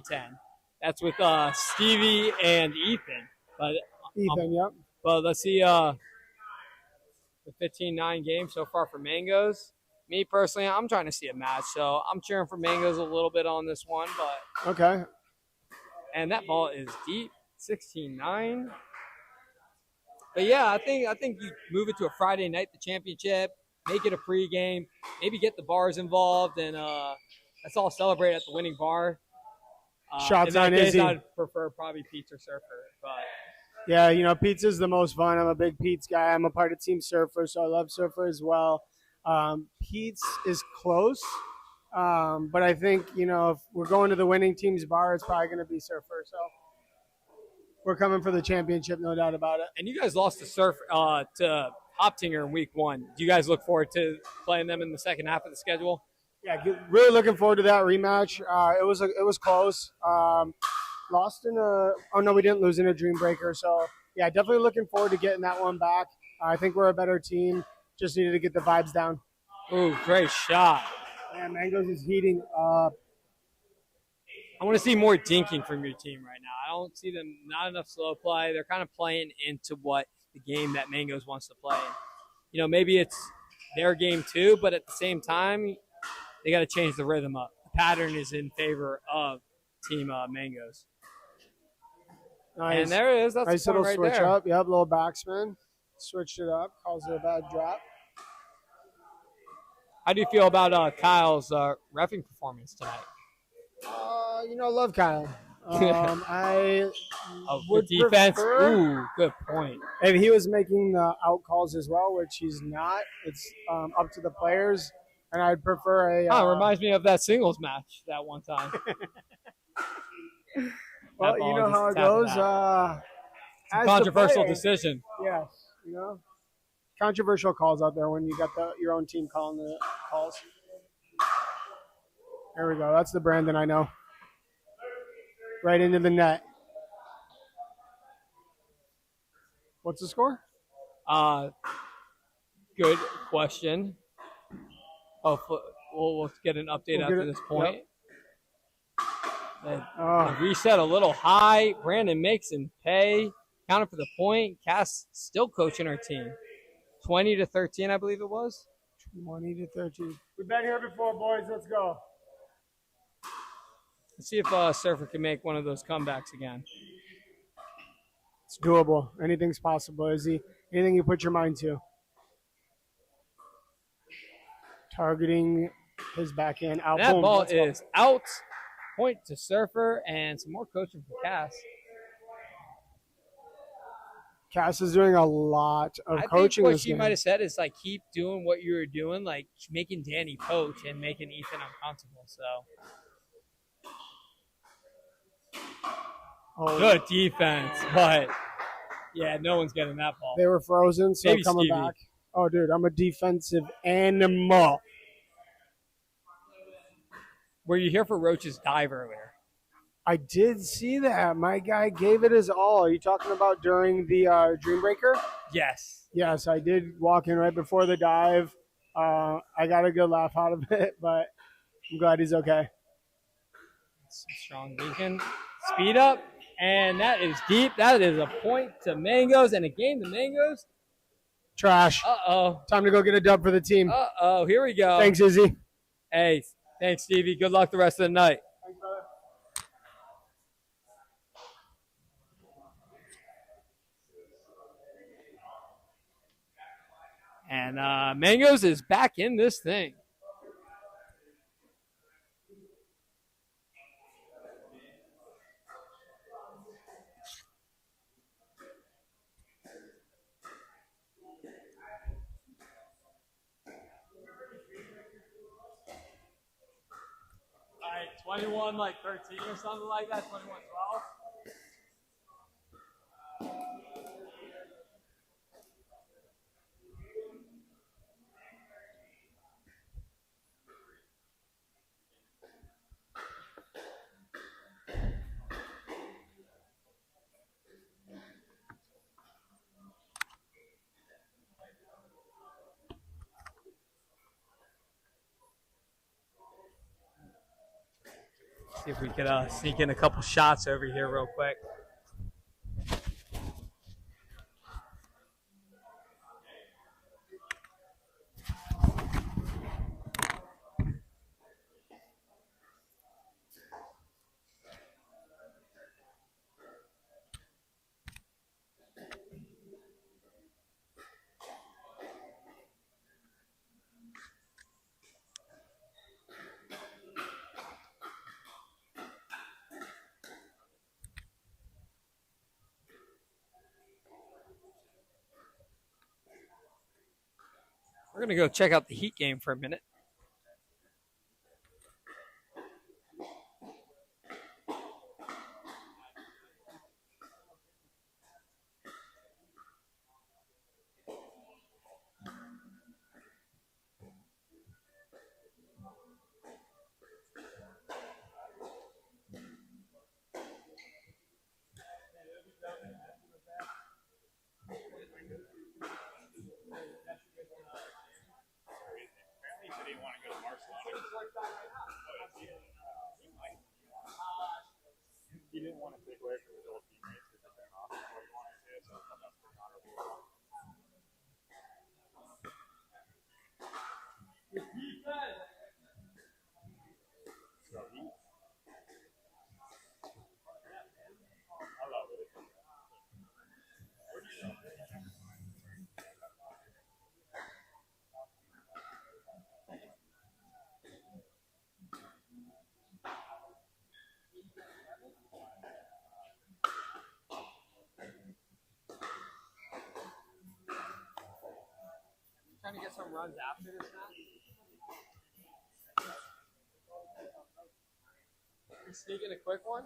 That's with Stevie and Ethan. But Yep. But let's see the 15-9 game so far for Mangoes. Me personally, I'm trying to see a match, so I'm cheering for Mangoes a little bit on this one. But Okay. and that ball is deep, 16-9. But yeah, I think you move it to a Friday night, the championship, make it a pregame, maybe get the bars involved, and let's all celebrate at the winning bar. Shots on Izzy. Izzy. I'd prefer probably Pete or Surfer, but Yeah, pizza's the most fun. I'm a big Pete's guy. I'm a part of Team Surfer, so I love Surfer as well. Pete's is close, but I think, if we're going to the winning team's bar, it's probably going to be Surfer. So we're coming for the championship, no doubt about it. And you guys lost to to Hoptinger in week 1. Do you guys look forward to playing them in the second half of the schedule? Yeah, really looking forward to that rematch. It was close. Lost in we didn't lose in a Dream Breaker. So yeah, definitely looking forward to getting that one back. I think we're a better team. Just needed to get the vibes down. Ooh, great shot. Man, Mangoes is heating up. I want to see more dinking from your team right now. I don't see them, not enough slow play. They're kind of playing into what the game that Mangoes wants to play. Maybe it's their game too, but at the same time, they got to change the rhythm up. The pattern is in favor of Team Mangoes. Nice. And there it is. That's nice the point little right switch there. up. Yep, little backspin. Switched it up. Calls it a bad drop. How do you feel about Kyle's reffing performance tonight? Love Kyle. I would defense. prefer Ooh, good point. if he was making the out calls as well, which he's not. It's up to the players, and I'd prefer a. It reminds me of that singles match that one time. Well, you know how it goes. As the Controversial player- decision. Yes, controversial calls out there when you got your own team calling the calls. There we go. That's the Brandon I know. Right into the net. What's the score? Good question. We'll get an update We'll after get it. this point. Yep. And reset a little high. Brandon makes him pay. Counted for the point. Cass still coaching our team. 20-13, I believe it was. 20-13. We've been here before, boys. Let's go. Let's see if Surfer can make one of those comebacks again. It's doable. Anything's possible, Izzy. Anything you put your mind to. Targeting his backhand out. That Boom. ball Let's go. is out. Point to Surfer and some more coaching for Cass. Cass is doing a lot of I coaching think what this she game. might have said is like keep doing what you were doing, like making Danny coach and making Ethan uncomfortable. So good defense, but yeah, no one's getting that ball. They were frozen, so Maybe coming Stevie. back. Oh, dude, I'm a defensive animal. Were you here for Roach's dive earlier? I did see that. My guy gave it his all. Are you talking about during the Dream Breaker? Yes. Yes, I did walk in right before the dive. I got a good laugh out of it, but I'm glad he's okay. That's strong beacon. Speed up, and that is deep. That is a point to Mangoes, and a game to Mangoes. Trash. Uh-oh. Time to go get a dub for the team. Uh-oh, here we go. Thanks, Izzy. Hey, thanks, Stevie. Good luck the rest of the night. Thanks, brother. And Mangoes is back in this thing. All right, 21, 13 or something like that, 21-12. See if we could sneak in a couple shots over here real quick. We're going to go check out the Heat game for a minute. He didn't want to take away from his old teammates because they're off. What he wanted to say is something that's pretty honorable. So he. I love it. Trying to get some runs after this now. We sneaking a quick one.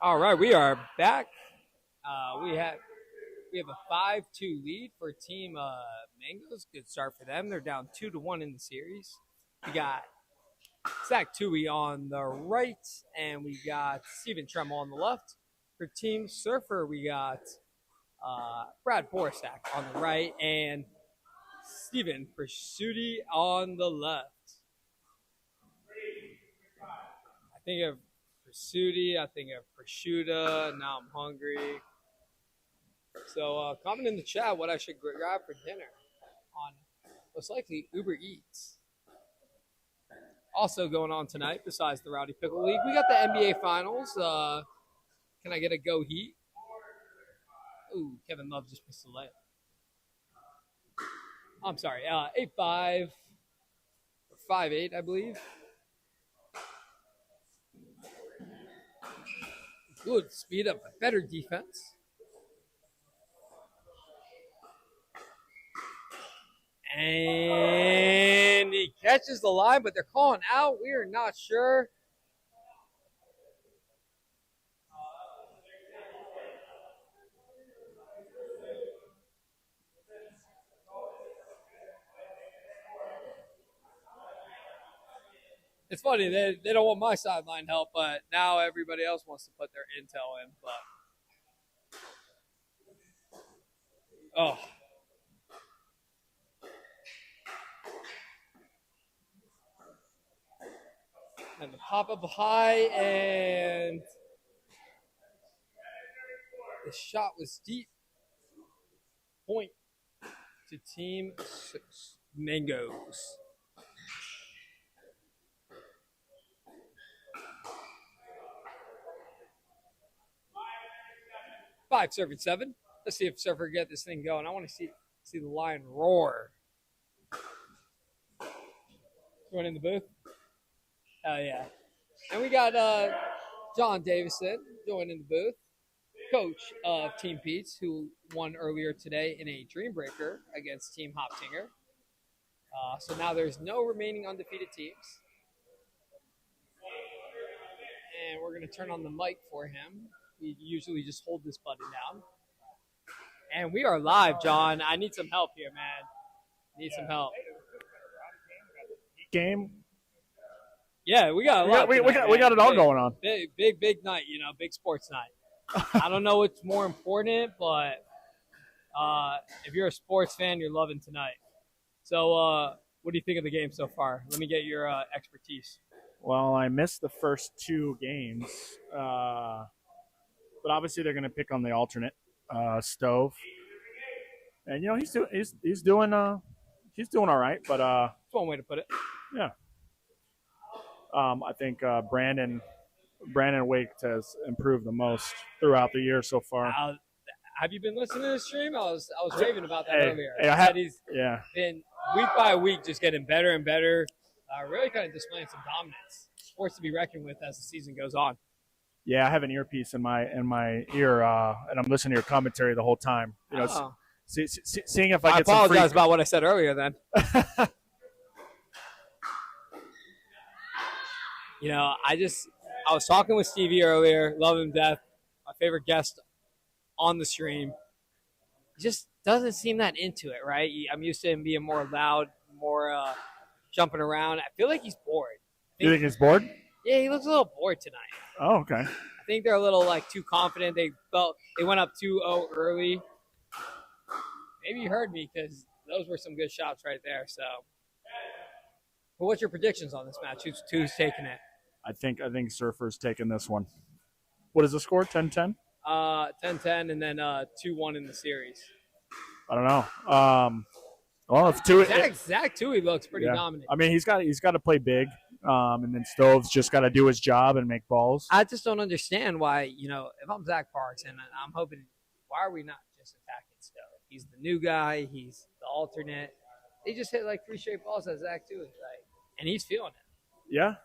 All right, we are back. We have a 5-2 lead for Team Mangoes. Good start for them. They're down 2-1 in the series. We got Zach Tui on the right, and we got Steven Tremel on the left. For Team Surfer, we got Brad Borisak on the right, and Steven Pursuti on the left. I think of Pursuti, I think of prosciutto. Now I'm hungry. So comment in the chat what I should grab for dinner on most likely Uber Eats. Also going on tonight, besides the Rowdy Pickle League, we got the NBA Finals. Can I get a go Heat? Ooh, Kevin Love just missed the layup. I'm sorry, 8-5 or 5-8, I believe. Good speed up, a better defense. And he catches the line, but they're calling out. We are not sure. It's funny, they don't want my sideline help, but now everybody else wants to put their intel in. But oh. And the pop-up high, and the shot was deep. Point to Team Mangoes. Five serving 7. Let's see if Surfer get this thing going. I want to see the Lion roar. Going in the booth. Oh, yeah. And we got John Davison joining the booth, coach of Team Pete's, who won earlier today in a Dream Breaker against Team Hoptinger. So now there's no remaining undefeated teams. And we're going to turn on the mic for him. We usually just hold this button down. And we are live, John. I need some help here, man. Need some help. Game. Yeah, we got a lot. We got it all going on. Big night, big sports night. I don't know what's more important, but if you're a sports fan, you're loving tonight. So what do you think of the game so far? Let me get your expertise. Well, I missed the first 2 games, but obviously they're going to pick on the alternate, Stove. And he's doing all right, but that's one way to put it. Yeah. I think Brandon Brandon Wake has improved the most throughout the year so far. Have you been listening to the stream? I was raving about that earlier. Hey, He said he's yeah. been week by week just getting better and better. Really kind of displaying some dominance. Force to be reckoned with as the season goes on. Yeah, I have an earpiece in my ear, and I'm listening to your commentary the whole time. You know, seeing if I get some free. Apologize about what I said earlier. Then. You know, I was talking with Stevie earlier. Love him to death. My favorite guest on the stream. He just doesn't seem that into it, right? I'm used to him being more loud, more jumping around. I feel like he's bored. You think he's bored? Yeah, he looks a little bored tonight. Oh, okay. I think they're a little too confident. They went up 2-0 early. Maybe you heard me because those were some good shots right there. So, but what's your predictions on this match? Who's taking it? I think Surfer's taking this one. What is the score? 10-10? 10-10 and then 2-1 in the series. I don't know. Well, if two, Zach Tui looks pretty dominant. I mean, he's got to play big, and then Stove's just got to do his job and make balls. I just don't understand why. If I'm Zach Parks and I'm hoping, why are we not just attacking Stove? He's the new guy. He's the alternate. They just hit 3 straight balls at Zach Tui, and he's feeling it. Yeah,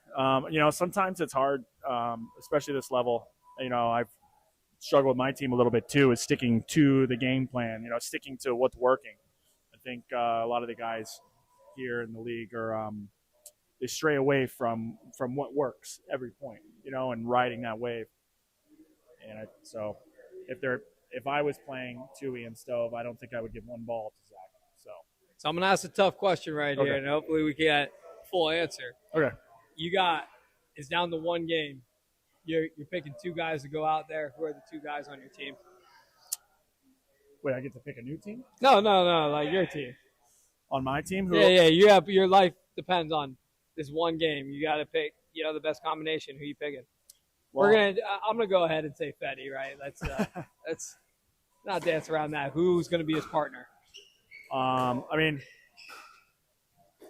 sometimes it's hard, especially this level. I've struggled with my team a little bit too, is sticking to the game plan. Sticking to what's working. I think a lot of the guys here in the league are they stray away from what works every point, and riding that wave. And so if I was playing Tui and Stove, I don't think I would give one ball to Zach. So I'm gonna ask a tough question right here, and hopefully we get a full answer. Okay. It's down to one game. You're picking 2 guys to go out there. Who are the 2 guys on your team? Wait, I get to pick a new team? No, your team. On my team? Yeah. Your life depends on this one game. You got to pick, the best combination. Who you picking? Well, I'm gonna go ahead and say Fetty, right? Let's not dance around that. Who's gonna be his partner? I mean,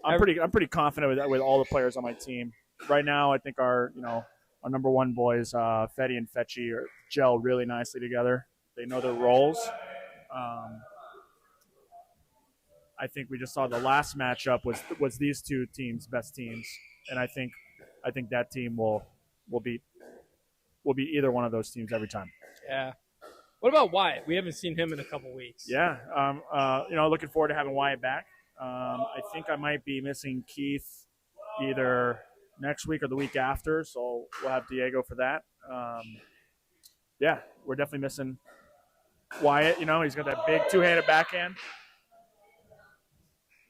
I'm pretty confident with all the players on my team right now. I think our number one boys, Fetty and Fetchy, gel really nicely together. They know their roles. I think we just saw the last matchup was these 2 teams' best teams, and I think that team will beat either one of those teams every time. Yeah. What about Wyatt? We haven't seen him in a couple weeks. Yeah. Looking forward to having Wyatt back. I think I might be missing Keith either next week or the week after, so we'll have Diego for that. We're definitely missing Wyatt. He's got that big 2-handed backhand.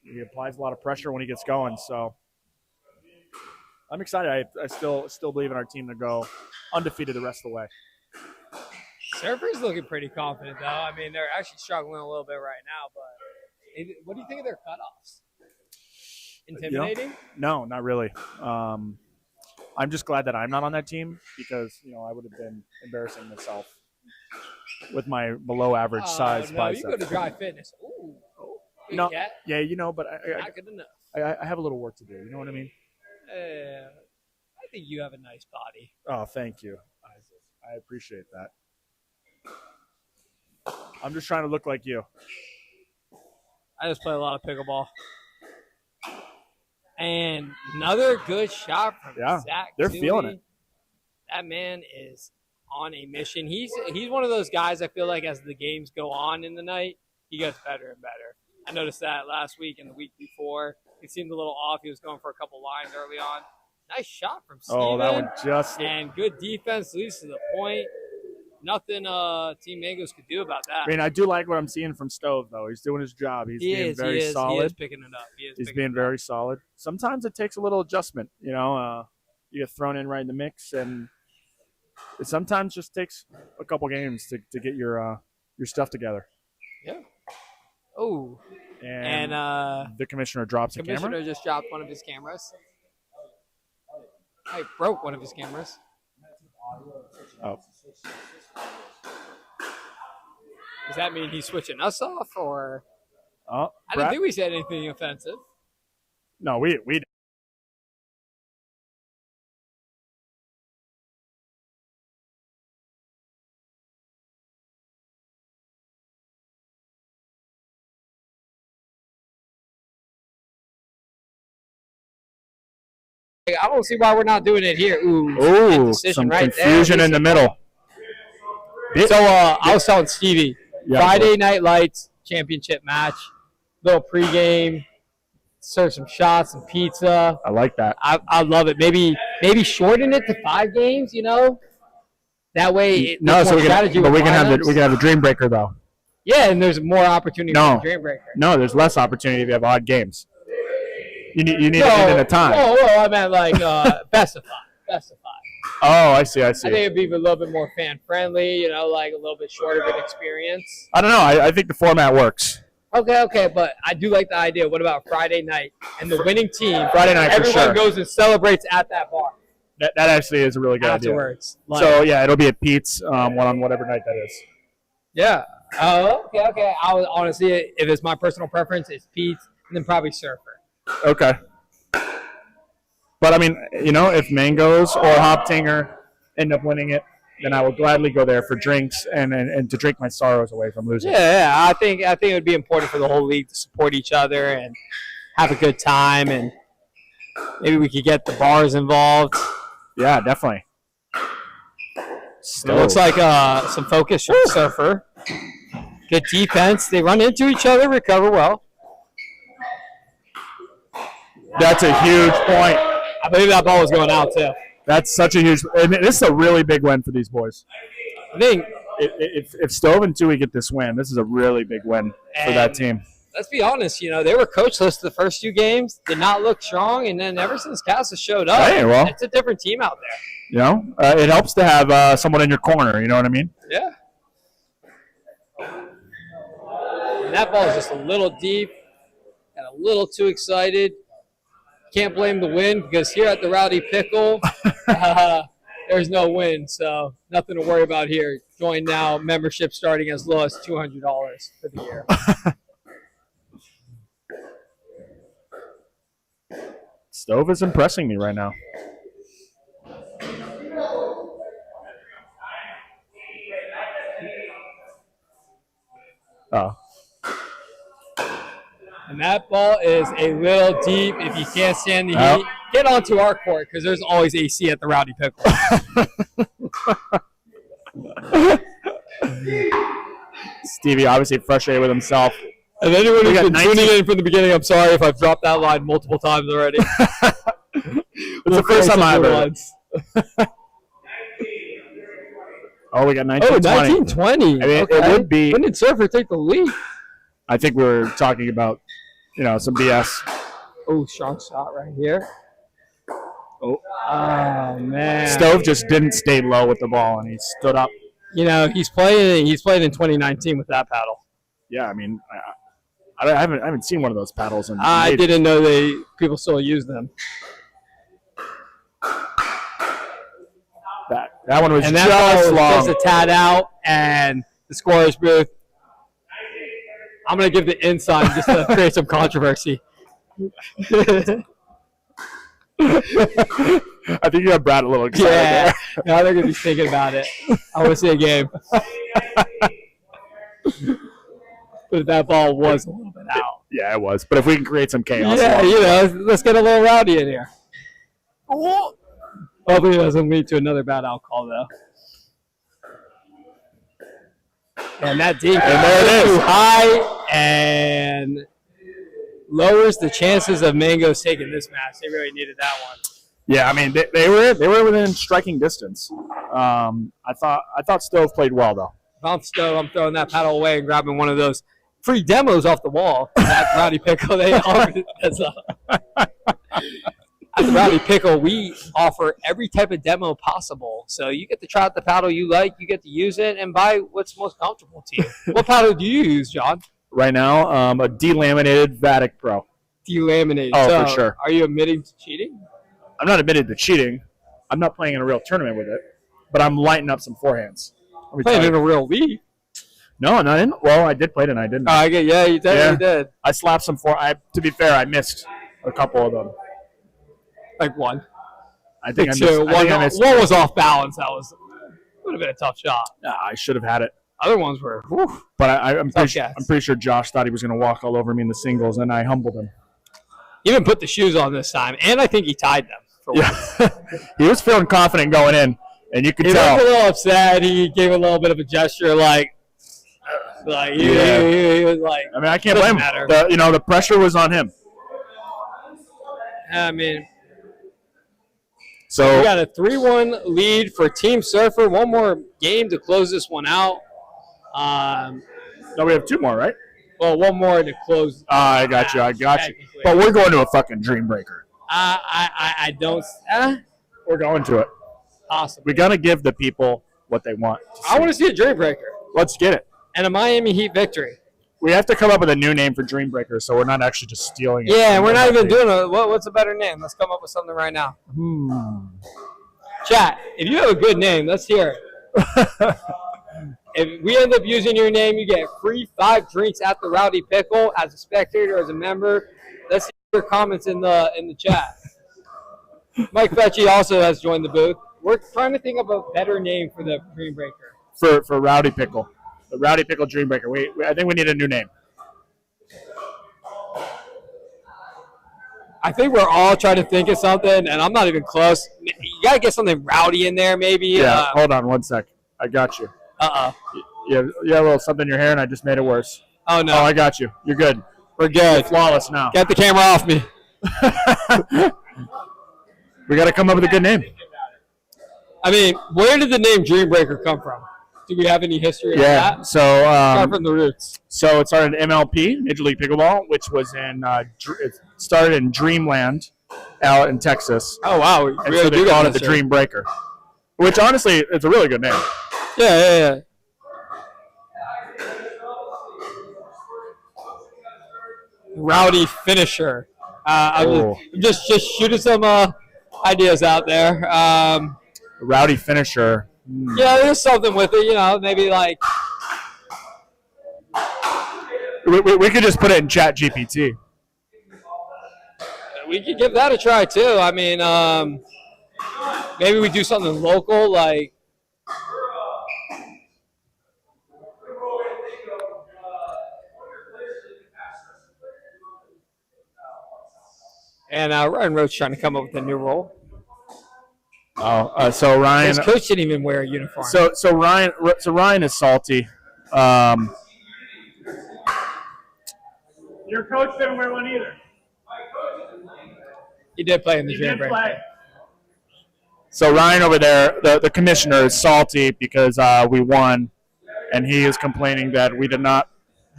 He applies a lot of pressure when he gets going, so I'm excited. I still believe in our team to go undefeated the rest of the way. Surfer's looking pretty confident, though. I mean, they're actually struggling a little bit right now, but what do you think of their cutoffs? Intimidating? No, not really. I'm just glad that I'm not on that team because, I would have been embarrassing myself with my below average size bicep. You go to Dry Fitness. Ooh. No, yeah, but not good enough. I have a little work to do. You know what I mean? I think you have a nice body. Oh, thank you. I appreciate that. I'm just trying to look like you. I just play a lot of pickleball. And another good shot from Zach. They're feeling it. That man is on a mission. He's one of those guys I feel like as the games go on in the night, he gets better and better. I noticed that last week and the week before. He seemed a little off. He was going for a couple lines early on. Nice shot from Steven. Oh, that one just... And good defense, leads to the point. Nothing Team Mangos could do about that. I mean, I do like what I'm seeing from Stove, though. He's doing his job. He's being very solid. He is picking it up. He's being very solid. Sometimes it takes a little adjustment, You get thrown in right in the mix, and it sometimes just takes a couple games to get your stuff together. Yeah. Oh. And the commissioner drops a camera. The commissioner just dropped one of his cameras. I broke one of his cameras. Oh. Does that mean he's switching us off, or? I didn't think we said anything offensive. No, we I don't see why we're not doing it here. Ooh, Ooh, decision some right confusion there. in the middle. So I was telling Stevie, Yeah, Friday Night Lights championship match, little pregame, serve some shots, some pizza. I like that. I love it. Maybe shorten it to 5 games. That way. No, so we can have the Dream Breaker though. Yeah, and there's more opportunity for the Dream Breaker. No, there's less opportunity if you have odd games. You need it at a time. Oh, I meant like best of 5. Oh, I see. I think it'd be a little bit more fan friendly. Like a little bit shorter of an experience. I don't know. I think the format works. Okay, but I do like the idea. What about Friday night and the winning team? Friday night for sure. Everyone goes and celebrates at that bar. That actually is a really good afterwards. idea. So yeah, it'll be at Pete's one on whatever night that is. Yeah. Oh, okay. I would honestly, if it's my personal preference, it's Pete's and then probably Surfer. Okay. But I mean, if Mangoes or Hoptinger end up winning it, then I will gladly go there for drinks and to drink my sorrows away from losing. Yeah. I think it would be important for the whole league to support each other and have a good time, and maybe we could get the bars involved. Yeah, definitely. It looks like some focus from Surfer. Good defense. They run into each other, recover well. That's a huge point. I believe that ball was going out too. That's such a huge. And this is a really big win for these boys. I think if Stove and Tui get this win, this is a really big win for that team. Let's be honest. They were coachless the first 2 games, did not look strong, and then ever since Casa showed up, it's a different team out there. It helps to have someone in your corner. You know what I mean? Yeah. And that ball is just a little deep, got a little too excited. Can't blame the wind because here at the Rowdy Pickle, there's no wind, so nothing to worry about here. Join now. Membership starting as low as $200 for the year. Stove is impressing me right now. Oh. And that ball is a little deep. If you can't stand the heat, get onto our court because there's always AC at the Rowdy Pickle. Stevie obviously frustrated with himself. And anyone who's been tuning in from the beginning, I'm sorry if I've dropped that line multiple times already. It's the first time I've heard it. Oh, we got 19-20. Oh, 19-20. I mean, it would be. When did Surfer take the lead? I think we were talking about, some BS. Oh, strong shot right here. Oh, man. Stove just didn't stay low with the ball, and he stood up. He's played in 2019 with that paddle. Yeah, I mean, I haven't seen one of those paddles in. I didn't know people still use them. That one was and just that long. Just a tad out, and the scorer's booth. I'm gonna give the inside just to create some controversy. I think you got Brad a little excited there. Now they're gonna be thinking about it. I want to see a game. But that ball was a little bit out. Yeah, it was. But if we can create some chaos. Yeah, let's get a little rowdy in here. Hopefully it doesn't lead to another bad outcall, though. And that deep is too high and lowers the chances of Mangoes taking this match. They really needed that one. Yeah, I mean they were within striking distance. I thought Stove played well though. If I'm Stove, I'm throwing that paddle away and grabbing one of those free demos off the wall. That Rowdy Pickle they offer. At the Rowdy Pickle, we offer every type of demo possible. So you get to try out the paddle you like, you get to use it, and buy what's most comfortable to you. What paddle do you use, John? Right now, a delaminated Vatic Pro. Delaminated. Oh, so for sure. Are you admitting to cheating? I'm not admitted to cheating. I'm not playing in a real tournament with it, but I'm lighting up some forehands. Playing in a real league? No, not in. Well, I did play tonight, didn't I? Yeah, you definitely did. I slapped some to be fair, I missed a couple of them. Like one. I think two. I missed. One was off balance. That would have been a tough shot. Nah, I should have had it. Other ones were. Whew. But I'm pretty sure Josh thought he was going to walk all over me in the singles, and I humbled him. He even put the shoes on this time, and I think he tied them. for once. He was feeling confident going in, and you could He tell. looked a little upset. He gave a little bit of a gesture, like he was like. I mean, I can't blame him. The pressure was on him. I mean, so we got a 3-1 lead for Team Surfer. One more game to close this one out. No, we have 2 more, right? Well, one more to close. I got you. But we're going to a fucking dream breaker. I don't. We're going to it. Awesome. We got to give the people what they want. I want to see a dream breaker. Let's get it. And a Miami Heat victory. We have to come up with a new name for Dream Breaker, so we're not actually just stealing it. Yeah, we're not even doing it. What's a better name? Let's come up with something right now. Chat, if you have a good name, let's hear it. If we end up using your name, you get free 5 drinks at the Rowdy Pickle as a spectator, as a member. Let's see your comments in the chat. Mike Fetchy also has joined the booth. We're trying to think of a better name for the Dream Breaker. For Rowdy Pickle. The Rowdy Pickle Dream Breaker. I think we need a new name. I think we're all trying to think of something, and I'm not even close. You got to get something rowdy in there, maybe. Yeah, hold on one sec. I got you. You have a little something in your hair, and I just made it worse. Oh, no. Oh, I got you. You're good. We're good. You're flawless now. Get the camera off me. We got to come up with a good name. I mean, where did the name Dream Breaker come from? Do we have any history of that? So start from the roots. So it started in MLP, Major League Pickleball, which was in it started in Dreamland, out in Texas. Oh wow! And so they called it the Dream Breaker, which honestly, it's a really good name. Yeah. Rowdy finisher. I'm just shooting some ideas out there. Rowdy finisher. Yeah, there's something with it, maybe like. We could just put it in Chat GPT. We could give that a try too. I mean, maybe we do something local, like. And Ryan Roach trying to come up with a new role. So Ryan. His coach didn't even wear a uniform. So Ryan is salty. Your coach didn't wear one either. He did play in the Dream Breaker. So Ryan over there, the commissioner, is salty because we won, and he is complaining that we did not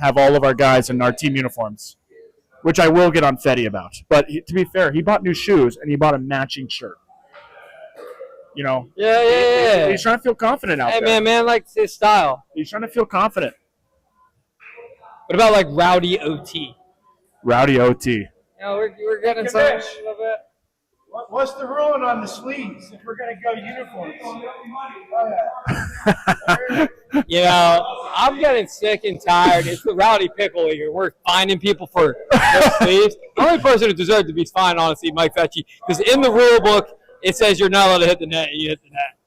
have all of our guys in our team uniforms, which I will get on Fetty about. But to be fair, he bought new shoes and he bought a matching shirt. Yeah. He's trying to feel confident out there. Hey, man likes his style. He's trying to feel confident. What about like Rowdy OT? Rowdy OT. We're getting some. What's the ruling on the sleeves if we're going to go uniforms? I'm getting sick and tired. It's the Rowdy Pickle here. We're finding people for their sleeves. The only person who deserves to be fined, honestly, Mike Fetchy, because in the rule book, it says you're not allowed to hit the net. You hit the net.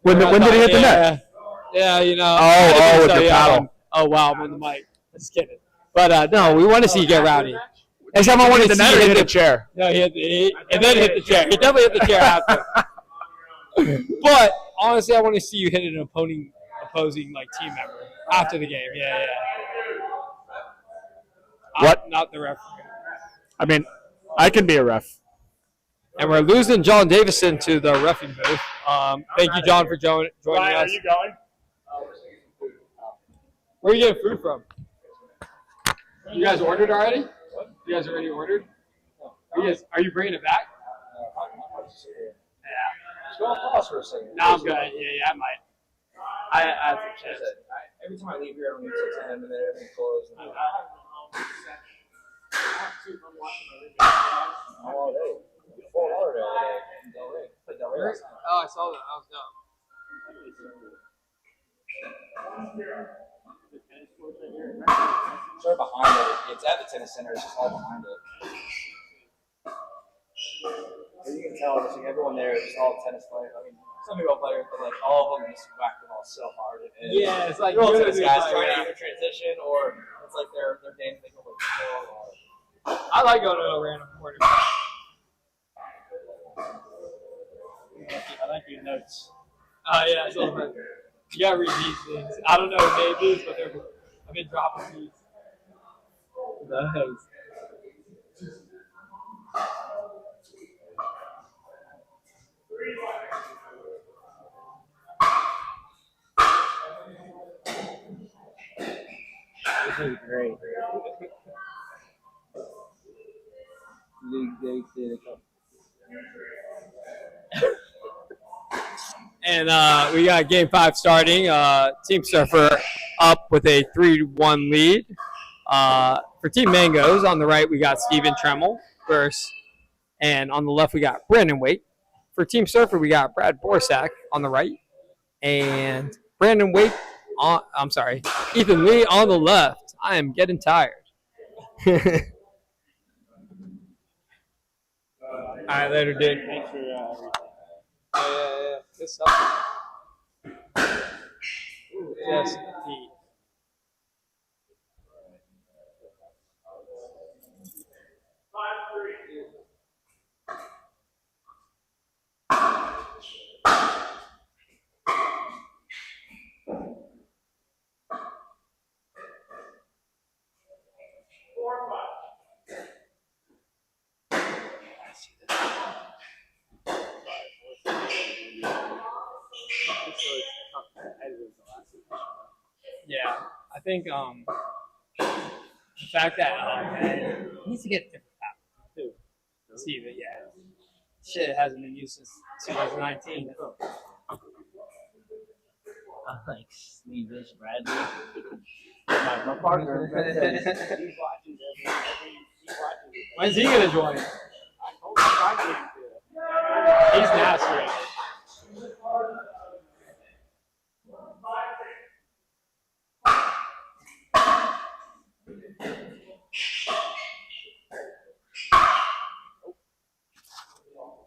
When did he hit the net? Yeah, Oh, with the paddle. Oh, wow, I'm on the mic. Just kidding. But, no, we want to see you get rowdy. Next time I want to see you hit the chair. No, he then hit the chair. He definitely hit the chair after. But, honestly, I want to see you hit an opposing team member after the game. Yeah. What? Not the referee. I mean, I can be a ref. And we're losing John Davison to the reffing booth. Thank you, John, for joining us. Are you going? Where are you getting food from? You guys ordered already? What? You guys already ordered? Are you bringing it back? Yeah. Just go on pause for a second. No, I'm good. Yeah, I might. I have to check. Every time I leave here, I don't need till 10, and then everything's closed. All day. Full holiday all day. Oh, I saw that. That was dope. Sort of behind it. It's at the tennis center. It's just all behind it. But you can tell, just like everyone there is just all tennis players. I mean, some people players, but like all of them just whack the ball so hard. And Yeah, it's like all you're tennis the guys guy, trying to yeah. either transition or it's like their game. They go like I like going to a random quarter. few notes. Yeah, so you gotta read these things. I don't know what names is, but I've been dropping these. Nice. This is great. And we got Game 5 starting. Team Surfer up with a 3-1 lead. For Team Mangoes, on the right, we got Steven Tremmel first. And on the left, we got Brandon Waite. For Team Surfer, we got Brad Borsak on the right. And Brandon Waite Ethan Lee on the left. I am getting tired. All right, later, dude. Thanks for everything. Yeah. Good stuff. Just deep. Yeah, I think the fact that he needs to get different pattern too. See, but yeah, shit hasn't been used since 2019. I like Sneevish Bradley. My partner, he's watching When's he gonna join? He's nasty.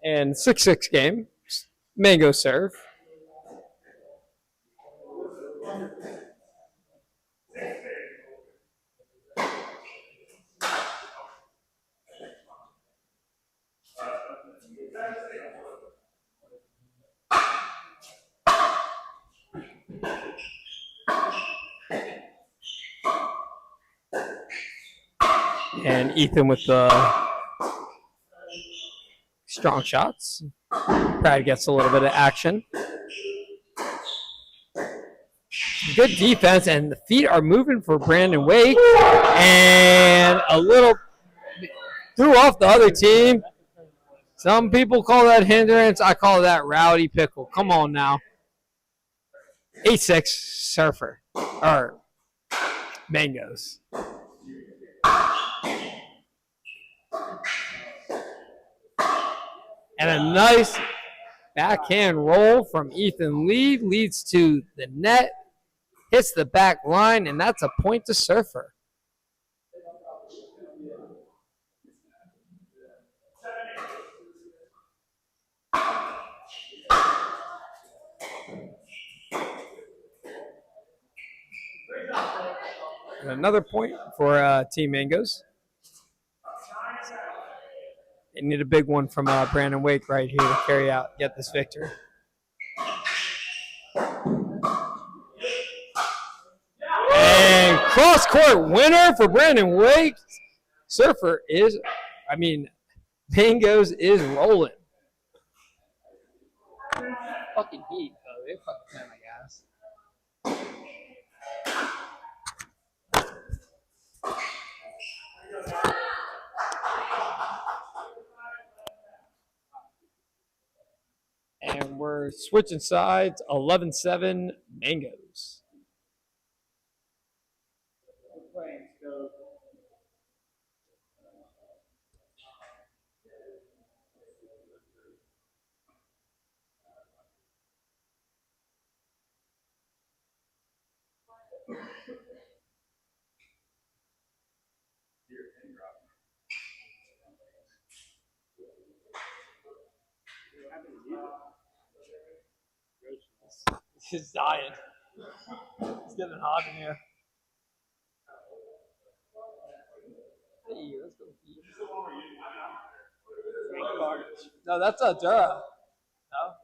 And 6-6 game. Mango serve. And Ethan with the strong shots. Brad gets a little bit of action. Good defense, and the feet are moving for Brandon Wake. And a little threw off the other team. Some people call that hindrance. I call that rowdy pickle. Come on now. 8-6 Surfer. Or Mangoes. And a nice backhand roll from Ethan Lee leads to the net, hits the back line, and that's a point to Surfer. And another point for Team Mangoes. They need a big one from Brandon Wake right here to carry out, get this victory. And cross-court winner for Brandon Wake. Mangoes is rolling. Fucking heat, though. They fucking playing my gas. And we're switching sides, 11-7 Mangoes. He's dying. It's getting hot in here. Hey, let's go. No, that's a Dura. No?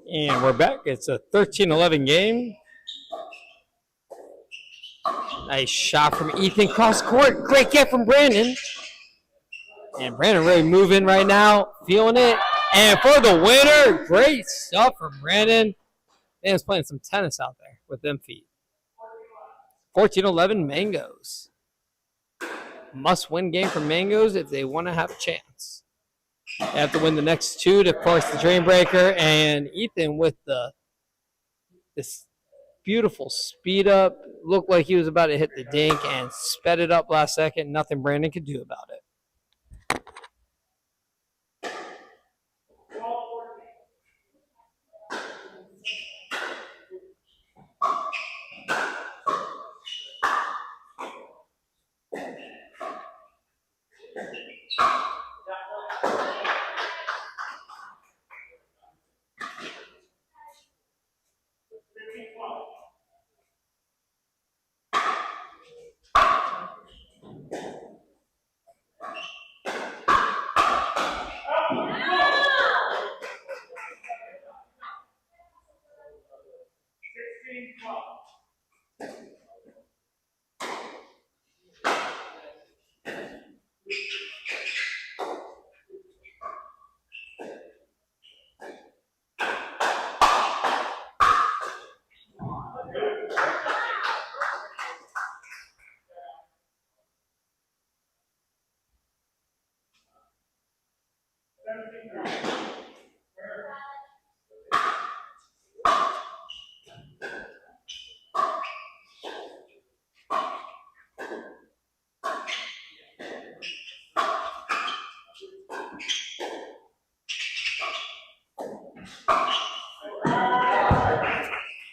And we're back. It's a 13-11 game. Nice shot from Ethan cross court. Great get from Brandon. And Brandon really moving right now. Feeling it. And for the winner, great stuff from Brandon. Man's playing some tennis out there with them feet. 14-11 Mangoes. Must-win game for Mangoes if they want to have a chance. They have to win the next two to force the drain breaker. And Ethan with this beautiful speed up. Looked like he was about to hit the dink and sped it up last second. Nothing Brandon could do about it.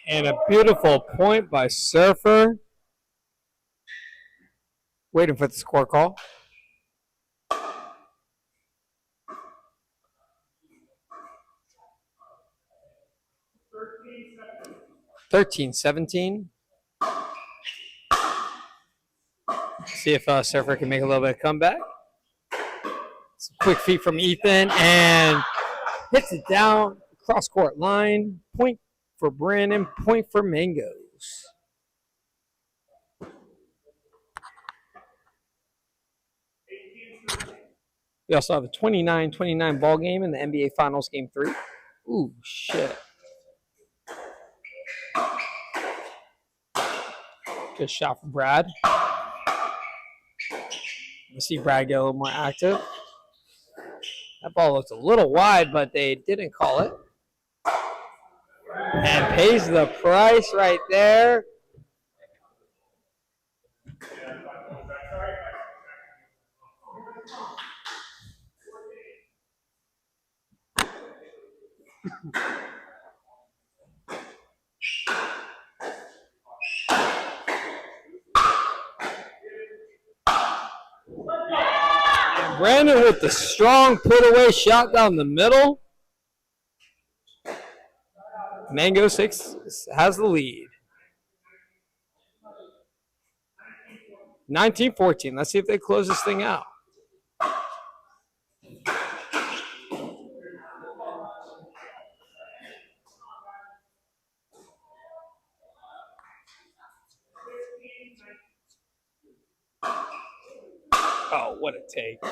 And a beautiful point by Surfer. Waiting for the score call. (13-17). See if Surfer can make a little bit of comeback. Some quick feet from Ethan and hits it down cross court line. Point for Brandon. Point for Mangoes. We also have a 29-29 ball game in the NBA Finals Game 3. Ooh, shit. Good shot from Brad. Let's see Brad get a little more active. That ball looks a little wide, but they didn't call it. And pays the price right there. Brandon with the strong put-away shot down the middle. Mango 6 has the lead. 19-14. Let's see if they close this thing out. Oh, what a take.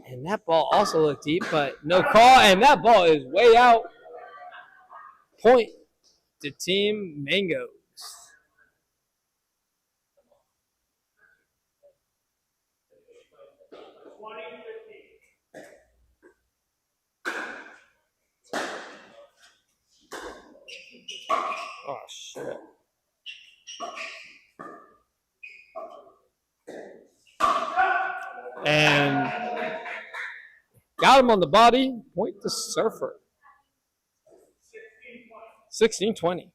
And that ball also looked deep, but no call. And that ball is way out. Point to Team Mangoes. Oh, shit. And got him on the body. Point to Surfer. 16-20.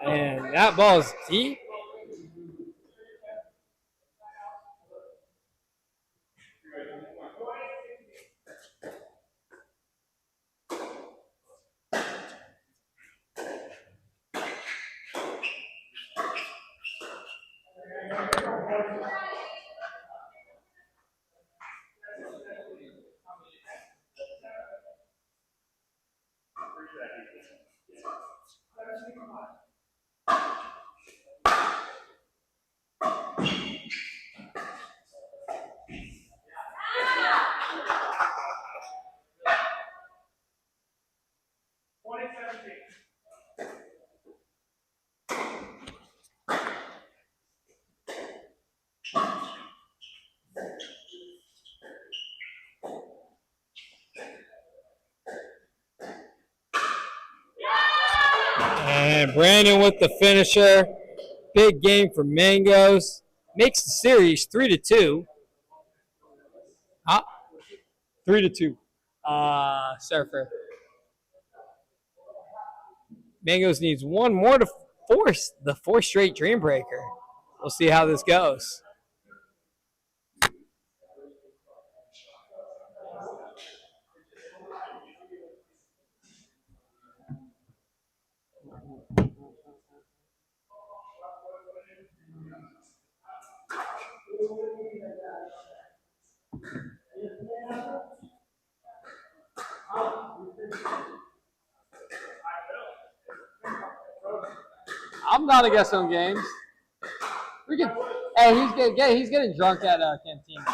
And that ball is deep. And Brandon with the finisher. Big game for Mangoes. Makes the series 3-2. 3-2. Surfer. Mangoes needs one more to force the 4th straight Dream Breaker. We'll see how this goes. I'm not against some games. We can. Hey, he's getting drunk at a canteen.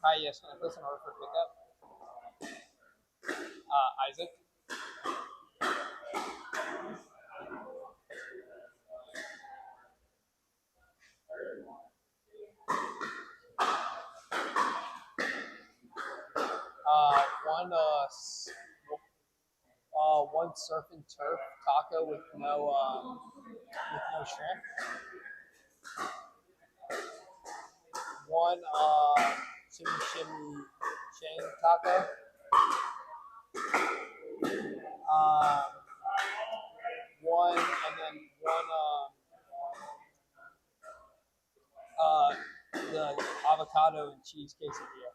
Hi, yes, can I place an order for pickup? Isaac. One surf and turf taco with no shrimp. One chimichurri taco. One and then one the avocado and cheese quesadilla.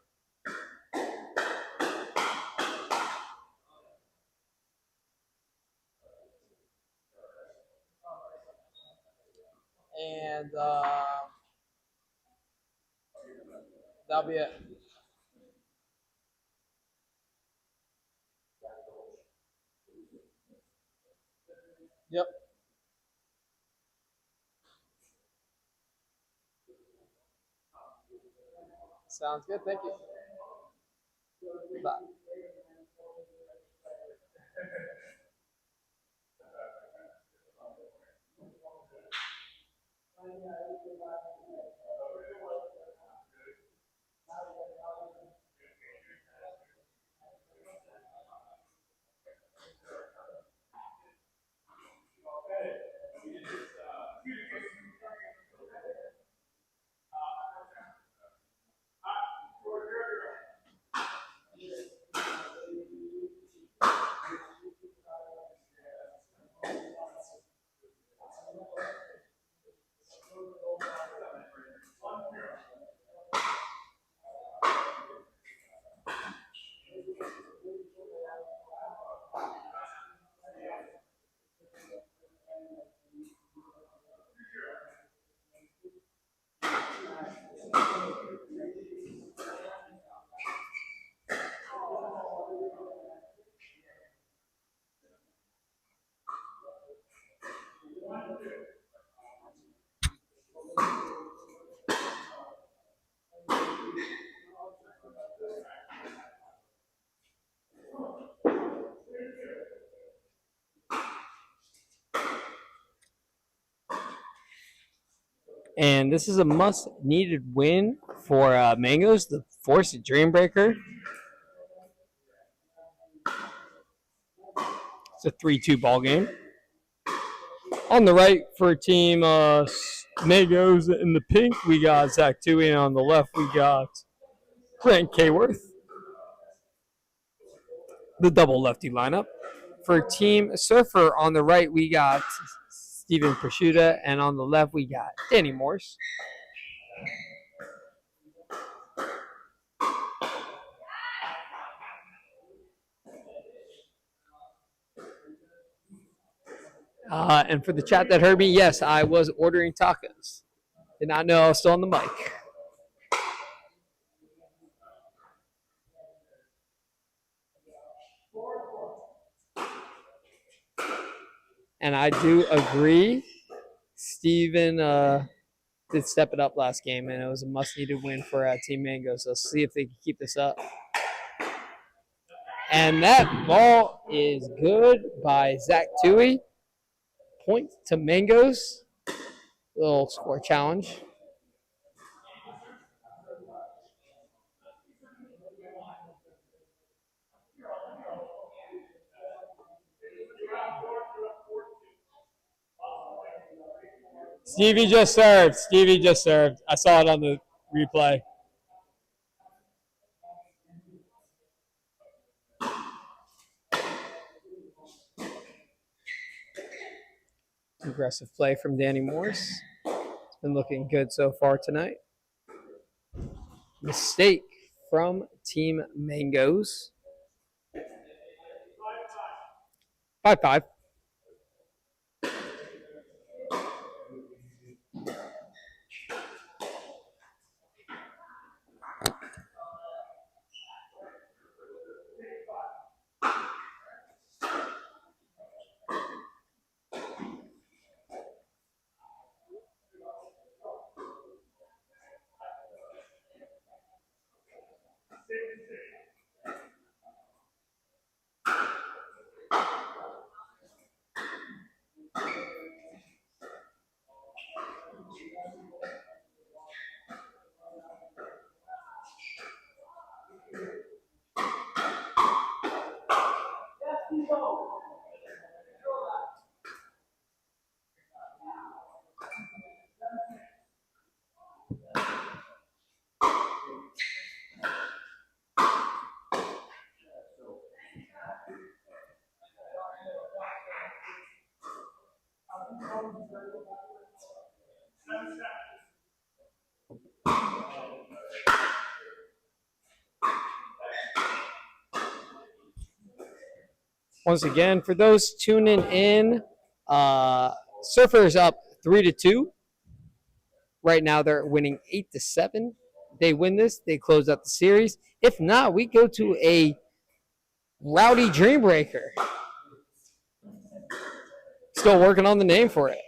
And that'll be it. Yep. Sounds good. Thank you. Bye. And this is a must-needed win for Mangoes, the force Dreambreaker. It's a 3-2 ball game. On the right for Team Mangoes in the pink, we got Zach Toohey, and on the left we got Grant Kayworth. The double lefty lineup. For Team Surfer, on the right we got Steven Prosciutta, and on the left we got Danny Morse. And for the chat that heard me, yes, I was ordering tacos. Did not know I was still on the mic. And I do agree. Steven did step it up last game, and it was a must-needed win for Team Mango. So let's see if they can keep this up. And that ball is good by Zach Toohey. Point to Mangoes. Little score challenge. Stevie just served. Stevie just served. I saw it on the replay. Aggressive play from Danny Morse. It's been looking good so far tonight. Mistake from Team Mangoes. 5-5. Once again, for those tuning in, Surfers up 3-2. Right now, they're winning 8-7. They win this, they close out the series. If not, we go to a Rowdy Dreambreaker. Still working on the name for it.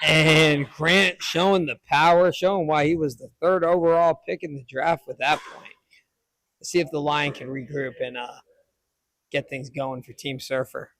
And Grant showing the power, showing why he was the 3rd overall pick in the draft with that point. Let's see if the Lion can regroup and get things going for Team Surfer.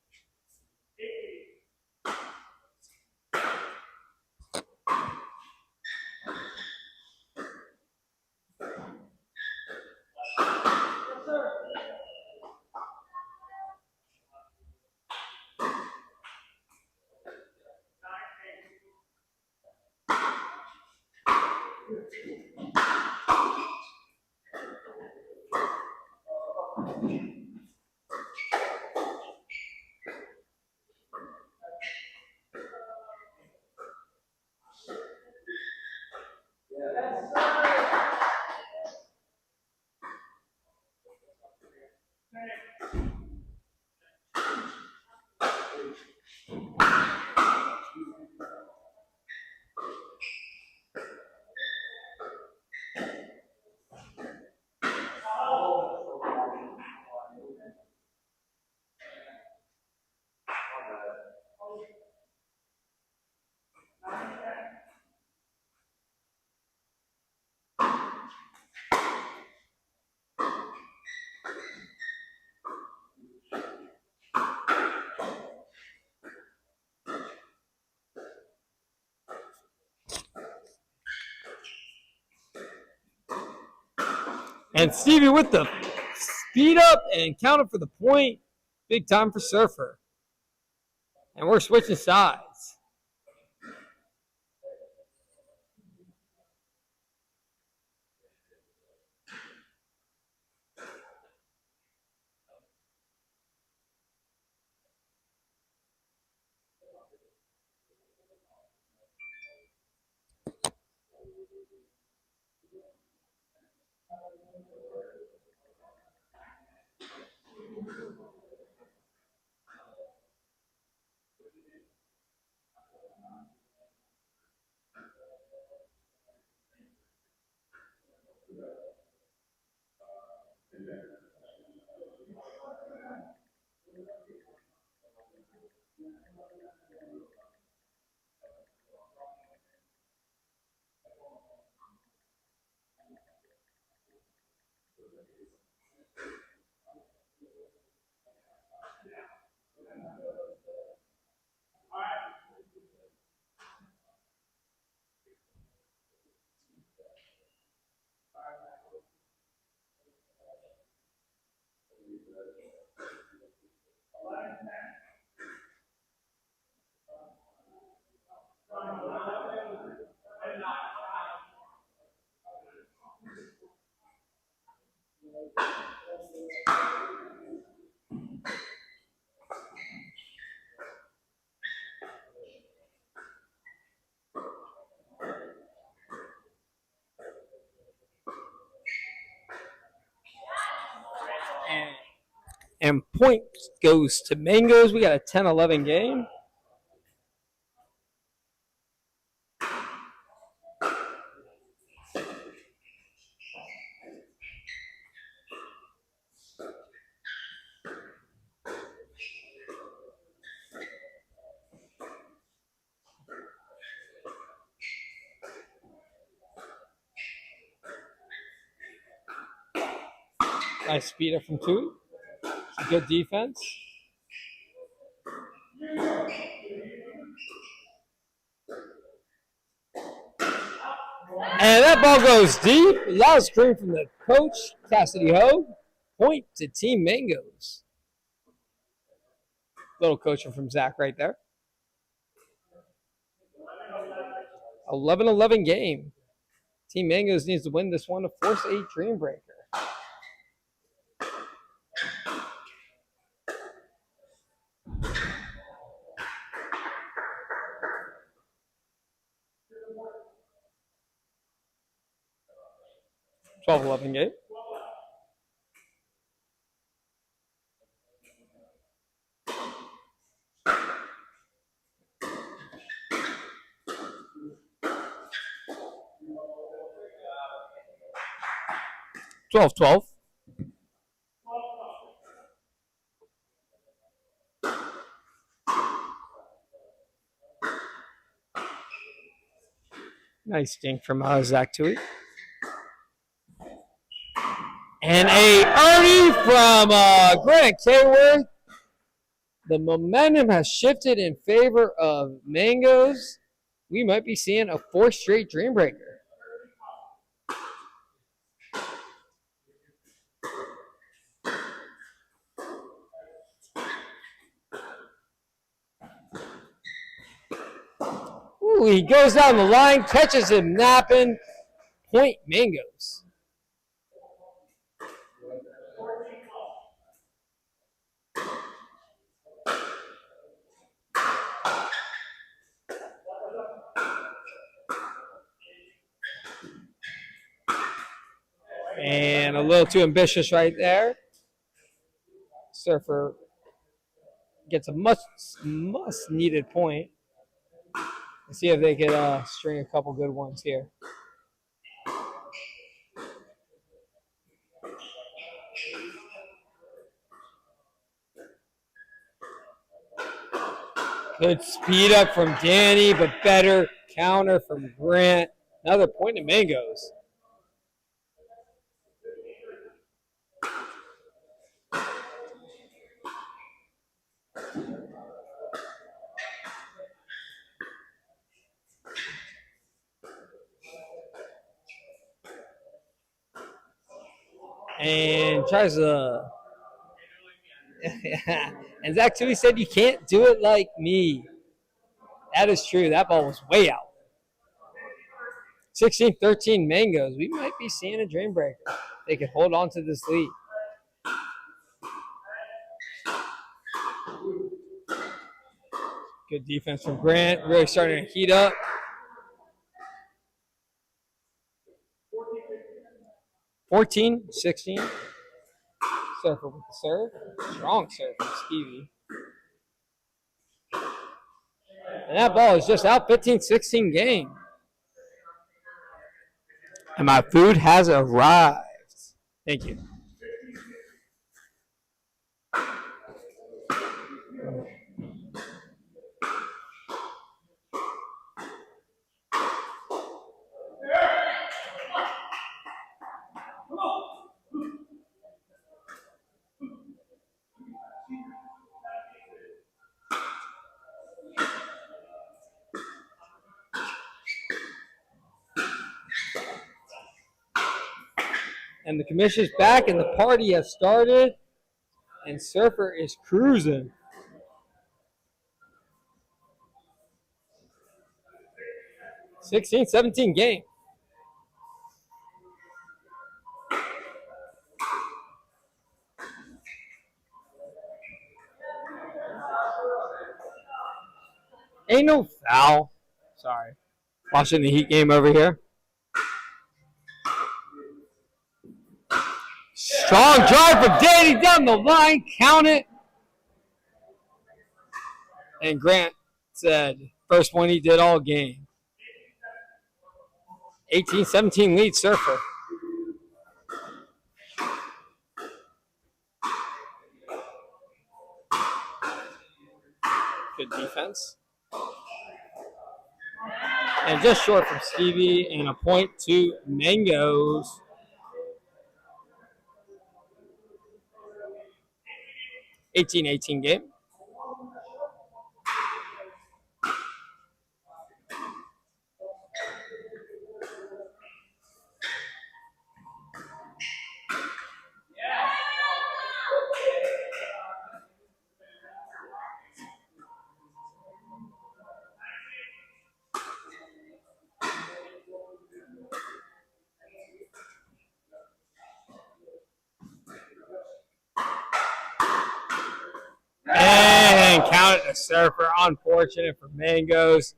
And Stevie with the speed up and counted for the point. Big time for Surfer. And we're switching sides. And point goes to Mangoes. We got a 10-11 game. Nice speed up from two. Some good defense. And that ball goes deep. That was screen from the coach, Cassidy Ho. Point to Team Mangoes. Little coaching from Zach right there. 11-11 game. Team Mangoes needs to win this one to force a dream breaker. $12-11 game. $12-12. Nice dink from Zach Tui. And a Ernie from Grant Kayworth. The momentum has shifted in favor of Mangoes. We might be seeing a fourth straight dream breaker. Ooh, he goes down the line, catches him napping. Point Mangoes. And a little too ambitious right there. Surfer gets a much needed point. Let's see if they could string a couple good ones here. Good speed up from Danny, but better counter from Grant. Another point to Mangoes. and tries to. And Zach Tui said, "You can't do it like me." That is true. That ball was way out. 16-13 Mangoes. We might be seeing a drain breaker. They could hold on to this lead. Good defense from Grant. Really starting to heat up. 14-16. Surfer with the serve. Strong serve from Stevie. And that ball is just out. 15-16 game. And my food has arrived. Thank you. And the commissioner's back, and the party has started. And Surfer is cruising. 16-17 game. Ain't no foul. Sorry. Watching the Heat game over here. Strong drive from Danny down the line. Count it. And Grant said, first one he did all game. 18-17 lead Surfer. Good defense. And just short from Stevie, and a point to Mangoes. 18-18 game. And count it to Surfer. Unfortunate for Mangoes.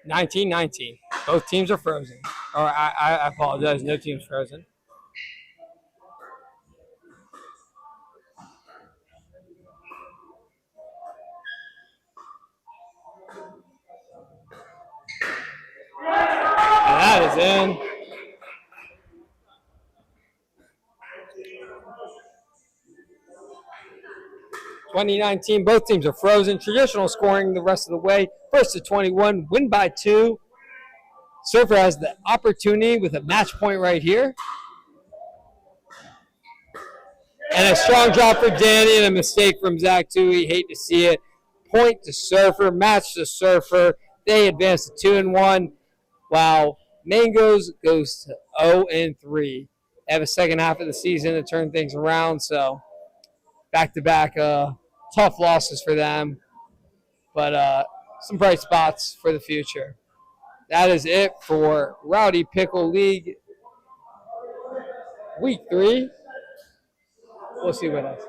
19-19. Both teams are frozen. Or I apologize. No team's frozen. And that is in. (2019) Both teams are frozen. Traditional scoring the rest of the way. First to 21. Win by 2. Surfer has the opportunity with a match point right here. And a strong drop for Danny and a mistake from Zach Tui. Hate to see it. Point to Surfer. Match to Surfer. They advance to 2-1. While Mangoes goes to 0-3. They have a second half of the season to turn things around. So back-to-back tough losses for them. But some bright spots for the future. That is it for Rowdy Pickle League Week 3. We'll see what else.